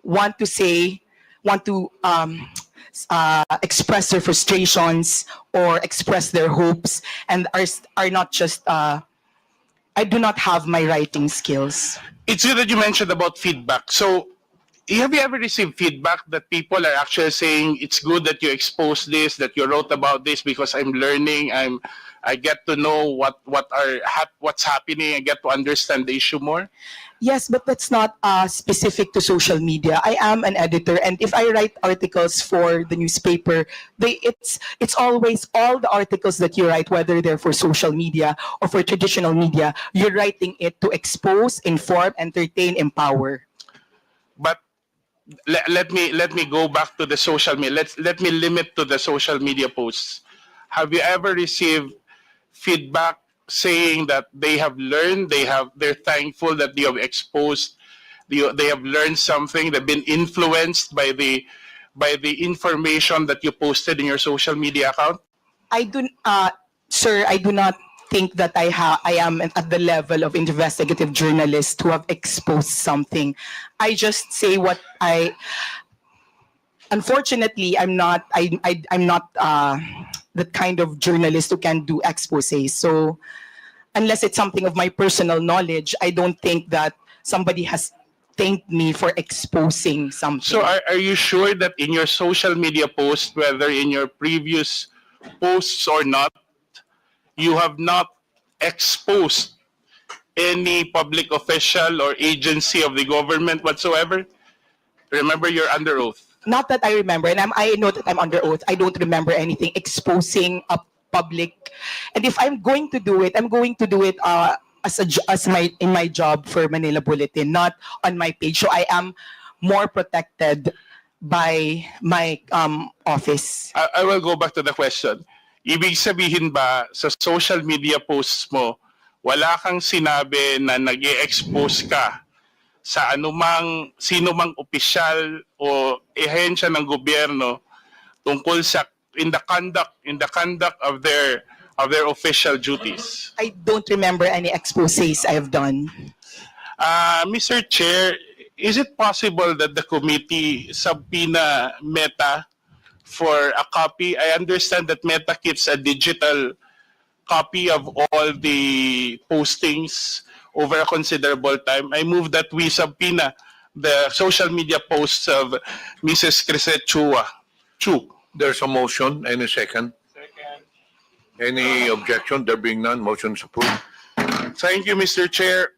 want to express their frustrations or express their hopes, and are not just I do not have my writing skills. It's good that you mentioned about feedback. So, have you ever received feedback that people are actually saying it's good that you expose this, that you wrote about this because I'm learning, I get to know what's happening, I get to understand the issue more? Yes, but that's not specific to social media. I am an editor, and if I write articles for the newspaper, it's always all the articles that you write, whether they're for social media or for traditional media, you're writing it to expose, inform, entertain, empower. But let me go back to the social media. Let me limit to the social media posts. Have you ever received feedback saying that they have learned, they're thankful that you have exposed, they have learned something, they've been influenced by the information that you posted in your social media account? Sir, I do not think that I am at the level of investigative journalist who have exposed something. I just say what unfortunately, I'm not the kind of journalist who can do exposés. So unless it's something of my personal knowledge, I don't think that somebody has thanked me for exposing something. So are you sure that in your social media posts, whether in your previous posts or not, you have not exposed any public official or agency of the government whatsoever? Remember, you're under oath. Not that I remember, and I know that I'm under oath. I don't remember anything exposing a public. And if I'm going to do it, I'm going to do it in my job for Manila Bulletin, not on my page. So I am more protected by my office. I will go back to the question. Ibig sabihin ba sa social media posts mo, wala kang sinabi na nag-e-expose ka sa sino mang opisyal o ehensya ng gobyerno tungkol sa in the conduct of their official duties? I don't remember any exposés I have done. Mr. Chair, is it possible that the committee subpoena Meta for a copy? I understand that Meta keeps a digital copy of all the postings over a considerable time. I move that we subpoena the social media posts of Mrs. Crisette Chu. There's a motion. Any second? Any objection? There being none, motion is approved. Thank you, Mr. Chair.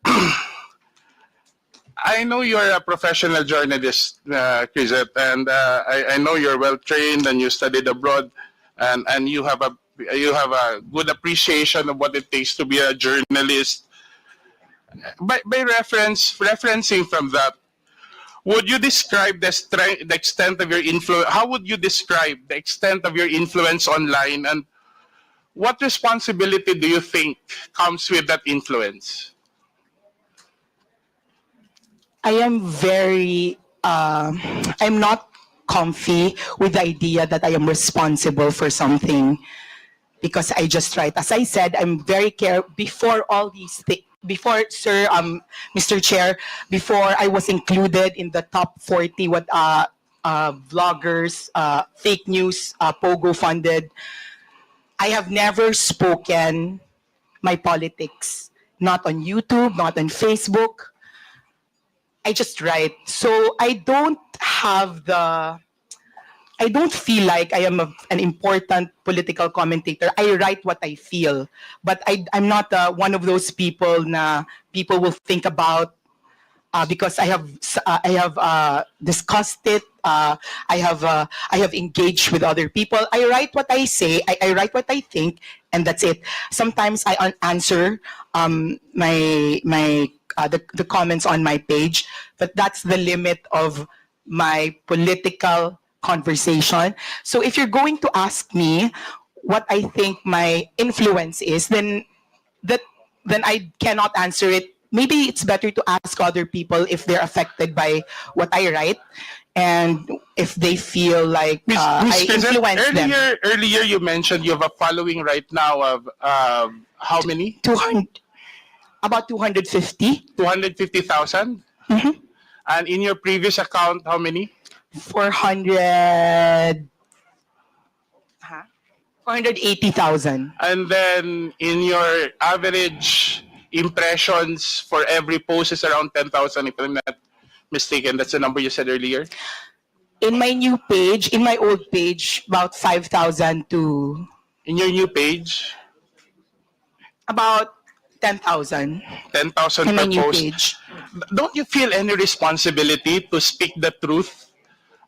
I know you're a professional journalist, Crisette, and I know you're well trained and you studied abroad, and you have a good appreciation of what it takes to be a journalist. By referencing from that, would you describe the extent of your influence? How would you describe the extent of your influence online, and what responsibility do you think comes with that influence? I am I'm not comfy with the idea that I am responsible for something because I just write. As I said, I'm very careful before all these things. Before, sir, Mr. Chair, before I was included in the top 40 vloggers, fake news, Pogo funded, I have never spoken my politics, not on YouTube, not on Facebook. I just write. So I don't feel like I am an important political commentator. I write what I feel, but I'm not one of those people na people will think about because I have discussed it. I have engaged with other people. I write what I say. I write what I think, and that's it. Sometimes I answer the comments on my page, but that's the limit of my political conversation. So if you're going to ask me what I think my influence is, then I cannot answer it. Maybe it's better to ask other people if they're affected by what I write and if they feel like I influence them. Earlier you mentioned you have a following right now of how many? About 250. 250,000? Mm-hmm. And in your previous account, how many? 480,000. And then in your average impressions for every post is around 10,000, if I'm not mistaken. That's the number you said earlier. In my new page, in my old page, about 5,000 to... In your new page? About 10,000. 10,000 in my per new post. page. Don't you feel any responsibility to speak the truth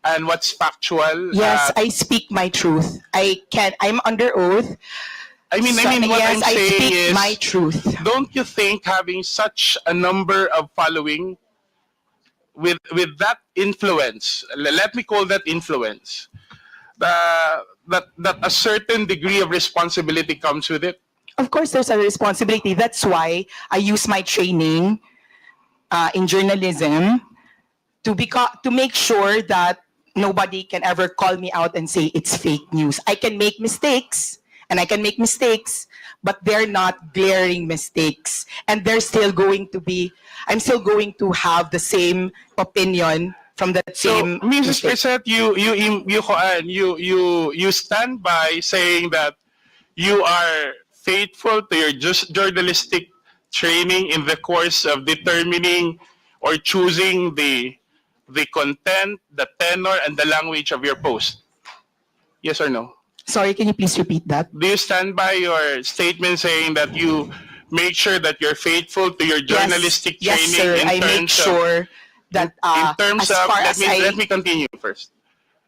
and what's factual? Yes, I speak my truth. I'm under oath. I mean, what yes, I'm I saying speak is, my truth. don't you think having such a number of following with that influence, let me call that influence, that a certain degree of responsibility comes with it? Of course, there's a responsibility. That's why I use my training in journalism to make sure that nobody can ever call me out and say it's fake news. I can make mistakes, but they're not glaring mistakes. And I'm still going to have the same opinion from that same Mrs. mistake. Crisette, you stand by saying that you are faithful to your journalistic training in the course of determining or choosing the content, the tenor, and the language of your post. Yes or no? Sorry, can you please repeat that? Do you stand by your statement saying that you make sure that you're faithful to your journalistic Yes, training sir. in I make terms sure that in terms as of far as let me continue first.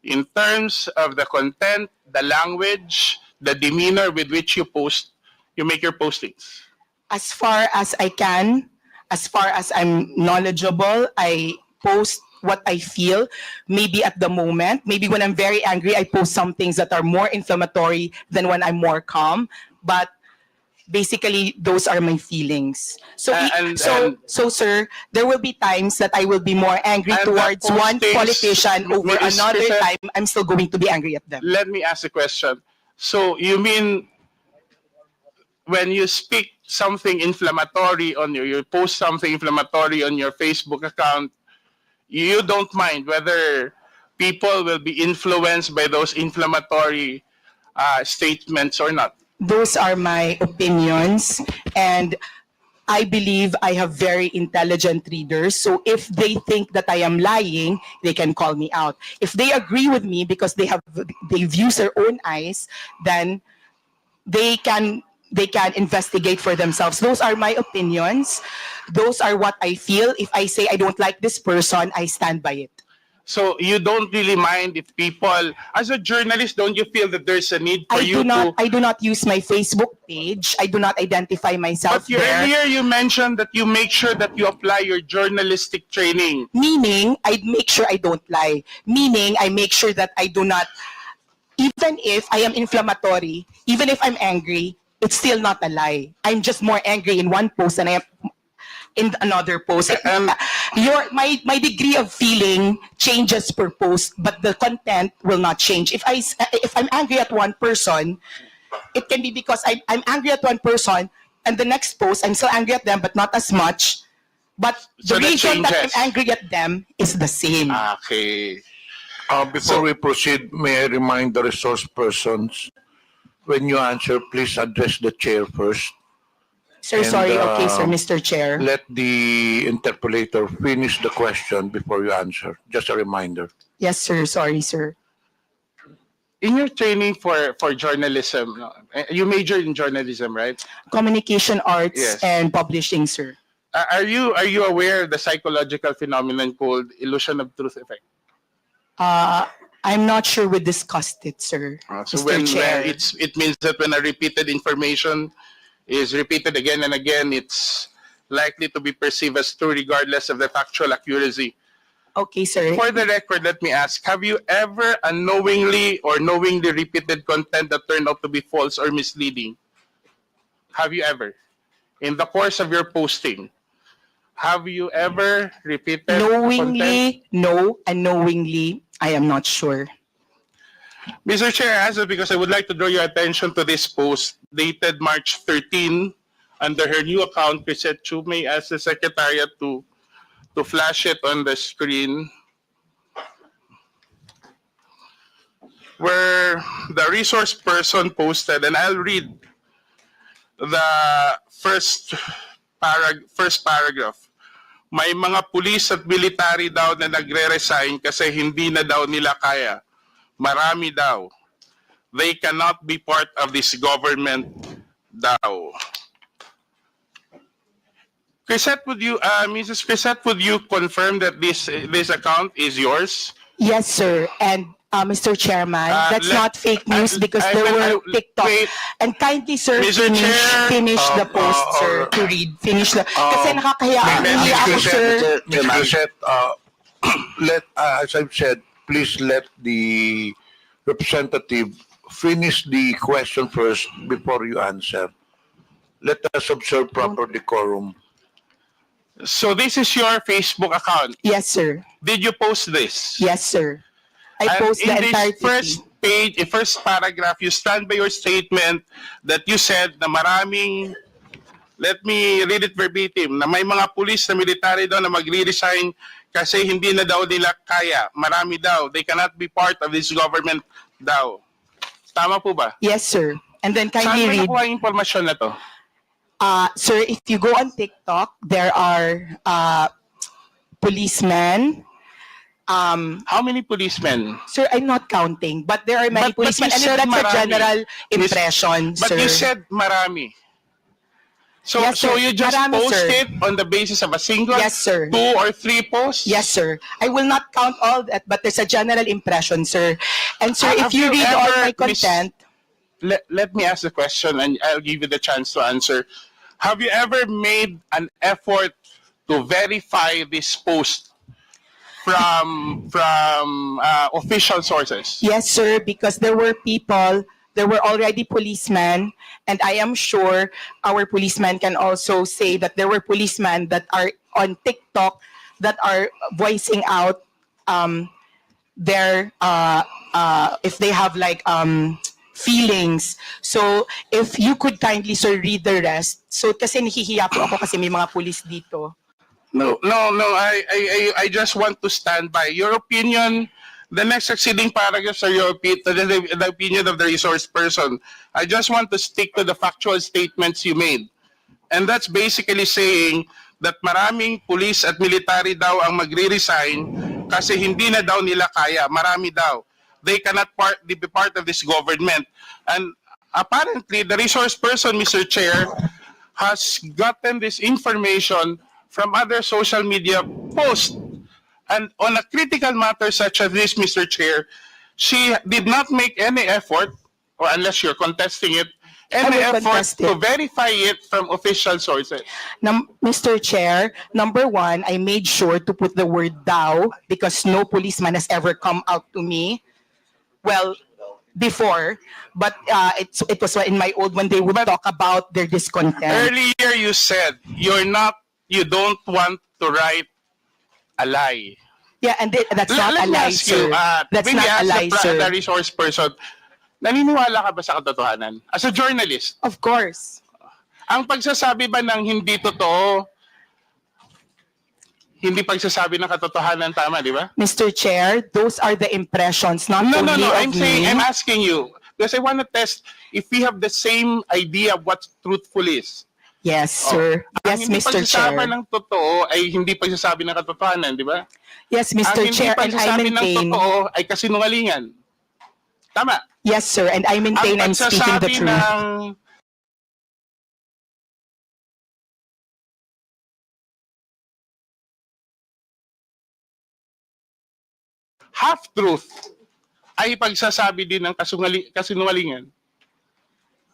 In terms of the content, the language, the demeanor with which you make your postings. as far as I can, as far as I'm knowledgeable, I post what I feel. Maybe at the moment, maybe when I'm very angry, I post some things that are more inflammatory than when I'm more calm. But basically, those are my feelings. So, sir, there will be times that I will be more angry And towards that one postings, politician over Ms. another Crisette, time. I'm still going to be angry at them. Let me ask a question. So you mean when you speak something inflammatory on you post something inflammatory on your Facebook account, you don't mind whether people will be influenced by those inflammatory statements or not? Those are my opinions, and I believe I have very intelligent readers. So if they think that I am lying, they can call me out. If they agree with me because they've used their own eyes, then they can they can investigate for themselves. Those are my opinions. Those are what I feel. If I say I don't like this person, I stand by it. So you don't really mind if people, as a journalist, don't you feel that there's a need for you to? I do not use my Facebook page. I do not identify myself But you, there. earlier you mentioned that you make sure that you apply your journalistic training. Meaning, I make sure I don't lie. Meaning, I make sure that I do not, even if I am inflammatory, even if I'm angry, it's still not a lie. I'm just more angry in one post than I am in another post. My degree of feeling changes per post, but the content will not change. If I'm angry at one person, it can be because I'm angry at one person, and the next post I'm still angry at them, but not as much. But So the that reason that I'm changes. angry at them is the same. Okay. Before we proceed, may I remind the resource persons, when you answer, please address the chair first. Sir, And, sorry. Okay, sir, Mr. Chair. Let the interpolator finish the question before you answer. Just a reminder. Yes, sir. Sorry, sir. In your training for journalism, no, you majored in journalism, right? Communication arts Yes. and publishing, sir. Are you aware of the psychological phenomenon called illusion of truth effect? I'm not sure we discussed it, sir. So Mr. Chair. it means that when a repeated information is repeated again and again, it's likely to be perceived as true regardless of the factual accuracy. Okay, sir. For the record, let me ask, have you ever unknowingly or knowingly repeated content that turned out to be false or misleading? Have you ever? In the course of your posting, have you ever repeated content? Knowingly, no. Unknowingly, I am not sure. Mr. Chair, I ask it because I would like to draw your attention to this post dated March 13 under her new account, Chrisette Chu. May I ask the Secretariat to flash it on the screen, where the resource person posted, and I'll read the first paragraph. May mga pulis at military daw na nagre-resign kasi hindi na daw nila kaya. Marami daw. They cannot be part of this government daw. Chrisette, Mrs. Chrisette, would you confirm that this account is yours? Yes, sir. And Mr. Chairman, that's let- not fake news because there were TikTok. Wait. And kindly, sir, Mr. Chair, finish the post, sir, to read. Finish the... Kasi nakakahiya. Nahiya ako, sir. Ms. Chrisette, as I've said, please let the representative finish the question first before you answer. Let us observe proper decorum. So this is your Facebook account. Yes, sir. Did you post this? Yes, sir. I And post the in this entire first page, first paragraph, you stand by your statement that you said na maraming, let me read it verbatim, na may mga pulis na military daw na magre-resign kasi hindi na daw nila kaya. Marami daw. They cannot be part of this government daw. Tama po ba? Yes, sir. And then Saan kindly mo read. nakuha yung impormasyon na to? Sir, if you go on TikTok, there are policemen. How many policemen? Sir, I'm not counting, but there are many But you policemen. And said that's a marami. general impression, But sir. you said marami. So, Yes, so sir. you just Marami, post sir. it on the basis of a single, Yes, sir. 2 or 3 posts? Yes, sir. I will not count all that, but there's a general impression, sir. And sir, Have if you you read all ever my content, Let me ask the question and I'll give you the chance to answer. Have you ever made an effort to verify this post from official sources? yes, sir, because there were already policemen, and I am sure our policemen can also say that there were policemen that are on TikTok that are voicing out their if they have like feelings. So if you could kindly, sir, read the rest. So kasi nahihiya po ako kasi may mga police dito. No. I just want to stand by your opinion. The next succeeding paragraphs are your the opinion of the resource person. I just want to stick to the factual statements you made. And that's basically saying that maraming police at military daw ang magre-resign kasi hindi na daw nila kaya. Marami daw. They cannot be part of this government. And apparently the resource person, Mr. Chair, has gotten this information from other social media posts. And on a critical matter such as this, Mr. Chair, she did not make any effort, or unless you're contesting it, any will effort contest to it. verify it from official sources. Mr. Chair, number one, I made sure to put the word thou because no policeman has ever come out to me. Well, before, but it was in my old when they would talk about their discontent. Earlier you said you don't want to write a lie. Yeah, and that's not Let a me lie, ask you, sir. That's when you not a ask lie, the sir. resource person, naniniwala ka ba sa katotohanan? As a journalist, Of course. ang pagsasabi ba ng hindi totoo, hindi pagsasabi ng katotohanan, tama, di ba? Mr. Chair, those are the impressions, not No, only of I'm saying, me. I'm asking you, because I want to test if we have the same idea of what truthful is. Yes, sir. Ang Yes, hindi Mr. pagsasabi Chair. ng totoo ay hindi pagsasabi ng katotohanan, di ba? Yes, Ang Mr. hindi Chair, and I pagsasabi ng maintain. totoo ay kasinungalingan. Tama. Yes, sir, and I maintain I'm Ang speaking the pagsasabi truth. ng half-truth ay pagsasabi din ng kasinungalingan.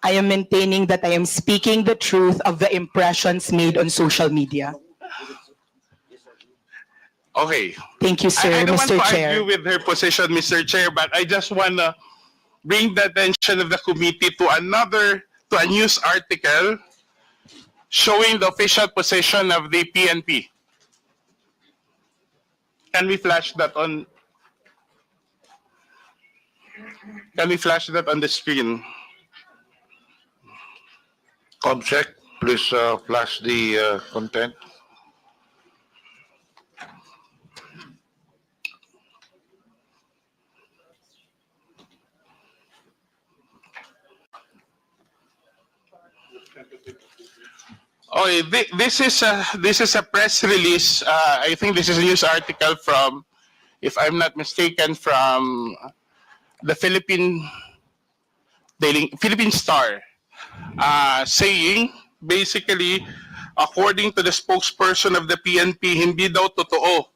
I am maintaining that I am speaking the truth of the impressions made on social media. Okay. Thank you, sir, I don't Mr. want to Chair. argue with her position, Mr. Chair, but I just want to bring the attention of the committee to a news article showing the official position of the PNP. Can we flash that on? Can we flash that on the screen? Comsec, please flash the content. Okay, this is a press release. I think this is a news article from, if I'm not mistaken, from the Philippine Star, saying basically, according to the spokesperson of the PNP, hindi daw totoo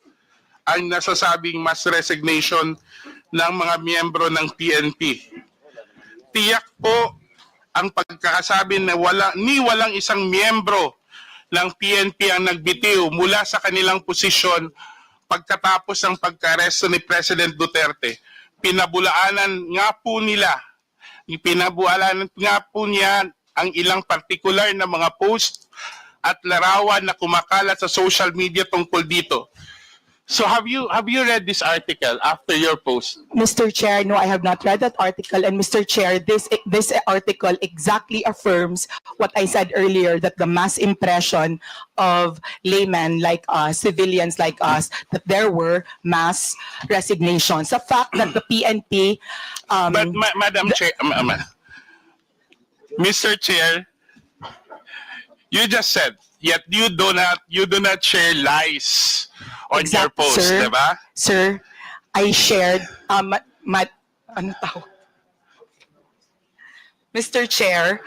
ang nasasabing mass resignation ng mga miyembro ng PNP. Tiyak po ang pagkakasabi na walang isang miyembro ng PNP ang nagbitiw mula sa kanilang posisyon pagkatapos ng pagka-aresto ni President Duterte. Pinabulaanan nga po niya ang ilang partikular na mga post at larawan na kumakalat sa social media tungkol dito. So have you read this article after your post? Mr. Chair, no, I have not read that article. And Mr. Chair, this article exactly affirms what I said earlier, that the mass impression of laymen like us, civilians like us, that there were mass resignations. The fact that the PNP... But Madam Chair, Mr. Chair, you just said, yet you do not share lies on your post, sir, diba? Sir, I shared, Mr. Chair,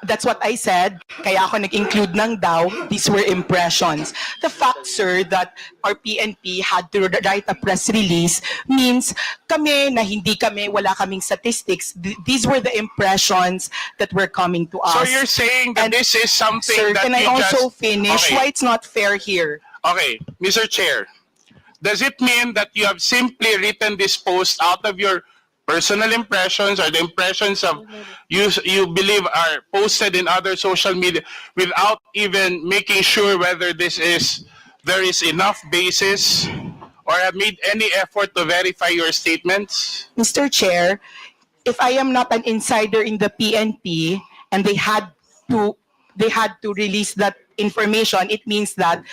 that's what I said. Kaya ako nag-include ng daw, these were impressions. The fact, sir, that our PNP had to write a press release means kami na hindi kami, wala kaming statistics. These were the impressions that were coming to us. So you're saying that And, this is something sir, that can I you also just... finish? Okay. Why it's not fair here? Okay, Mr. Chair, does it mean that you have simply written this post out of your personal impressions or the impressions of you believe are posted in other social media without even making sure whether there is enough basis or have made any effort to verify your statements? Mr. Chair, if I am not an insider in the PNP and they had to release that information, it means that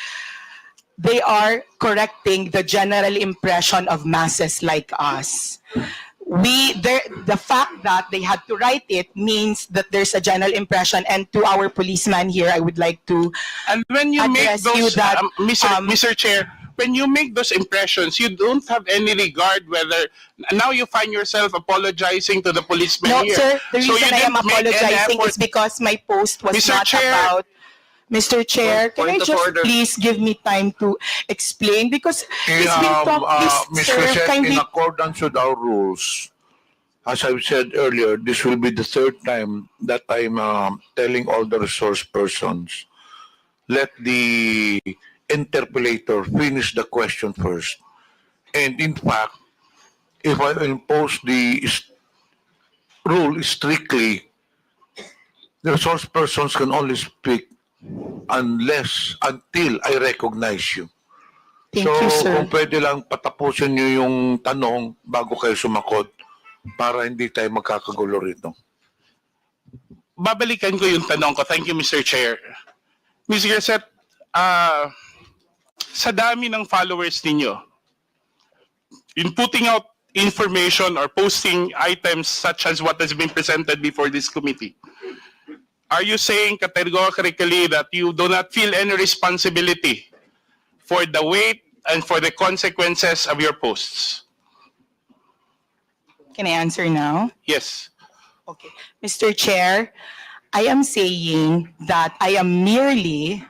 they are correcting the general impression of masses like us. The fact that they had to write it means that there's a general impression, and to our policeman here, I would like to And when you make address you those, that, Mr. Chair, when you make those impressions, you don't have any regard whether now you find yourself apologizing to the policeman No, here. sir, the So reason you I am didn't make any apologizing effort. is because my post was Mr. not Chair. about. Mr. Chair, can I Point of just order. please give me time to explain? Because it's been talked, Ms. sir, Crescent, kindly. in accordance with our rules, as I've said earlier, this will be the third time that I'm telling all the resource persons, let the interpellator finish the question first. And in fact, if I impose the rule strictly, the resource persons can only speak until I recognize you. Thank So, you, sir. kung pwede lang patapusin niyo yung tanong bago kayo sumakot para hindi tayo magkakagulo rito. Babalikan ko yung tanong ko. Thank you, Mr. Chair. Ms. Garcet, sa dami ng followers ninyo, in putting out information or posting items such as what has been presented before this committee, are you saying categorically that you do not feel any responsibility for the weight and for the consequences of your posts? Can I answer now? Yes. Okay. Mr. Chair, I am saying that I am merely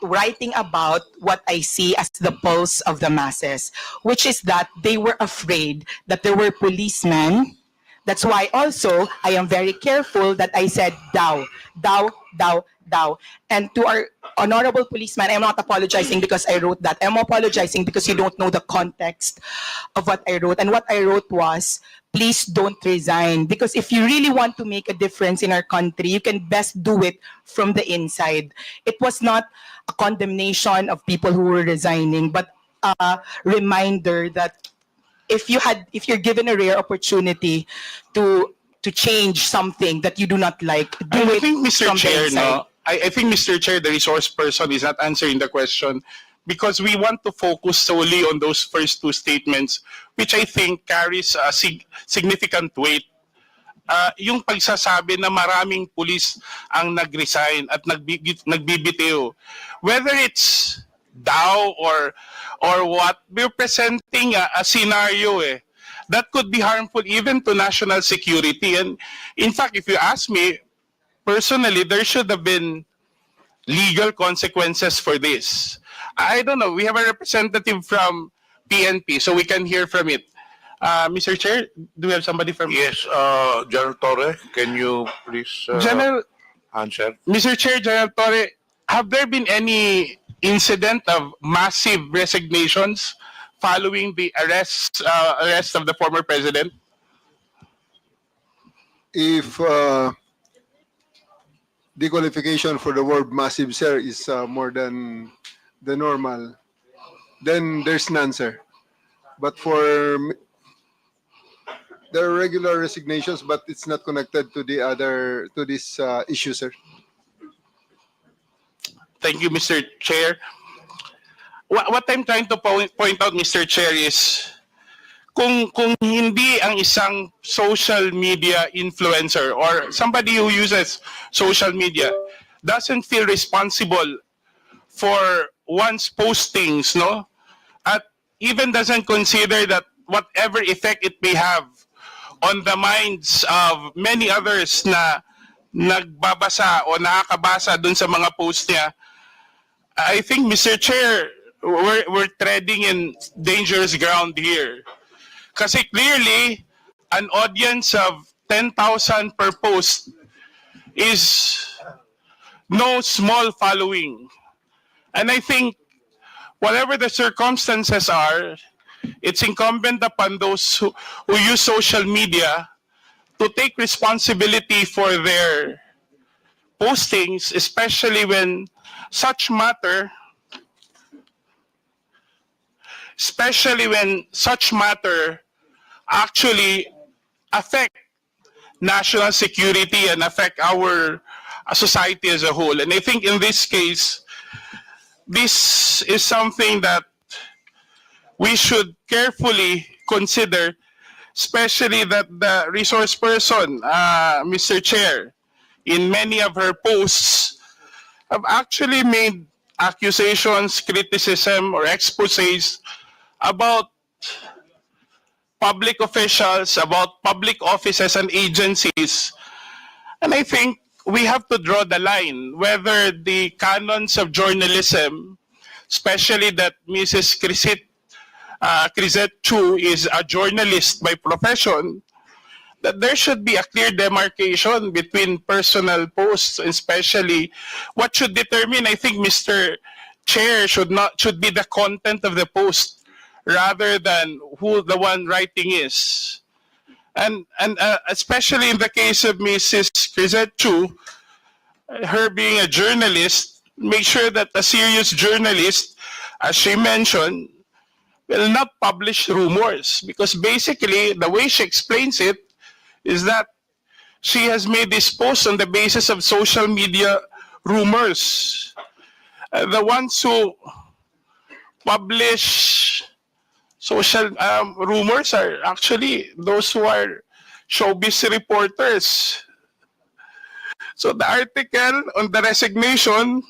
writing about what I see as the pulse of the masses, which is that they were afraid that there were policemen. That's why also I am very careful that I said thou. And to our honorable policeman, I'm not apologizing because I wrote that. I'm apologizing because you don't know the context of what I wrote. And what I wrote was, please don't resign. Because if you really want to make a difference in our country, you can best do it from the inside. It was not a condemnation of people who were resigning, but a reminder that if you're given a rare opportunity to change something that you do not like, do I it think, Mr. from the Chair, inside. no, I think, Mr. Chair, the resource person is not answering the question because we want to focus solely on those first two statements, which I think carries a significant weight. Yung pagsasabi na maraming pulis ang nag-resign at nagbibitiw, whether it's Dow or what, we're presenting a scenario that could be harmful even to national security. And in fact, if you ask me, personally, there should have been legal consequences for this. I don't know. We have a representative from PNP, so we can hear from it. Mr. Chair, do we have somebody from... Yes, General Torre, can you please General, answer? Mr. Chair, General Torre, have there been any incident of massive resignations following the arrest of the former president? If the qualification for the word massive, sir, is more than the normal, then there's none, sir. But there are regular resignations, but it's not connected to this issue, sir. Thank you, Mr. Chair. What I'm trying to point out, Mr. Chair, is kung hindi ang isang social media influencer or somebody who uses social media doesn't feel responsible for one's postings, no? At even doesn't consider that whatever effect it may have on the minds of many others na nagbabasa o nakakabasa dun sa mga post niya, I think, Mr. Chair, we're treading in dangerous ground here. Kasi clearly, an audience of 10,000 per post is no small following. And I think, whatever the circumstances are, it's incumbent upon those who use social media to take responsibility for their postings, especially when such matter actually affect national security and affect our society as a whole. And I think in this case, this is something that we should carefully consider, especially that the resource person, Mr. Chair, in many of her posts have actually made accusations, criticism, or exposés about public officials, about public offices and agencies. And I think we have to draw the line whether the canons of journalism, especially that Mrs. Crisette Chu is a journalist by profession, that there should be a clear demarcation between personal posts, especially what should determine, I think, Mr. Chair, should be the content of the post rather than who the one writing is. And especially in the case of Mrs. Crisette Chu, her being a journalist, make sure that a serious journalist, as she mentioned, will not publish rumors, because basically the way she explains it is that she has made this post on the basis of social media rumors. The ones who publish social rumors are actually those who are showbiz reporters. So the article on the resignation,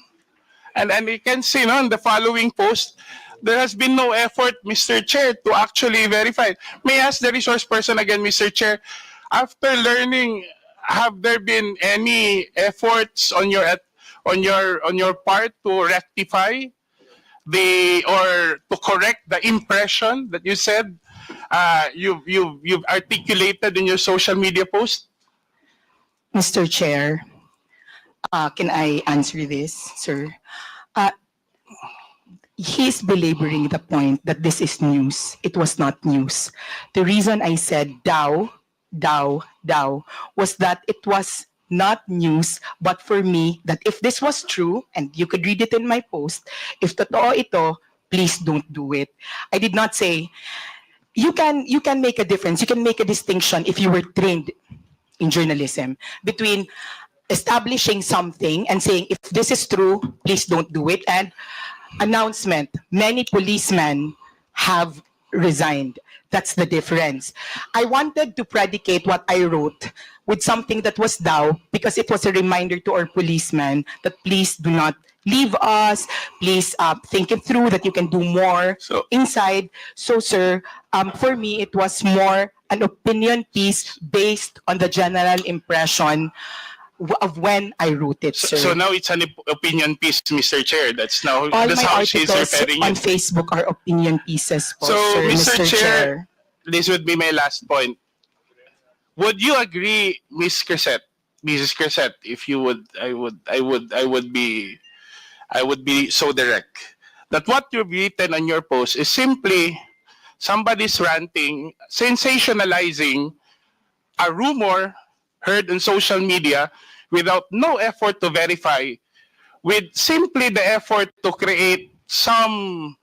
and you can see on the following post, there has been no effort, Mr. Chair, to actually verify. May I ask the resource person again, Mr. Chair, after learning, have there been any efforts on your part to rectify or to correct the impression that you said you've articulated in your social media post? Mr. Chair, can I answer this, sir? He's belaboring the point that this is news. It was not news. The reason I said Dow was that it was not news, but for me, that if this was true, and you could read it in my post, if totoo ito, please don't do it. I did not say, you can make a difference, you can make a distinction if you were trained in journalism between establishing something and saying, if this is true, please don't do it, and announcement, many policemen have resigned. That's the difference. I wanted to predicate what I wrote with something that was Dow, because it was a reminder to our policemen that please do not leave us, please think it through, that you can do more inside. So, sir, for me, it was more an opinion piece based on the general impression of when I wrote it, sir. So now it's an opinion piece, Mr. Chair. That's All my how she's articles referring on it. Facebook are opinion pieces po, So, sir, Mr. Chair, Chair. this would be my last point. Would you agree, Mrs. Crisette, if you would, I would be so direct that what you've written on your post is simply somebody's ranting, sensationalizing a rumor heard on social media without no effort to verify, with simply the effort to create some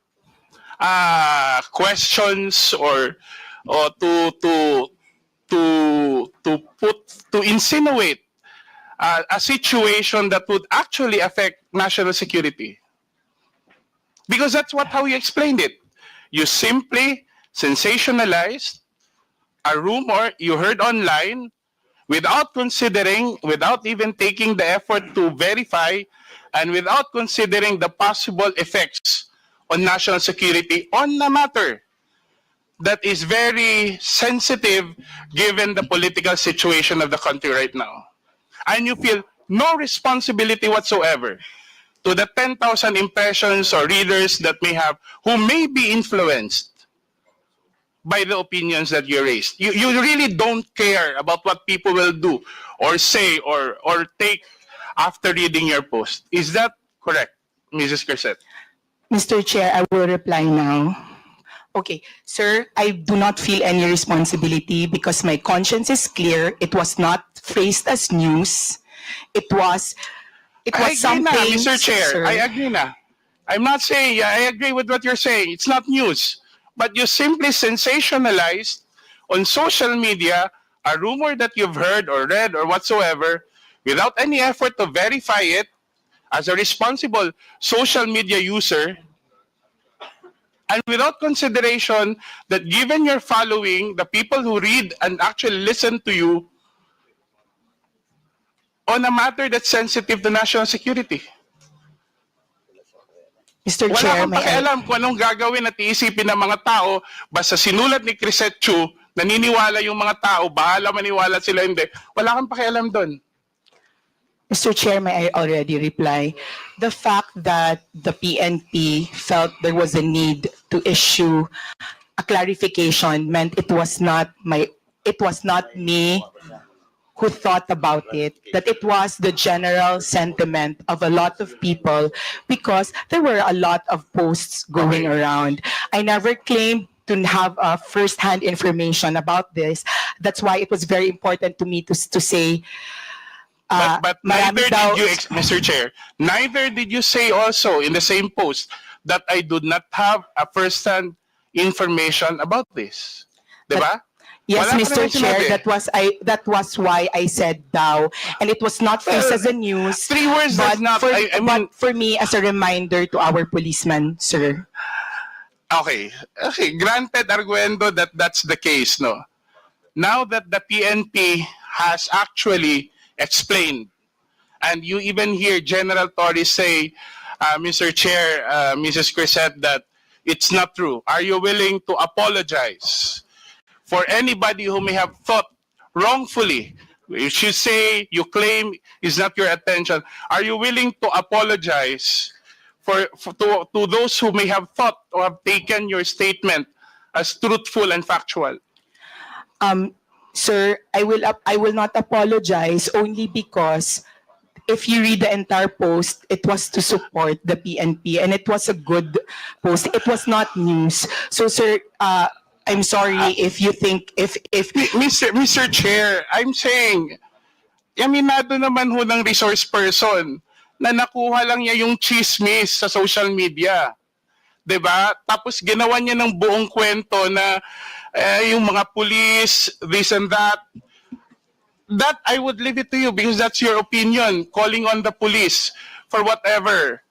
questions or to insinuate a situation that would actually affect national security. Because that's how you explained it. You simply sensationalized a rumor you heard online without considering, without even taking the effort to verify, and without considering the possible effects on national security on a matter that is very sensitive given the political situation of the country right now. And you feel no responsibility whatsoever to the 10,000 impressions or readers that who may be influenced by the opinions that you raised. You really don't care about what people will do or say or take after reading your post. Is that correct, Mrs. Crisette? Mr. Chair, I will reply now. Okay, sir, I do not feel any responsibility because my conscience is clear. It was not phrased as news. It was something. I agree na, Mr. Chair. Sir. I agree na. I'm not saying, I agree with what you're saying. It's not news. But you simply sensationalized on social media a rumor that you've heard or read or whatsoever without any effort to verify it as a responsible social media user, and without consideration that given your following, the people who read and actually listen to you on a matter that's sensitive to national security. Mr. Wala Chair, kang may I, pakialam kung anong gagawin at iisipin ng mga tao. Basta sinulat ni Crisette Chu, naniniwala yung mga tao, bahala maniwala sila hindi. Wala kang pakialam doon. Mr. Chair, may I already reply? The fact that the PNP felt there was a need to issue a clarification meant it was not me who thought about it, that it was the general sentiment of a lot of people because there were a lot of posts going around. I never claimed to have first-hand information about this. That's why it was very important to me to say, But marami neither daw- did you, Mr. Chair, neither did you say also in the same post that I do not have a first-hand information about this. Diba? Yes, Wala ka Mr. naman Chair, sinabi. that was why I said daw, and it was not faced as a news. 3 words does not, I mean, But for me, as a reminder to our policemen, sir. okay, granted arguendo that that's the case, no? Now that the PNP has actually explained, and you even hear General Torres say, Mr. Chair, Mrs. Crisette, that it's not true. Are you willing to apologize for anybody who may have thought wrongfully? If you say, you claim is not your attention, are you willing to apologize to those who may have thought or have taken your statement as truthful and factual? Sir, I will not apologize only because if you read the entire post, it was to support the PNP and it was a good post. It was not news. So, sir, I'm sorry if you think if Mr. Chair, I'm saying, aminado naman ho ng resource person na nakuha lang niya yung chismis sa social media. 'Di ba? Tapos ginawa niya ng buong kwento na yung mga police, this and that. That I would leave it to you because that's your opinion, calling on the police for whatever.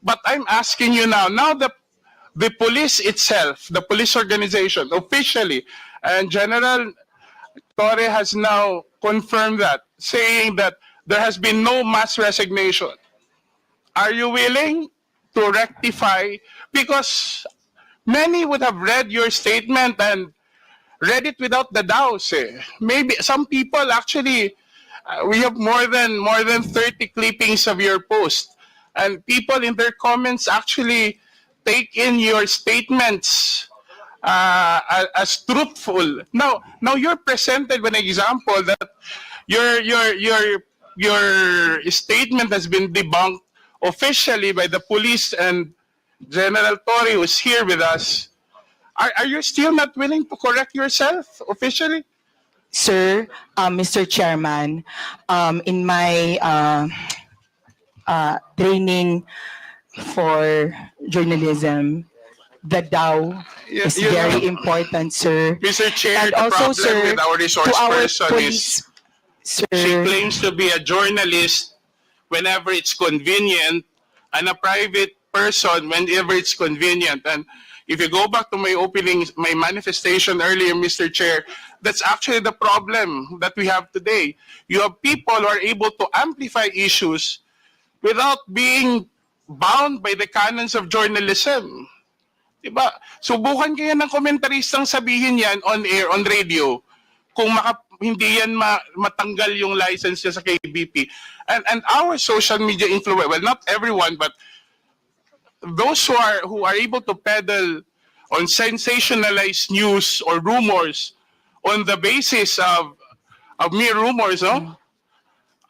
But I'm asking you now the police itself, the police organization, officially, and General Torre has now confirmed that, saying that there has been no mass resignation. Are you willing to rectify? Because many would have read your statement and read it without the doubts. Maybe some people actually, we have more than 30 clippings of your post, and people in their comments actually take in your statements as truthful. Now you're presented with an example that your statement has been debunked officially by the police and General Torre, who's here with us. Are you still not willing to correct yourself officially? Sir, Mr. Chairman, in my training for journalism, the DAO is You very know, important, sir. Mr. Chair, And the also, problem sir, with our resource to our person police, is sir, she claims to be a journalist whenever it's convenient and a private person whenever it's convenient. And if you go back to my manifestation earlier, Mr. Chair, that's actually the problem that we have today. You have people who are able to amplify issues without being bound by the canons of journalism. Diba? Subukan kaya ng komentaristang sabihin yan on air, on radio, kung hindi yan matanggal yung license niya sa KBP. And our social media influence, well, not everyone, but those who are able to peddle on sensationalized news or rumors on the basis of mere rumors, no?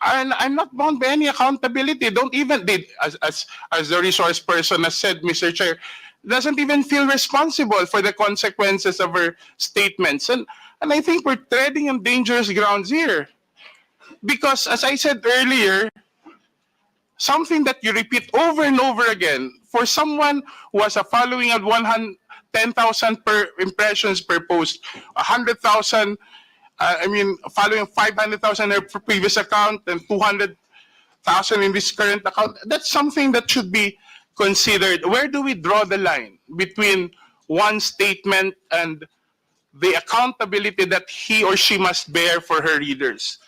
And I'm not bound by any accountability. Don't even, as the resource person has said, Mr. Chair, doesn't even feel responsible for the consequences of her statements. And I think we're treading on dangerous grounds here. Because as I said earlier, something that you repeat over and over again, for someone who has a following of 10,000 per impressions per post, 100,000, following 500,000 in her previous account and 200,000 in this current account, that's something that should be considered. Where do we draw the line between one statement and the accountability that he or she must bear for her readers?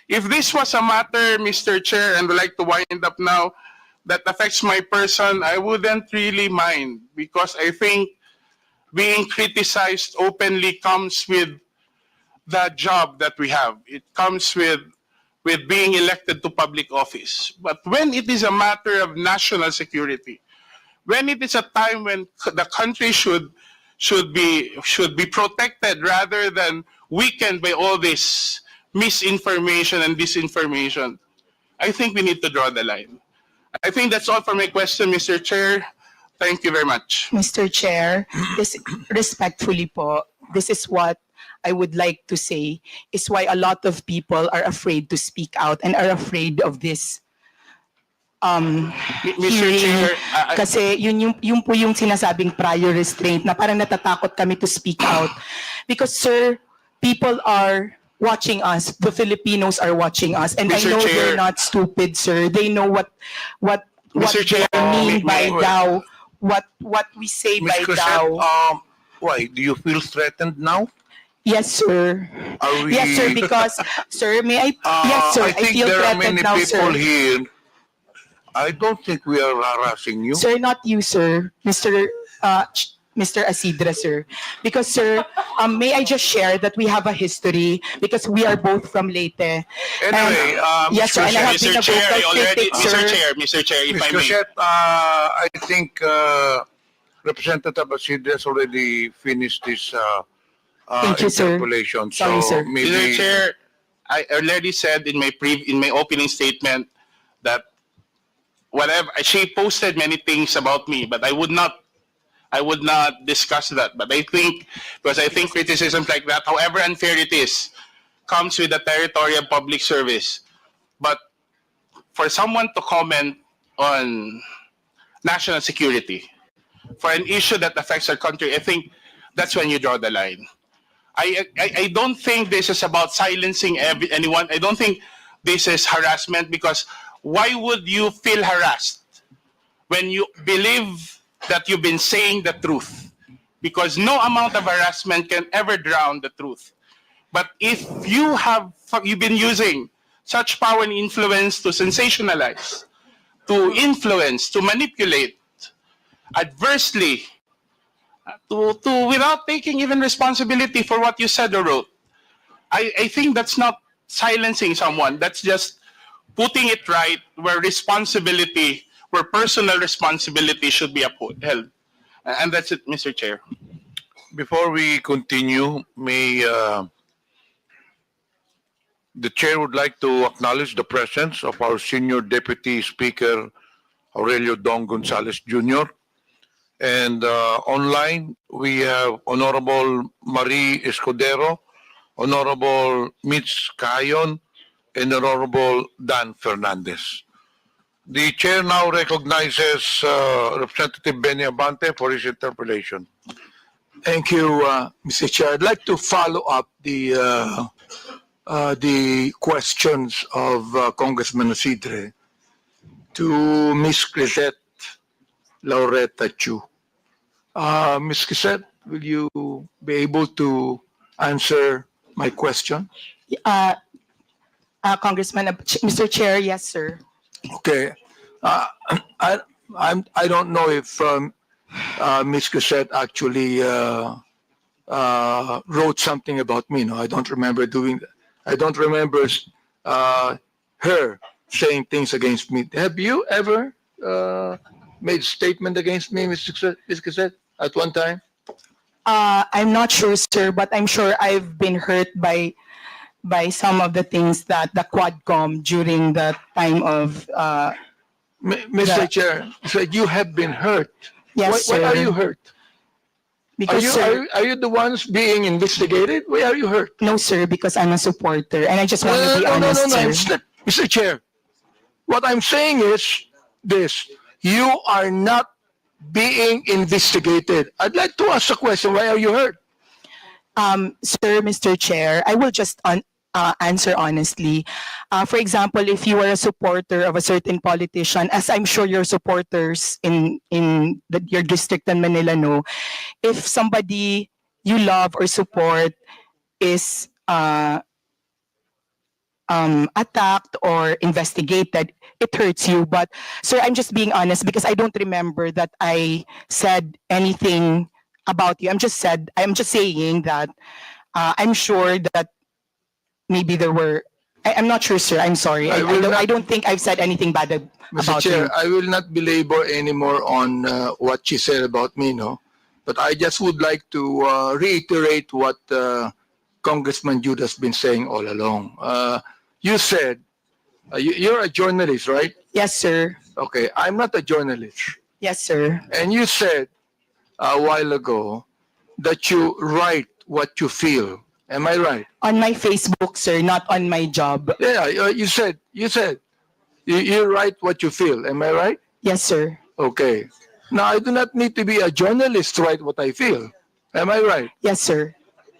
If this was a matter, Mr. Chair, and I'd like to wind up now, that affects my person, I wouldn't really mind, because I think being criticized openly comes with the job that we have. It comes with being elected to public office. But when it is a matter of national security, when it is a time when the country should be protected rather than weakened by all this misinformation and disinformation, I think we need to draw the line. I think that's all for my question, Mr. Chair. Thank you very much. Mr. Chair, this, respectfully po, this is what I would like to say is why a lot of people are afraid to speak out and are afraid of this Mr. hearing. Chair, Kasi yun po yung sinasabing prior restraint na parang natatakot kami to speak out. Because sir, people are watching us. The Filipinos are watching us. And I Mr. know Chair. they're not stupid, sir. They know what Mr. Chair, they mean by wait. thou. What we say by Ms. Cosette, thou. why? Do you feel threatened now? Yes, sir. Are we? Yes, sir, because, sir, may I, yes, sir, I I think feel there are threatened many now, people sir. here. I don't think we are harassing you. Sir, not you, sir. Mr. Asidra, sir. Because, sir, may I just share that we have a history because we are both from Leyte. Anyway, Yes, sir, and I have been Mr. a Chair, I vocal already, critic, sir. Mr. Chair, if Ms. I may. Cosette, I think Representative Asidre has already finished his Thank you, sir. interpolation. Sorry, so sir. maybe Mr. Chair, I already said in my opening statement that whatever she posted many things about me, but I would not discuss that. But I think criticisms like that, however unfair it is, comes with the territory of public service. But for someone to comment on national security, for an issue that affects our country, I think that's when you draw the line. I don't think this is about silencing anyone. I don't think this is harassment, because why would you feel harassed when you believe that you've been saying the truth? Because no amount of harassment can ever drown the truth. But if you've been using such power and influence to sensationalize, to influence, to manipulate adversely, to without taking even responsibility for what you said or wrote, I think that's not silencing someone. That's just putting it right where personal responsibility should be upheld. And that's it, Mr. Chair. before we continue, may the chair would like to acknowledge the presence of our senior deputy speaker, Aurelio Dong Gonzalez Jr. And online, we have Honorable Marie Escudero, Honorable Mitch Cayon, and Honorable Dan Fernandez. The chair now recognizes Representative Benny Abante for his interpellation. Thank you, Mr. Chair. I'd like to follow up the questions of Congressman Asidre to Ms. Crisette Laureta Chu. Ms. Crisette, will you be able to answer my question? Congressman, Mr. Chair, yes, sir. Okay. I don't know if Ms. Crisette actually wrote something about me. No, I don't remember doing that. I don't remember her saying things against me. Have you ever made a statement against me, Ms. Crisette, at one time? I'm not sure, sir, but I'm sure I've been hurt by some of the things that the Quadcom during the time of Mr. Chair, so you have been hurt. Yes, Why are sir. you hurt? Because, sir, Are you the ones being investigated? Why are you hurt? no, sir, because I'm a supporter, and I just want to be honest, sir. Mr. Chair, what I'm saying is this: you are not being investigated. I'd like to ask a question. Why are you hurt? Sir, Mr. Chair, I will just answer honestly. For example, if you are a supporter of a certain politician, as I'm sure your supporters in your district in Manila know, if somebody you love or support is attacked or investigated, it hurts you. But sir, I'm just being honest because I don't remember that I said anything about you. I'm just saying that I'm sure that maybe there were. I'm not sure, sir. I'm sorry. I don't think I've said anything bad Mr. about Chair, you. I will not belabor anymore on what she said about me, no? But I just would like to reiterate what Congressman Jude has been saying all along. You said, you're a journalist, right? Yes, sir. Okay, I'm not a journalist. Yes, sir. And you said a while ago that you write what you feel. Am I right? On my Facebook, sir, not on my job. Yeah, you said you write what you feel. Am I right? Yes, sir. Okay. Now, I do not need to be a journalist to write what I feel. Am I right? Yes, sir.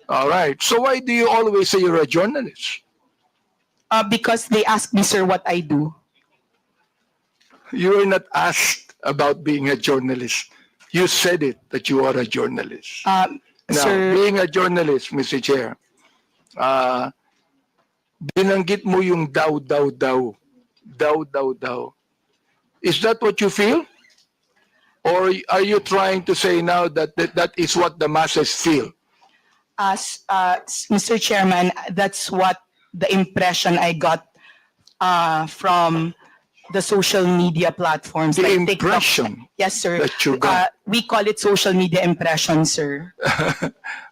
All right. So why do you always say you're a journalist? Because they asked me, sir, what I do. You were not asked about being a journalist. You said it, that you are a journalist. Now, Sir, being a journalist, Mr. Chair, binanggit mo yung daw. Is that what you feel? Or are you trying to say now that that is what the masses feel? Mr. Chairman, that's what the impression I got from the social media platforms. The like TikTok. impression Yes, sir. that you got. We call it social media impression, sir.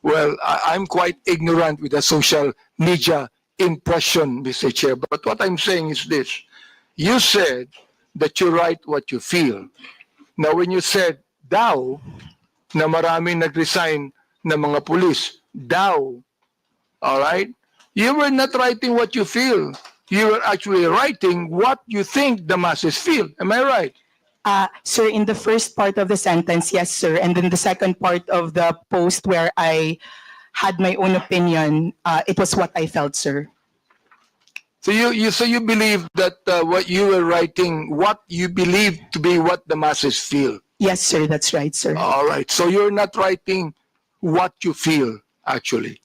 Well, I'm quite ignorant with the social media impression, Mr. Chair. But what I'm saying is this. You said that you write what you feel. Now, when you said daw, na maraming nag-resign na mga pulis, daw, all right? You were not writing what you feel. You were actually writing what you think the masses feel. Am I right? Sir, in the first part of the sentence, yes, sir. And then the second part of the post where I had my own opinion, it was what I felt, sir. So you believe that what you were writing, what you believe to be what the masses feel. Yes, sir. That's right, sir. All right. So you're not writing what you feel, actually.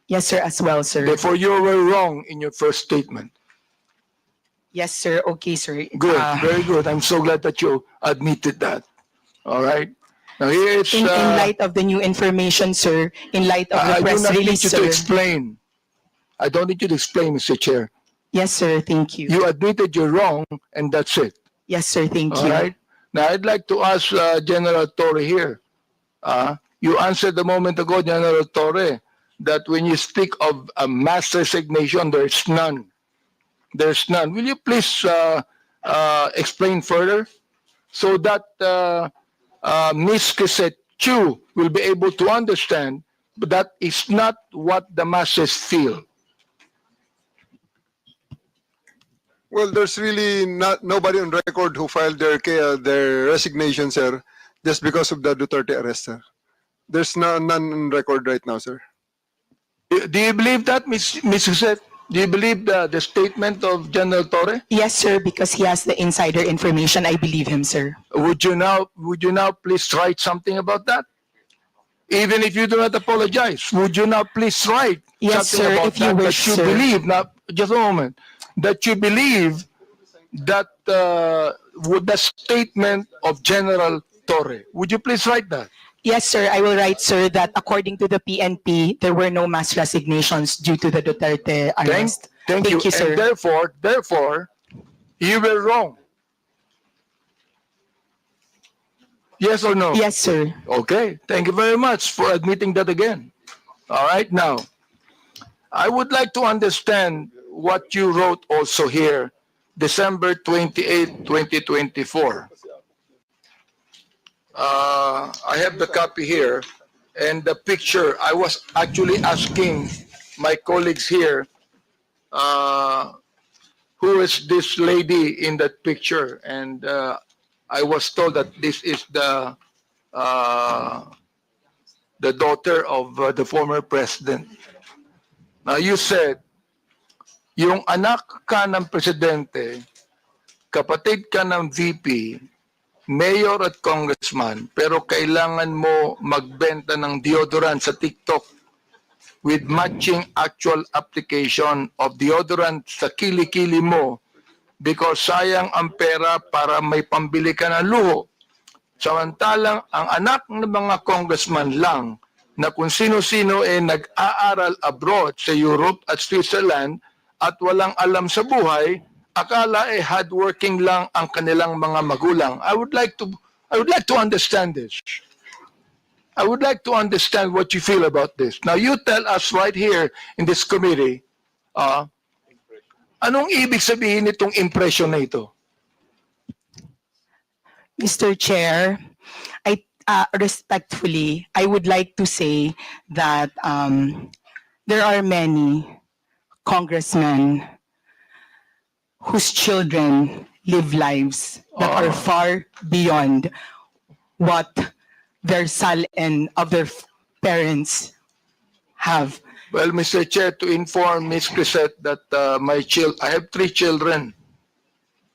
Yes, sir, as well, sir. Therefore, you were wrong in your first statement. Yes, sir. Okay, sir. Good. Very good. I'm so glad that you admitted that. All right. Now here it's. In light of the new information, sir, in light of the I do press not need release, you to sir. explain. I don't need you to explain, Mr. Chair. Yes, sir. Thank you. You admitted you're wrong, and that's it. Yes, sir. Thank All you. right. Now I'd like to ask General Torre here. You answered a moment ago, General Torre, that when you speak of a mass resignation, there's none. There's none. Will you please explain further so that Ms. Cassette Chu will be able to understand that is not what the masses feel? Well, there's really nobody on record who filed their resignation, sir, just because of the Duterte arrest, sir. There's none on record right now, sir. Do you believe that, Ms. Cassette? Do you believe the statement of General Torre? Yes, sir, because he has the insider information. I believe him, sir. Would you now please write something about that? Even if you do not apologize, would you now please write Yes, something sir, about if you that, wish, that you sir. believe, now, just a moment, that you believe that with the statement of General Torre. Would you please write that? Yes, sir. I will write, sir, that according to the PNP, there were no mass resignations due to the Duterte arrest. Thank you, sir. And therefore, you were wrong. Yes or no? Yes, sir. Okay. Thank you very much for admitting that again. All right. Now, I would like to understand what you wrote also here, December 28, 2024. I have the copy here and the picture. I was actually asking my colleagues here, who is this lady in that picture? And I was told that this is the daughter of the former president. Now you said, yung anak ka ng presidente, kapatid ka ng VP, mayor at congressman, pero kailangan mo magbenta ng deodorant sa TikTok with matching actual application of deodorant sa kilikili mo because sayang ang pera para may pambili ka ng luho. Samantalang ang anak ng mga congressman lang na kung sino-sino nag-aaral abroad sa Europe at Switzerland at walang alam sa buhay, akala hardworking lang ang kanilang mga magulang. I would like to understand this. I would like to understand what you feel about this. Now you tell us right here in this committee, anong ibig sabihin nitong impression na ito? Mr. Chair, respectfully, I would like to say that there are many congressmen whose children live lives that are far beyond what their son and other parents have. Well, Mr. Chair, to inform Ms. Crisette that I have 3 children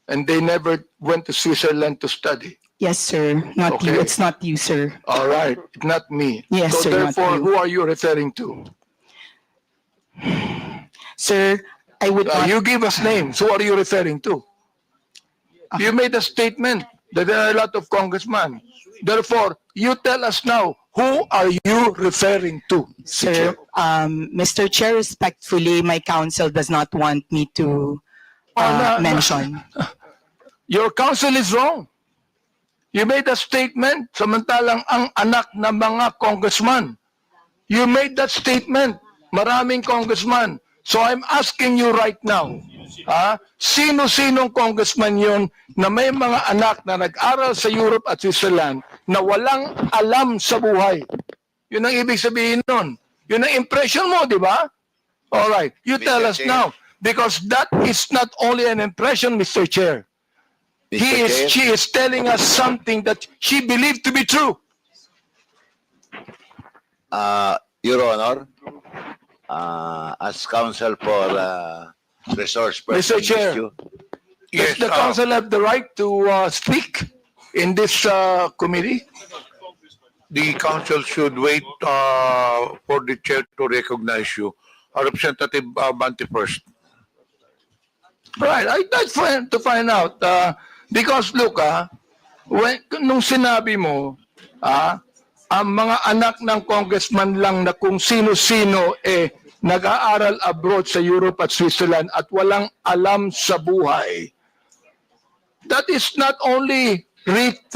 and they never went to Switzerland to study. Yes, sir. Not you. Okay. It's not you, sir. All right, not me. Yes, so sir, not therefore, you. who are you referring to? Sir, I would not. You give us names. Who are you referring to? You made a statement that there are a lot of congressmen. Therefore, you tell us now, who are you referring to? Sir, Mr. Chair, respectfully, my counsel does not want me to mention. Your counsel is wrong. You made a statement, samantalang ang anak ng mga congressman. You made that statement, maraming congressman. So I'm asking you right now, sino-sinong congressman yun na may mga anak na nag-aral sa Europe at Switzerland na walang alam sa buhay? Yun ang ibig sabihin nun. Yun ang impression mo, di ba? All right, you tell us now. Because that is not only an impression, Mr. Chair. She is telling us something that she believed to be true. Your Honor, as counsel for resource person Mr. Chair, issue, does the council have the right to speak in this committee? The council should wait for the chair to recognize you. Representative Bante first. Right, I'd like to find out. Because look, nung sinabi mo, ang mga anak ng congressman lang na kung sino-sino nag-aaral abroad sa Europe at Switzerland at walang alam sa buhay. That is not only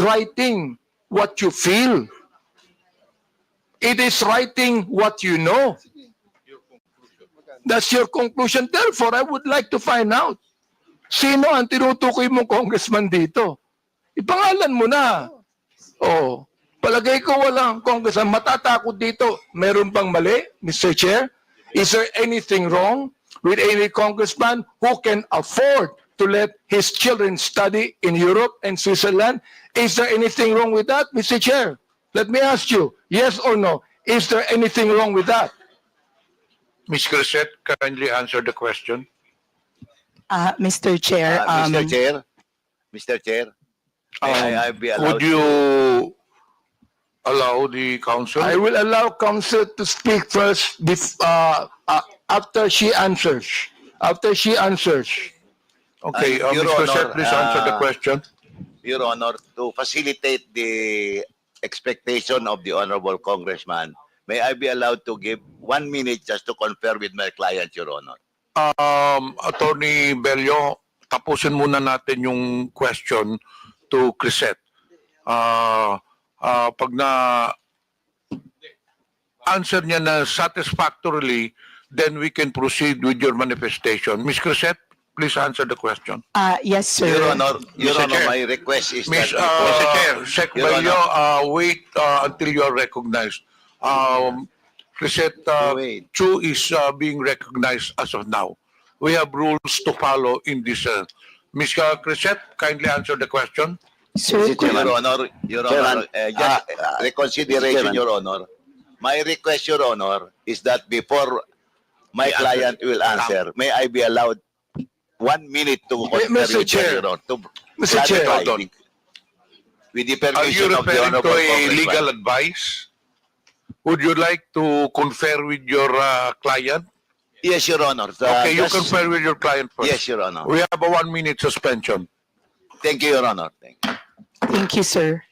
writing what you feel. It is writing what you know. That's your conclusion. Therefore, I would like to find out, sino ang tinutukoy mong congressman dito? Ipangalan mo na. Oh, palagay ko walang congressman. Matatakot dito. Meron bang mali, Mr. Chair? Is there anything wrong with any congressman who can afford to let his children study in Europe and Switzerland? Is there anything wrong with that, Mr. Chair? Let me ask you, yes or no? Is there anything wrong with that? Ms. Crisette, kindly answer the question. Mr. Chair, Mr. Chair, may I be allowed Would you allow the council? I will allow counsel to speak first after she answers. After she answers. Okay, Your Ms. Crisette, Honor, please answer the question. Your Honor, to facilitate the expectation of the Honorable Congressman, may I be allowed to give 1 minute just to confer with my client, Your Honor? Attorney Bello, tapusin muna natin yung question to Crisette. Pag na answer niya na satisfactorily, then we can proceed with your manifestation. Ms. Crisette, please answer the question. Yes, sir. Your Honor, Mr. Chair. my request is Mr. that Sec Your Bello, Honor. wait until you are recognized. Crisette Chu is being recognized as of now. We have rules to follow in this. Ms. Crisette, kindly answer the question. Sir, Your Honor, just reconsideration, Your Honor. My request, Your Honor, is that before my client will answer, may I be allowed 1 minute to confer Mr. with Chair. Your Honor, to Mr. Chair. clarify with the Are you permission of the referring to Honorable a Congressman. legal advice? would you like to confer with your client? Yes, Your Honor. Okay, you Just- confer with your client first. Yes, Your Honor. We have a 1-minute suspension. Thank you, Your Honor. Thank you. Thank you, sir.